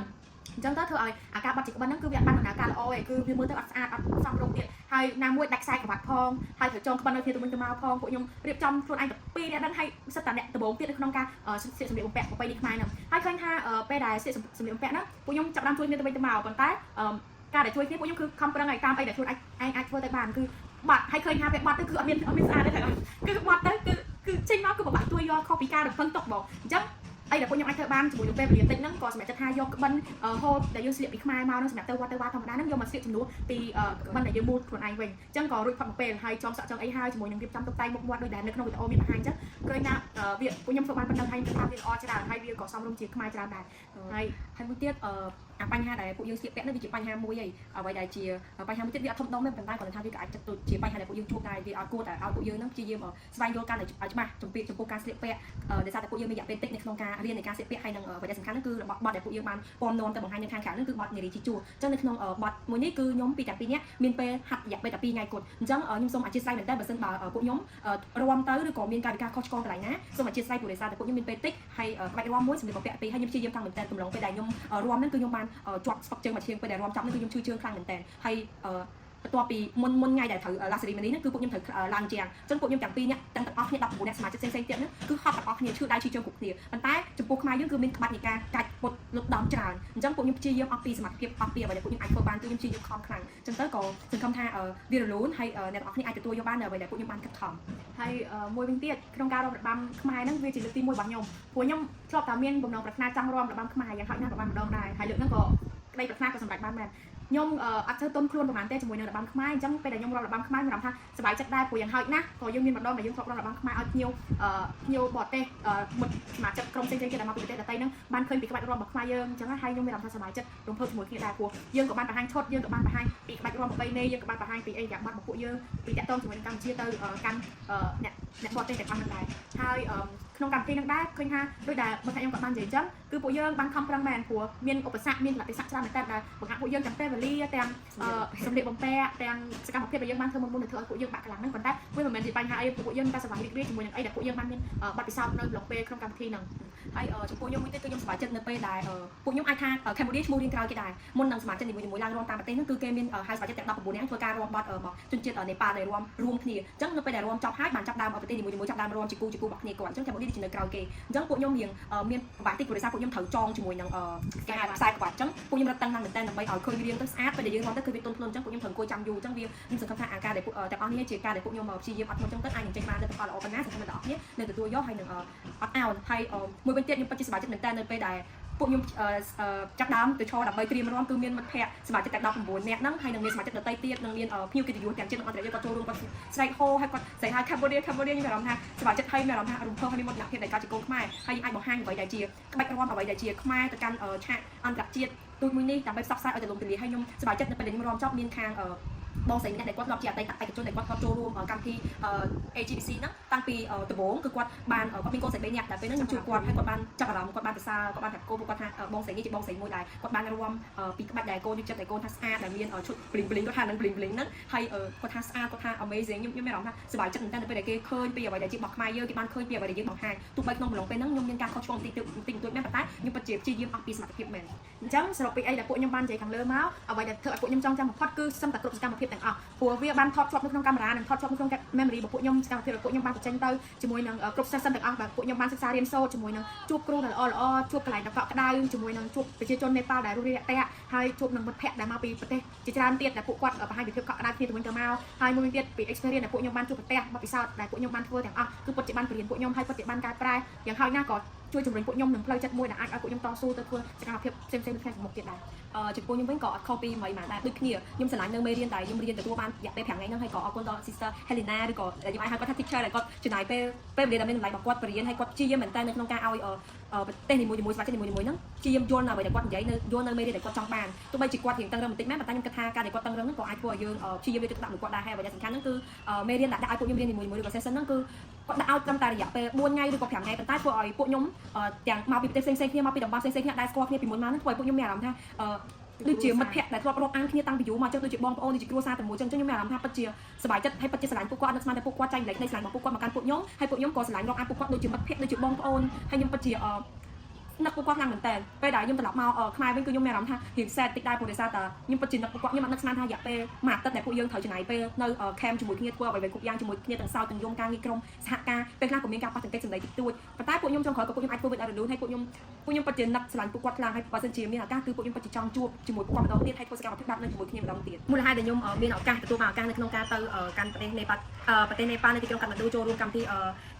អញ្ចឹងទៅធ្វើឲ្យអាការបត់ជាក្បិនហ្នឹងគឺវាអត់បានដំណើរការល្អទេគឺវាមើលទៅអត់ស្អាតអត់សមរម្យទៀតហើយណាមួយដាច់ខ្សែក្រវ៉ាត់ផងហើយត្រូវចងក្បិននៅគ្នាទៅវិញទៅមកផងពួកខ្ញុំរៀបចំខ្លួនឯងទៅ2នាក់ហ្នឹងហើយសិតតែអ្នកដំបូងទៀតនៅក្នុងការស្លៀកសម្លៀកបំពាក់ប្រពៃណីខ្មែរហ្នឹងហើយឃើញថាពេលដែលស្លៀកសម្លៀកបំពាក់ហ្នឹងពួកខ្ញុំចាប់ផ្ដើមជួយគ្នាទៅវិញទៅមកប៉ុន្តែការដែលជួយគ្នាពួកខ្ញុំគឺខំប្រឹងឲ្យតាមអីដែលខ្លួនឯងអាចធ្វើទៅបានគឺបាត់ហើយឃើញថាពេលបាត់ទៅគឺអត់មានស្អាតទេហ្នឹងគឺបាត់ទៅគឺចេញមកគឺពិបាកទួយយកខុសពីការរំពឹងទុកបងអញ្ចឹងអីដែលពួកខ្ញុំអាចធ្វើបានជាមួយនឹងពេលវេលាតិចហ្នឹងក៏សម្រាប់ចិត្តថាយកក្បិនហូតដែលយើងស្លៀកពីខ្មែរមកហ្នឹងសម្រាប់ទៅវត្តទៅវត្តធម្មតាហ្នឹងយកមកស្លៀកជំនួសពីក្បិនដែលយើងមូលខ្លួនឯងវិញអញ្ចឹងក៏រួចផុតមកពេលហើយចងសក់ចងអីហើយជាមួយនឹងរៀបចំតុបតែងមុខមាត់ដូចដែលនៅក្នុងវីដេអូមានបង្ហាញអញ្ចឹងឃើញថាវាពួកខ្ញុំធ្វើបានប៉ុណ្ណឹងហើយថាវាល្អច្រើនហើយវាក៏សមរម្យជាខ្មែរច្រើនដែរហើយមួយទៀតអាបញ្ហាដែលពួកយើងស្លៀកពាក់នេះវាជាបញ្ហាមួយហើយអ្វីដែលជាបញ្ហាមួយទៀតវាអត់ធំដុំទេប៉ុន្តែគាត់ថាវាក៏អាចចាត់ទុកជាបញ្ហាដែលពួកយើងជួបដែរវាអត់គួរតែឲ្យពួកយើងនឹងព្យាយាមស្វែងយល់កាន់តែច្បាស់ចំពោះការស្លៀកពាក់ដោយសារតែពួកយើងមានរយៈពេលតិចនៅក្នុងការរៀននៃការស្លៀកពាក់ហើយនឹងអ្វីដែលសំខាន់នោះគឺរបស់បទដែលពួកយើងបានពំនាំទៅបង្ហាញនៅខាងក្រៅនោះគឺបទនារីជាជួរអញ្ចឹងនៅក្នុងបទមួយនេះគឺខ្ញុំពីទាំងពីរនាក់មានពេលហាត់រយៈពេលតែ2ថ្ងៃគត់អញ្ចឹងខ្ញុំសូមអធិស្ឋានមែនតើបើសិនបើពួកខ្ញុំរួមទៅឬក៏មានកាយវិការខុសឆ្គងកន្លែងណាសូមអធិស្ឋានព្រោះដោយសារតែពួកខ្ញុំមានពេលតិចហើយក្បាច់រួមមួយសម្រាប់បំពាក់ពីរហើយខ្ញុំព្យាយាមខាងមែនតើកំឡុងពេលដែលខ្ញុំរួមហ្នឹងគឺខ្ញុំបានជាប់ស្ពឹកជើងមួយជើងពេលដែលរួមចប់នេះគឺខ្ញុំឈឺជើងខ្លាំងមែនតើហើយបន្ទាប់ពីមុនថ្ងៃដែលត្រូវ last ceremony ហ្នឹងគឺពួកខ្ញុំត្រូវឡើងជាងអញ្ចឹងពួកខ្ញុំទាំងពីរនាក់ទាំងអស់គ្នា19នាក់សមាជិកផ្សេងៗទៀតហ្នឹងគឺហត់ទាំងអស់គ្នាឈឺដៃឈឺជើងគ្រប់គ្នាប៉ុន្តែចំពោះខ្មែរយើងគឺមានក្បាច់នៃការកាច់ពុតលុបដំច្រើនអញ្ចឹងពួកខ្ញុំព្យាយាមអស់ពីសមត្ថភាពអស់ពីអ្វីដែលពួកខ្ញុំអាចធ្វើបានគឺខ្ញុំព្យាយាមខំខ្លាំងអញ្ចឹងទៅក៏សង្ឃឹមថាវារលូនហើយអ្នកទាំងអស់គ្នាអាចទទួលយកបាននៅអ្វីដែលពួកខ្ញុំបានខិតខំហើយមួយវិញទៀតក្នុងការរាប់របាំខ្មែរហ្នឹងវាជាលើកទី1របស់ខ្ញុំព្រោះខ្ញុំធ្លាប់តែមានបំណងប្រាថ្នាចង់រាប់របាំខ្មែរយ៉ាងហោចណាស់ក៏បានម្ដងដែរហើយលើកហ្នឹងក៏ក្តីប្រាថ្នាក៏សម្រេចបានមែនខ្ញុំអត់ធ្វើទុនខ្លួនប្រហែលទេជាមួយនឹងរបាំខ្មែរអញ្ចឹងពេលដែលខ្ញុំរាប់របាំខ្មែរមានអារម្មណ៍ថាសប្បាយចិត្តដែរព្រោះយ៉ាងហោចណាស់ក៏យើងមានម្ដងដែលយើងធ្លាប់រាប់របាំខ្មែរឲ្យភ្ញៀវបរទេសមិត្តសមាជិកក្រុមផ្សេងៗទៀតដែលមកពីប្រទេសដទៃហ្នឹងបានឃើញពីក្បាច់រាំរបស់ខ្មែរយើងអញ្ចឹងហើយខ្ញុំមានអារម្មណ៍ថាសប្បាយចិត្តរំភើបជាមួយគ្នាដែរព្រោះយើងក៏បានបង្ហាញឈុតយើងក៏បានបង្ហាញពីក្បាច់រាំប្រពៃណីយើងក៏បានបង្ហាញពីអីយ៉ាងបាត់របស់ពួកយើងពីតាក់ទងជាមួយនឹងកម្ពុជាទៅកាន់អ្នកបរទេសទាំងអស់ហ្នឹងដែរហើយក្នុងកម្មវិធីហ្នឹងដែរឃើញថាដូចដែលបងខ្ញុំក៏បាននិយាយអញ្ចឹងគឺពួកយើងបានខំប្រឹងមែនព្រោះមានឧបសគ្គមានលទ្ធិស័ក្តិច្រើនមែនតើដែលបង្ហាញពួកយើងទាំងពេលវេលាទាំងសម្លៀកបំពាក់ទាំងសកម្មភាពដែលយើងបានធ្វើមុនទៅធ្វើឲ្យពួកយើងបាក់ខ្លាំងហ្នឹងប៉ុន្តែវាមិនមែនជាបញ្ហាអីពួកយើងតែសប្បាយរីករាយជាមួយនឹងអីដែលពួកយើងបានមានបទពិសោធន៍នៅក្នុងពេលក្នុងកម្មវិធីហ្នឹងហើយចំពោះខ្ញុំមួយទៀតគឺខ្ញុំសប្បាយចិត្តនៅពេលដែលពួកខ្ញុំអាចថាកម្ពុជាឈ្មោះរៀងក្រោយគេដែរមុននឹងសមាជិកនីមួយៗឡើងរួមតាមប្រទេសហ្នឹងគឺគេមានហៅសមាជិកទាំង19នាក់ធ្វើការរួមបទមកជនជាតិនេប៉ាល់ដែលរួមគ្នាអញ្ចឹងនៅពេលដែលរួមចប់ហើយបានចាប់ដើមប្រទេសនីមួយៗចាប់ដើមរួមជាគូរបស់គ្នាគាត់អញ្ចឹងកម្ពុជាជានៅក្រោយគេអញ្ចឹងពួកខ្ញុំរៀងមានពិបាកតិចព្រោះដោយសារពួកខ្ញុំត្រូវចងជាមួយនឹងគេហៅខ្សែក្បាច់អញ្ចឹងពួកខ្ញុំរត់តឹងណាស់មែនតើដើម្បីឲ្យឃើញរៀងទៅស្អាតពេលដែលយើងរត់ទៅគឺវាទន់ភ្លន់អញ្ចឹងពួកខ្ញុំត្រូវអង្គុយចាំយូរអញ្ចឹងវាខ្ញុំសង្ឃឹមថាអាការដែលទាំងអស់នេះជាការដែលពួកខ្ញុំព្យាយាមអត់ធ្មត់អញ្ចឹងទៅអាចនឹងចេញបានលទ្ធផលល្អប៉ុណ្ណាសង្ឃឹមថាអ្នកទាំងអស់គ្នានឹងទទួលយកហើយនឹងអត់អោនហើយមួយវិញទៀតខ្ញុំពិតជាសប្បាយចិត្តមែនតើនៅពេលដែលពួកខ្ញុំចាប់ដើមទៅឈរដើម្បីត្រៀមរាំគឺមានមិត្តភ័ក្តិសមាជិកទាំង19នាក់ហ្នឹងហើយនឹងមានសមាជិកដទៃទៀតនឹងមានភ្ញៀវកិត្តិយសទាំងជាតិនិងអន្តរជាតិគាត់ចូលរួមគាត់ស្រែកហូហើយគាត់ស្រែកហៅ Cambodia ខ្ញុំមានអារម្មណ៍ថាសមាជិកហើយមានអារម្មណ៍ថារំភើបហើយមានមោទនភាពនៃការជាកូនខ្មែរហើយយើងអាចបង្ហាញអ្វីដែលជាក្បាច់រាំអ្វីដែលជាខ្មែរទៅកាន់ឆាកអន្តរជាតិទូមួយនេះដើម្បីផ្សព្វផ្សាយឲ្យទៅលោកទលាហើយខ្ញុំសប្បាយចិត្តនៅពេលដែលខ្ញុំរាំចប់មានខាងបងស្រីម្នាក់ដែលគាត់ធ្លាប់ជាអតីតឯកជនដែលគាត់ធ្លាប់ចូលរួមកម្មវិធី AGBC ហ្នឹងតាំងពីដំបូងគឺគាត់មានកូនស្រី3នាក់តែពេលហ្នឹងខ្ញុំជួបគាត់ហើយគាត់បានចាប់អារម្មណ៍គាត់បានប្រសើរគាត់បានថាគោគាត់ថាបងស្រីនេះជាបងស្រីមួយដែលគាត់បានរួមពីក្បាច់ដែលកូនយកចិត្តតែកូនថាស្អាតដែលមានឈុត bling bling គាត់ថានឹង bling bling ហ្នឹងហើយគាត់ថាស្អាតគាត់ថា amazing ខ្ញុំមានអារម្មណ៍ថាសប្បាយចិត្តមែនតើនៅពេលដែលគេឃើញពីអ្វីដែលជារបស់ខ្មែរយើងគេបានឃើញពីអ្វីដែលយើងបង្ហាញទោះបីក្នុងកំឡុងពេលហ្នឹងខ្ញុំមានការខុសឆ្គងបន្តិចបន្តួចមែនប៉ុន្តែខ្ញុំពិតជាព្យាយាមអស់ពីសមត្ថភាពមែនអញ្ចឹងសរុបពីអីដែលពួកខ្ញុំបាននិយាយខាងលើមកអ្វីដែលធ្វើឲ្យពួកខ្ញុំចង់ចាំបំផុតគឺសឹមតែគ្រប់សកម្មភាពទាំងអស់ព្រោះវាបានថតជាប់នៅក្នុងកាមេរ៉ានិងថតជាប់នៅក្នុង memory របស់ពួកខ្ញុំសកម្មភាពរបស់ពួកខ្ញុំបានបញ្ចេញទៅជាមួយនឹងគ្រប់ session ទាំងអស់បាទពួកខ្ញុំបានសិក្សារៀនសូត្រជាមួយនឹងជួបគ្រូដែលល្អៗជួបកន្លែងដ៏កក់ក្ដៅជាមួយនឹងជួបប្រជាជននេប៉ាល់ដែលរស់រានរាក់ទាក់ហើយជួបនឹងមិត្តភ័ក្តិដែលមកពីប្រទេសជាច្រើនទៀតដែលពួកគាត់បង្ហាញពីភាពកក់ក្ដៅគ្នាទៅវិញទៅមកហើយមួយទៀតពី experience ដែលពួកខ្ញុំបានជួបប្រទេសបទពិសោធន៍ដែលពួកខ្ញុំបានធ្វើទាំងអស់គឺពិតជាបានបរៀនពួកខ្ញុំហើយពិតជាបានកែប្រែយ៉ាងហោចណាស់ក៏ជួយជំរុញពួកខ្ញុំនឹងផ្លូវចិត្តមួយដែលអាចឲ្យពួកខ្ញុំតស៊ូទៅធ្វើសកម្មភាពផ្សេងៗនៅក្នុងមុខទៀតដែរចំពោះខ្ញុំវិញក៏អត់ខុសពីមីម៉ាដែរដូចគ្នាខ្ញុំឆ្លាញ់នៅមេរៀនដែលខ្ញុំរៀនទទួលបានរយៈពេល5ថ្ងៃហ្នឹងហើយក៏អរគុណដល់ Sister Helena ឬក៏ខ្ញុំអាចហៅគាត់ថា teacher ដែលគាត់ចំណាយពេលវេលាដែលមានតម្លៃរបស់គាត់បរៀនហើយគាត់ព្យាយាមមែនតើនៅក្នុងការឲ្យប្រទេសនីមួយៗសមាជិកនីមួយៗហ្នឹងព្យាយាមយល់នៅអ្វីដែលគាត់និយាយយល់នៅមេរៀនដែលគាត់ចង់បានទោះបីជាគាត់រៀងតឹងរឹងបន្តិចមែនប៉ុន្តែខ្ញុំគិតថាការដែលគាត់តឹងរឹងហ្នឹងក៏អាចធ្វើឲ្យយើងព្យាយាមយកទឹកដាក់មួយគាត់ដែរហើយអ្វីដែលសំខាន់ហ្នឹងគឺមេរៀនដែលដាក់ឲ្យពួកខ្ញុំរៀននីមួយៗឬក៏ session ហ្នឹងគឺគាត់ដាក់ឲ្យត្រឹមតែរយៈពេល4ថ្ងៃឬក៏5ថ្ងៃប៉ុន្តែធ្វើឲ្យពួកខ្ញុំទាំងមកពីប្រទេសផ្សេងៗគ្នាមកពីតំបន់ផ្សេងៗគ្នាដែលស្គាល់គ្នាពីមុនមកហ្នឹងធ្វើឲ្យពួកខ្ញុំមានអារម្មណ៍ថា ដូចជាមិត្តភក្តិដែលធ្លាប់រាប់អានគ្នាតាំងពីយូរមកចឹងដូចជាបងប្អូនដូចជាគ្រួសារតែមួយចឹងខ្ញុំមានអារម្មណ៍ថាពិតជាសប្បាយចិត្តហើយពិតជាស្រឡាញ់ពួកគាត់នឹកស្មានតែពួកគាត់ចែករំលែកក្តីស្រឡាញ់របស់ពួកគាត់មកកាន់ពួកខ្ញុំហើយពួកខ្ញុំក៏ស្រឡាញ់រាប់អានពួកគាត់ដូចជាមិត្តភក្តិដូចជាបងប្អូនហើយខ្ញុំពិតជានឹកពួកគាត់ខ្លាំងមែនតើពេលដែលខ្ញុំត្រឡប់មកខ្មែរវិញគឺខ្ញុំមានអារម្មណ៍ថារៀងសែតតិចដែរព្រោះដោយសារតែខ្ញុំពិតជានឹកពួកគាត់ខ្ញុំអត់នឹកស្មានថារយៈពេលមួយអាទិត្យដែលពួកយើងត្រូវចំណាយពេលនៅខេមជាមួយគ្នាធ្វើអ្វីៗគ្រប់យ៉ាងជាមួយគ្នាទាំងសោតទាំងយំការងារក្រុមសហការពេលខ្លះក៏មានការប៉ះទង្គិចសម្ដីតិចតួចប៉ុន្តែពួកខ្ញុំចុងក្រោយក៏ពួកខ្ញុំអាចធ្វើវិញអត់រលូនហើយពួកខ្ញុំពិតជានឹកស្រឡាញ់ពួកគាត់ខ្លាំងហើយបើសិនជាមានឱកាសគឺពួកខ្ញុំពិតជាចង់ជួបជាមួយពួកគាត់ម្ដងទៀតហើយធ្វើសកម្មភាពបែបនេះជាមួយគ្នាម្ដងទៀតមូលហេតុដែលខ្ញុំមានឱកាសទទួលបានឱកាសនៅក្នុងការទៅកាន់ប្រទេសនេប៉ាល់នៅទីក្រុងកាត់ម៉ាឌូចូលរួមកម្មវិធី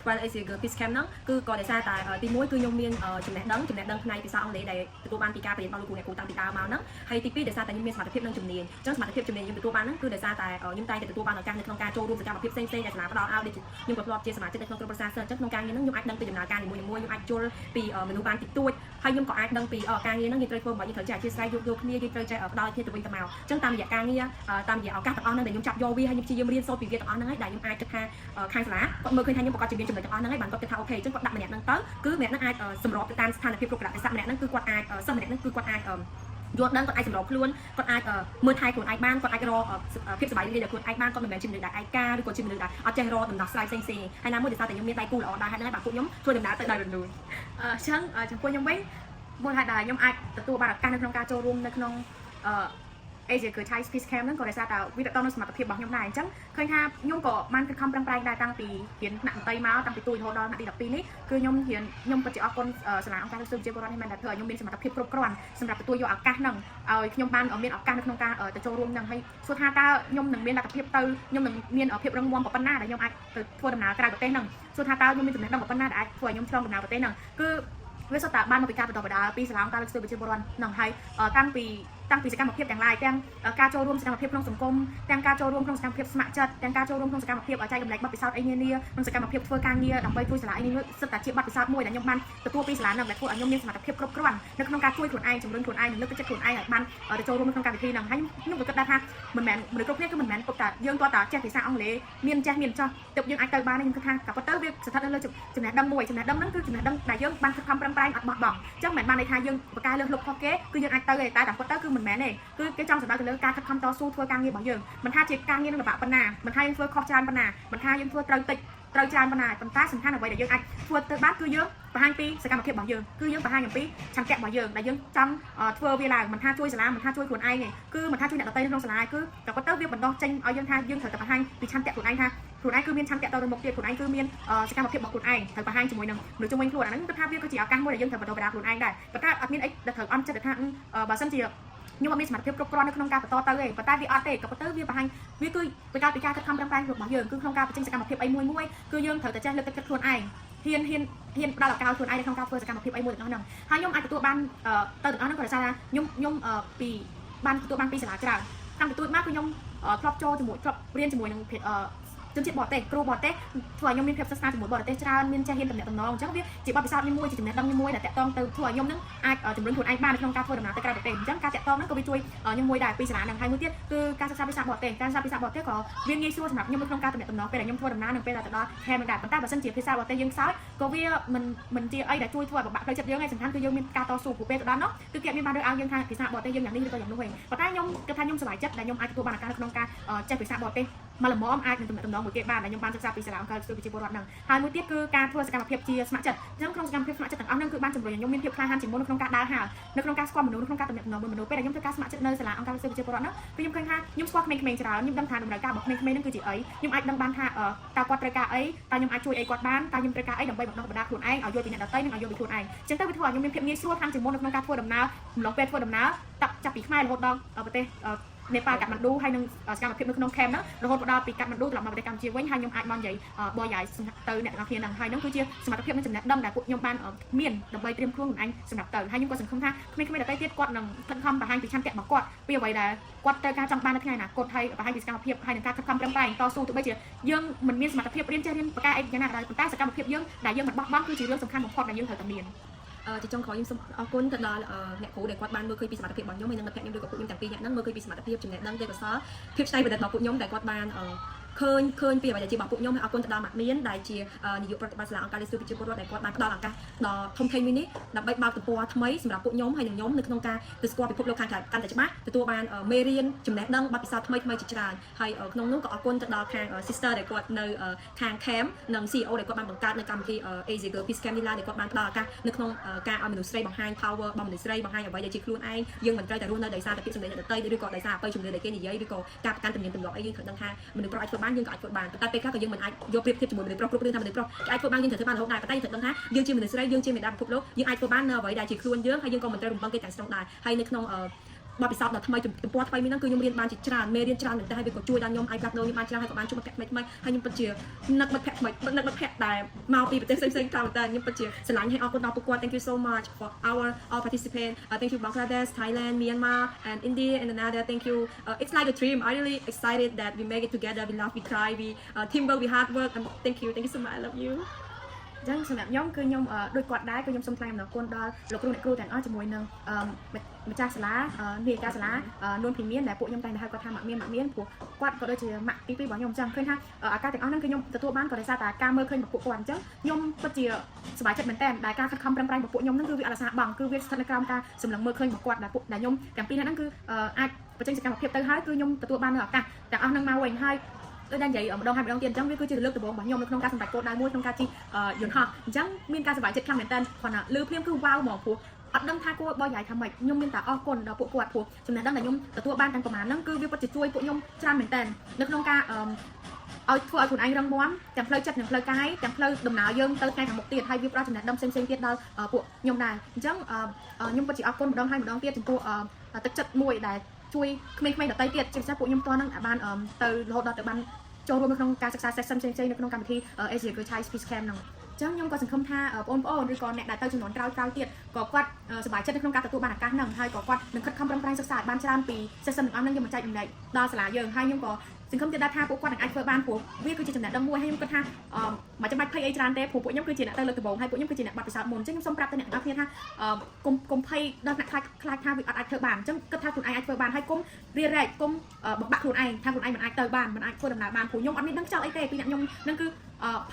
12 Asia Girl Peace Camp ហ្នឹងគឺក៏ដោយសារតែទី1គឺខ្ញុំមានចំណេះដឹងផ្នែកភាសាអង់គ្លេសដែលទទួលបានពីការរៀនរបស់លោកគ្រូអ្នកគ្រូតាំងពីដើមមកហ្នឹងហើយទី2ដោយសារតែខ្ញុំមានសមត្ថភាពនិងជំនាញអញ្ចឹងសមត្ថភាពជំនាញខ្ញុំទទួលបានហ្នឹងគឺដោយសារតែខ្ញុំតែងតែទទួលបានឱកាសនៅក្នុងការចូលរួមសកម្មភាពផ្សេងៗដែលសាលាផ្ដល់ឲ្យដូចខ្ញុំក៏ធ្លាប់ជាសមាជិកនៅក្នុងក្រុមប្រឹក្សាសិស្សអញ្ចឹងក្នុងការងារហ្នឹងខ្ញុំអាចដឹងពីដំណើរការនីមួយៗខ្ញុំអាចយល់ពីមនុស្សបានតិចតួចហើយខ្ញុំក៏អាចដឹងពីការងារហ្នឹងយើងត្រូវធ្វើមកយើងត្រូវចេះអធិស្ឋានយកគ្នាយើងត្រូវចេះផ្ដល់គ្នាទៅវិញទៅមកអញ្ចឹងតាមរយៈការងារតាមរយៈឱកាសទាំងអស់ហ្នឹងដែលខ្ញុំចាប់យកវាហើយខ្ញុំព្យាយាមរៀនសូត្រពីវាទាំងអស់ហ្នឹងហើយដែលខ្ញុំអាចគិតថាខាងសាលាគាត់មើលឃើញថាខ្ញុំប្រកបជាមានចំណុចទាំងអស់ហ្នឹងហើយបានគាត់គិតថាអូខេអញ្ចឹងគាត់ដាក់ម្នាក់ហ្នឹងទៅគឺម្នាក់ហ្នឹងអាចសម្របទៅតាមស្ថានភាពគ្រប់កលៈទេសៈម្នាក់ហ្នឹងគឺគាត់អាចសិស្សម្នាក់ហ្នឹងគឺគាត់អាចយល់ដឹងគាត់អាចសម្របខ្លួនគាត់អាចមើលថែខ្លួនឯងបានគាត់អាចរកភាពសុបាយរីករាយដល់ខ្លួនឯងបានគាត់មិនមែនជាមនុស្សដែលឯកាឬក៏ជាមនុស្សដែលអត់ចេះរកដំណោះស្រាយផ្សេងៗហើយណាមួយដោយសារតែខ្ញុំមានដៃគូល្អដែរហើយហ្នឹងហើយបាទពួកខ្ញុំធ្វើដំណើរទៅដោយរលូនអញ្ចឹងចំពោះខ្ញុំវិញមូលហេតុដែលខ្ញុំអាចទទួលបានឱកាសនៅក្នុងការចូលរួមនៅក្នុងAsia Girl Peace Camp ហ្នឹងក៏ដោយសារតែវាទៅដល់នៅសមត្ថភាពរបស់ខ្ញុំដែរអញ្ចឹងឃើញថាខ្ញុំក៏បានខិតខំប្រឹងប្រែងដែរតាំងពីរៀនថ្នាក់តន្ត្រីមកតាំងពីទូរហូតដល់ថ្នាក់ទី12នេះគឺខ្ញុំពិតជាអរគុណសាលាអង្គការលើកស្ទួយប្រជាពលរដ្ឋនេះមែនតែធ្វើឲ្យខ្ញុំមានសមត្ថភាពគ្រប់គ្រាន់សម្រាប់ទទួលយកឱកាសហ្នឹងឲ្យខ្ញុំបានមានឱកាសនៅក្នុងការទៅចូលរួមហ្នឹងហើយសួរថាតើខ្ញុំនឹងមានលទ្ធភាពទៅខ្ញុំនឹងមានភាពរឹងមាំប៉ុណ្ណាដែលខ្ញុំអាចទៅធ្វើដំណើរក្រៅប្រទេសហ្នឹងសួរថាតើខ្ញុំមានចំណេះដឹងប៉ុណ្ណាដែលអាចធ្វើឲ្យខ្ញុំឆ្លងដំណើរប្រទេសហ្នឹងគឺវាសុទ្ធតែបានមកពីការបន្តបណ្ដាពីសាលាអង្គការលើកស្ទួយប្រជាពលរដ្ឋហ្នឹងហើយតាំងពីសកម្មភាពទាំងឡាយទាំងការចូលរួមសកម្មភាពក្នុងសង្គមទាំងការចូលរួមក្នុងសកម្មភាពស្ម័គ្រចិត្តទាំងការចូលរួមក្នុងសកម្មភាពចែករំលែកបទពិសោធន៍អីនានាក្នុងសកម្មភាពធ្វើការងារដើម្បីជួយសាលាអីនេះសិតតែជាបទពិសោធន៍មួយដែលខ្ញុំបានទទួលពីសាលាហ្នឹងដែលធ្វើឲ្យខ្ញុំមានសមត្ថភាពគ្រប់គ្រាន់នៅក្នុងការជួយខ្លួនឯងជំរុញខ្លួនឯងនិងលើកទឹកចិត្តខ្លួនឯងឲ្យបានទៅចូលរួមក្នុងកម្មវិធីហ្នឹងហើយខ្ញុំក៏គិតដែរថាមិនមែនមនុស្សគ្រប់គ្នាគឺមិនមែនពុកតែយើងទាល់តែចេះភាសាអង់គ្លេសមានចេះមានចោះទើបយើងអាចទៅបានខ្ញុំគិតថាក៏ប៉ុន្តែវាស្ថិតនៅលើចំណេះដឹងមួយចំណេះដឹងហ្នឹងគឺចំណេះដឹងដែលយើងបានខិតខំប្រឹងប្រែងអត់បោះបង់អញ្ចឹងមិនបានន័យថាយើងបកកែលើសលុបខុសគេគឺយើងអាចទៅតែតាមពិតទៅគឺមិនមែនទេគឺគេចង់សម្ដៅទៅលើការខិតខំតស៊ូធ្វើការងាររបស់យើងមិនថាជាការងារនឹងលំបាកប៉ុណ្ណាមិនថាយើងធ្វើខុសច្រើនប៉ុណ្ណាមិនថាយើងធ្វើត្រូវតិចត្រូវច្រើនប៉ុណ្ណាប៉ុន្តែសំខាន់អ្វីដែលយើងអាចធ្វើទៅបានគឺយើងបង្ហាញពីសកម្មភាពរបស់យើងគឺយើងបង្ហាញអំពីឆន្ទៈរបស់យើងដែលយើងចង់ធ្វើវាឡើងមិនថាជួយសាលាមិនថាជួយខ្លួនឯងទេគឺមិនថាជួយអ្នកដទៃក្នុងសាលាគឺតែគាត់ទៅវាបណ្ដោះចេញឲ្យយើងថាយើងត្រូវតែបង្ហាញពីឆន្ទៈខ្លួនឯងថាខ្លួនឯងគឺមានឆន្ទៈទៅមុខទៀតខ្លួនឯងគឺមានសកម្មភាពរបស់ខ្លួនឯងត្រូវបង្ហាញជាមួយនឹងមនុស្សជុំវិញខ្លួនអាហ្នឹងគឺថាវាគឺជាឱកាសមួយដែលយើងត្រូវបន្តបណ្ដាខ្លួនឯងដែរប៉ុន្តែអត់មានអីដែលត្រូវអន់ចិត្តថាបើសិនជាខ្ញុំអត់មានសមត្ថភាពគ្រប់គ្រាន់នៅក្នុងការបន្តទៅទេប៉ុន្តែវាអត់ទេក៏ប៉ុន្តែវាបង្ហាញវាគឺពីការខិតខំប្រឹងប្រែងរបស់យើងគឺក្នុងការបញ្ចេញសកម្មភាពអីមួយគឺយើងត្រូវតែចេះលើកទឹកចិត្តខ្លួនឯងហ៊ានផ្ដល់ឱកាសខ្លួនឯងក្នុងការធ្វើសកម្មភាពអីមួយទាំងអស់ហ្នឹងហើយខ្ញុំអាចទទួលបានទៅទាំងអស់ហ្នឹងក៏ដោយសារថាខ្ញុំពីបានទទួលបានពីសាលាច្រើនតាំងពីទូចមកគឺខ្ញុំធ្លាប់ចូលជាមួយធ្លាប់រៀនជាមួយនឹងជនជាតិបរទេសគ្រូបរទេសធ្វើឲ្យខ្ញុំមានភាពសិក្សាជាមួយបរទេសច្រើនមានចេះហ៊ានតំណែងតំណងអញ្ចឹងវាជាបទពិសោធន៍មួយជាចំណេះដឹងមួយដែលតាក់ទងទៅធ្វើឲ្យខ្ញុំនឹងអាចជំរុញខ្លួនឯងបានក្នុងការធ្វើដំណើរទៅក្រៅប្រទេសអញ្ចឹងការតាក់ទងហ្នឹងក៏វាជួយខ្ញុំមួយដែរពីសាលាហ្នឹងហើយមួយទៀតគឺការសិក្សាភាសាបរទេសការសិក្សាភាសាបរទេសក៏វាងាយស្រួលសម្រាប់ខ្ញុំនៅក្នុងការតំណែងតំណងពេលដែលខ្ញុំធ្វើដំណើរនិងពេលដែលទៅដល់ខេមហ្នឹងដែរប៉ុន្តែបើសិនជាភាសាបរទេសយើងខ្សោយក៏វាមិនជាអីដែលជួយធ្វើឲ្យពិបាកផ្លូវចិត្តយើងឯងសំខាន់គឺយើងមានការតស៊ូព្រោះពេលទៅដល់នោះគឺគេមានបានរើសអើងយើងថាភាសាបរទេសយើងយ៉ាងនេះឬក៏យ៉ាងនោះឯងប៉ុន្តែខ្ញុំគិតថាខ្ញុំសប្បាយចិត្តដែលខ្ញុំអាចទទួលបានឱកាសក្នុងការចេះភាសាបរទេសមកល្មមអាចនឹងតំណងមួយគេបានដែលខ្ញុំបានសិក្សាពីសាលាអង្គការជួយប្រជាពលរដ្ឋហ្នឹងហើយមួយទៀតគឺការធ្វើសកម្មភាពជាស្ម័គ្រចិត្តអញ្ចឹងក្នុងសកម្មភាពស្ម័គ្រចិត្តទាំងអស់ហ្នឹងគឺបានជំរុញឲ្យខ្ញុំមានភាពក្លាហានជាងមុននៅក្នុងការដើរហើរនៅក្នុងការស្គាល់មនុស្សក្នុងការតំណែងតំណងមនុស្សពេលដែលខ្ញុំធ្វើការស្ម័គ្រចិត្តនៅសាលាអង្គការជួយប្រជាពលរដ្ឋហ្នឹងគឺខ្ញុំឃើញថាខ្ញុំស្គាល់ក្មេងៗច្រើនខ្ញុំដឹងថាតម្រូវការរបស់ក្មេងៗហ្នឹងគឺជាអីខ្ញុំអាចដឹងបានថាតើគាត់ត្រូវការអីតើខ្ញុំអាចជួយអីគាត់បានតើខ្ញុំត្រូវការអីដើម្បីបណ្ដុះបណ្ដាលខ្លួនឯងឲ្យយល់ពីអ្នកដទៃនិងឲ្យយល់ពីខ្លួនឯងអញ្ចឹងទៅវាធ្វើឲ្យខ្ញុំមានភាពងាយស្រួលខាងជាងមុននៅក្នុងការធ្វើដំណើរម្ល៉េះពេលធ្វើដំណើរចាប់ពីខ្មែររហូតដល់ប្រទេសនេប៉ាល់កាត់ម៉ាឌូហើយនឹងសកម្មភាពនៅក្នុងខេមហ្នឹងរហូតដល់ពីកាត់ម៉ាឌូត្រឡប់មកប្រទេសកម្ពុជាវិញហើយខ្ញុំអាចមកនិយាយបរិយាយទៅអ្នកទាំងអស់គ្នាហ្នឹងហើយហ្នឹងគឺជាសមត្ថភាពនិងចំណេះដឹងដែលពួកខ្ញុំបានមានដើម្បីត្រៀមខ្លួនខ្លួនឯងសម្រាប់ទៅហើយខ្ញុំក៏សង្ឃឹមថាក្មេងៗដទៃទៀតគាត់នឹងខិតខំបង្ហាញពីឆន្ទៈរបស់គាត់ពីអ្វីដែលគាត់ត្រូវការចង់បាននៅថ្ងៃអនាគតហើយបង្ហាញពីសកម្មភាពហើយនឹងការខិតខំប្រឹងប្រែងតស៊ូទោះបីជាយើងមិនមានសមត្ថភាពរៀនចេះរៀនបកកែអីយ៉ាងណាក៏ដោយប៉ុន្តែសកម្មភាពយើងដែលយើងមិនបោះបង់គឺជារឿងសំខាន់បំផុតដែលយើងត្រូវតែមានជាចុងក្រោយខ្ញុំសូមអរគុណទៅដល់អ្នកគ្រូដែលគាត់បានមើលឃើញពីសមត្ថភាពរបស់ខ្ញុំហើយនិងមិត្តភក្តិខ្ញុំដូចក៏ពួកខ្ញុំទាំងពីរនាក់ហ្នឹងមើលឃើញពីសមត្ថភាពចំណេះដឹងទេពកោសល្យភាពច្នៃប្រឌិតរបស់ពួកខ្ញុំដែលគាត់បាន ឃើញពីអ្វីដែលជាបងពួកខ្ញុំហើយអរគុណទៅដល់ម៉ាក់មានដែលជានាយកប្រតិបត្តិសាលាអង្គការលេខស្ទូប្រជាពលរដ្ឋដែលគាត់បានផ្ដល់ឱកាសដល់ធំធេងមួយនេះដើម្បីបើកទំព័រថ្មីសម្រាប់ពួកខ្ញុំហើយនិងខ្ញុំនៅក្នុងការទៅស្គាល់ពិភពលោកខាងក្រៅកាន់តែច្បាស់ទទួលបានមេរៀនចំណេះដឹងបទពិសោធន៍ថ្មីជាច្រើនហើយក្នុងនោះក៏អរគុណទៅដល់ខាង sister ដែលគាត់នៅខាង camp និង CEO ដែលគាត់បានបង្កើតនៅកម្មវិធី Asia Girl Peace Camp នេះឡើងដែលគាត់បានផ្ដល់ឱកាសនៅក្នុងការឲ្យមនុស្សស្រីបង្ហាញ power របស់មនុស្សស្រីបង្ហាញអ្វីដែលជាខ្លួនឯងយើងមិនត្រូវតែរស់នៅដោយសារតែពាក្យសម្ដីអ្នកដទៃឬក៏ដោយសារអ្វីជំនឿដែលគេនិយាយឬក៏ការប្រកាន់ទំនៀមទម្លាប់អីយើងត្រូវដឹងថាមនុស្សប្រុសអាចធ្វើបានយើងក៏អាចធ្វើបានតែពេលខ្លះក៏យើងមិនអាចយកប្រៀបធៀបជាមួយមនុស្សប្រុសគ្រប់រឿងថាមនុស្សប្រុសអាចធ្វើបានយើងត្រូវធ្វើបានរហូតដែរតែយើងត្រូវដឹងថាយើងជាមនុស្សស្រីយើងជាមេដាពិភពលោកយើងអាចធ្វើបាននៅអ្វីដែលជាខ្លួនយើងហើយយើងក៏មិនត្រូវរំពឹងគេទាំងស្រុងដែរហើយនៅក្នុងបទពិសោធន៍ដ៏ថ្មីទំព័រថ្មីនេះគឺខ្ញុំរៀនបានជាច្រើនមេរៀនច្រើនមែនតើហើយវាក៏ជួយដល់ខ្ញុំអាចផ្លាស់ប្ដូរខ្ញុំបានច្រើនហើយក៏បានជួបមិត្តភក្តិថ្មីហើយខ្ញុំពិតជានឹកមិត្តភក្តិថ្មីនឹកមិត្តភក្តិដែលមកពីប្រទេសផ្សេងៗខ្លះមែនតើខ្ញុំពិតជាស្រឡាញ់ហើយអរគុណដល់ពួកគាត់ Thank you so much for our all participants thank you Bangladesh Thailand Myanmar and India and another thank you it's like a dream I really excited that we make it together we laugh we cry we teamwork we hard work and thank you so much I love you ចឹងសម្រាប់ខ្ញុំគឺខ្ញុំដូចគាត់ដែរគឺខ្ញុំសូមថ្លែងអំណរគុណដល់លោកគ្រូអ្នកគ្រូទាំងអស់ជាមួយនឹងម្ចាស់សាលានាយិកាសាលានួនភីមានដែលពួកខ្ញុំតែងតែហៅគាត់ថាម៉ាក់មានព្រោះគាត់ក៏ដូចជាម៉ាក់ទី2របស់ខ្ញុំអញ្ចឹងឃើញថាឱកាសទាំងអស់ហ្នឹងគឺខ្ញុំទទួលបានក៏ដោយសារតែការមើលឃើញរបស់ពួកគាត់អញ្ចឹងខ្ញុំពិតជាសប្បាយចិត្តមែនតើដែលការខិតខំប្រឹងប្រែងរបស់ពួកខ្ញុំហ្នឹងគឺវាអត់អាសាបងគឺវាស្ថិតនៅក្រោមការសម្លឹងមើលឃើញរបស់គាត់ដែលខ្ញុំទាំងពីរហ្នឹងគឺអាចបញ្ចេញសកម្មភាពទៅហើយគឺខ្ញុំទទួលបាននៅឱកាសទាំងអស់ហ្នឹងមកវិញហើយដូចដែលនិយាយម្ដងហើយម្ដងទៀតអញ្ចឹងវាគឺជាលើកដំបូងរបស់ខ្ញុំនៅក្នុងការសម្រេចគោលដៅមួយក្នុងការជិះយន្តហោះអញ្ចឹងមានការសប្បាយចិត្តខ្លាំងមែនតើគាត់ថាលឺភ្លាមគឺវ៉ាវហ្មងព្រោះអត់ដឹងថាគួរបោះយាយថាម៉េចខ្ញុំមានតែអរគុណដល់ពួកគាត់ព្រោះចំណេះដឹងដែលខ្ញុំទទួលបានទាំងប្រមាណហ្នឹងគឺវាពិតជាជួយពួកខ្ញុំច្រើនមែនតើនៅក្នុងការឲ្យធ្វើឲ្យខ្លួនឯងរឹងមាំទាំងផ្លូវចិត្តនិងផ្លូវកាយទាំងផ្លូវដំណើរយើងទៅថ្ងៃខាងមុខទៀតហើយវាផ្ដល់ចំណេះដឹងផ្សេងៗទៀតដល់ពួកខ្ញុំដែរអញ្ចឹងខ្ញុំពិតជាអរគុណម្ដងហើយម្ដងទៀតចំពោះទឹកចិត្តមួយដែលជួយក្មេងៗដទៃទៀតជាពិសេសពួកខ្ញុំតោះហ្នឹងបានទៅរហូតដល់ទៅបានចូលរួមនៅក្នុងការសិក្សា session ផ្សេងៗនៅក្នុងកម្មវិធី Asia Girl Child Peace Camp ហ្នឹងអញ្ចឹងខ្ញុំក៏សង្ឃឹមថាបងប្អូនឬក៏អ្នកដែលទៅចំនួនក្រោយទៀតក៏គាត់សប្បាយចិត្តនៅក្នុងការទទួលបានឱកាសហ្នឹងហើយក៏គាត់នឹងខិតខំប្រឹងប្រែងសិក្សាឲ្យបានច្រើនពី session ទាំងអស់ហ្នឹងយកមកចែករំលែកដល់សាលាយើងហើយខ្ញុំក៏សង្ឃឹមទៀតដែរថាពួកគាត់នឹងអាចធ្វើបានព្រោះវាគឺជាចំណេះដឹងមួយហើយខ្ញុំគិតថាមិនចាំបាច់ភ័យអីច្រើនទេព្រោះពួកខ្ញុំគឺជាអ្នកទៅលើកដំបូងហើយពួកខ្ញុំគឺជាអ្នកបាត់ពិសោធន៍មុនអញ្ចឹងខ្ញុំសូមប្រាប់ទៅអ្នកទាំងអស់គ្នាថាកុំភ័យដល់អ្នកខ្លាចថាវាអត់អាចធ្វើបានអញ្ចឹងគិតថាខ្លួនឯងអាចធ្វើបានហើយកុំរារែកកុំបំបាក់ខ្លួនឯងថាខ្លួនឯងមិនអាចទៅបានមិនអាចធ្វើដំណើរបានព្រោះខ្ញុំអត់មានដឹងខ្យល់អីទេពីអ្នកខ្ញុំនឹងគឺ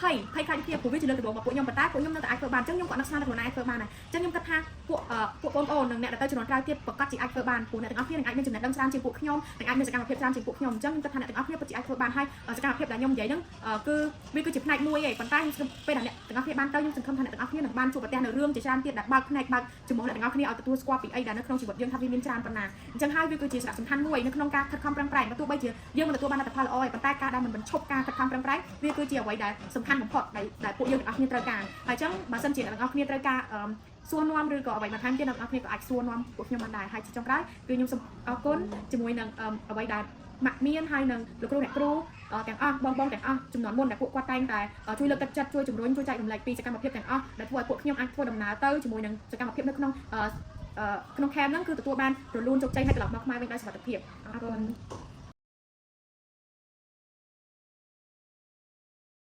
ភ័យខ្លាចភាពព្រោះវាជាលើកដំបូងរបស់ពួកខ្ញុំប៉ុន្តែពួកខ្ញុំនៅតែអាចធ្វើបានអញ្ចឹងខ្ញុំក៏នឹកស្មានថាខ្លួនឯងធ្វើបានដែរអញ្ចឹងខ្ញុំគិតថាពួកបងប្អូននិងអ្នកដែលទៅជំនាន់ក្រោយទៀតប្រកាសជាអាចធ្វើបានព្រោះអ្នកទាំងអស់គ្នានឹងអាចមានចំណេះដឹងច្រើនជាងពួកខ្ញុំនិងអាចមានសកម្មភាពច្រើនជាងពួកខ្ញុំអញ្ចឹងខ្ញុំគិតថាអ្នកទាំងអស់គ្នាពិតជាអាចធ្វើបានហើយសកម្មភាពដែលខ្ញុំនិយាយហ្នឹងគឺវាគឺជាផ្នែកមួយឯងប៉ុន្តែខ្ញុំពេលដែលអ្នកទាំងអស់គ្នាបានទៅខ្ញុំសង្ឃឹមថាអ្នកទាំងអស់គ្នានឹងបានជួបប្រទះនៅរឿងជាច្រើនទៀតដែលបើកផ្នែកបើកចំពោះអ្នកទាំងអស់គ្នាឲ្យទទួលស្គាល់ពីអីដែលនៅក្នុងជីវិតយើងថាវាមានច្រើនប៉ុណ្ណាអញ្ចឹងហើយវាគឺជាសារៈសំខាន់មួយនៅក្នុងការខិតខំប្រឹងប្រែងបើទោះបីជាយើងមិនទទួលបានលទ្ធផលល្អឯងប៉ុន្តែការដែលមិនបញ្ឈប់ការខិតខំប្រឹងប្រែងវាគឺជាអ្វីដែលសំខាន់បំផុតដែលពួកយើងទាំងអស់គ្នាត្រូវការហើយអញ្ចឹងបើសិនជាអ្នកទាំងអស់គ្នាត្រូវការសួរនាំឬក៏អ្វីបន្ថែមទៀតអ្នកទាំងអស់គ្នាក៏អាចសួរនាំពួកខ្ញុំបានដែរហើយចុងក្រោយគឺខ្ញុំសូមអរគុណជាមួយនឹងអ្វីដែលម៉ាក់មានហើយនឹងលោកគ្រូអ្នកគ្រូទាំងអស់បងទាំងអស់ចំនួនមុនដែលពួកគាត់តែងតែជួយលើកទឹកចិត្តជួយជំរុញជួយចែករំលែកពីសកម្មភាពទាំងអស់ដែលធ្វើឲ្យពួកខ្ញុំអាចធ្វើដំណើរទៅជាមួយនឹងសកម្មភាពនៅក្នុងcamp ហ្នឹងគឺទទួលបានរលូនជោគជ័យហើយត្រឡប់មកខ្មែរវិញដោយសុវត្ថិភាពអរគុណ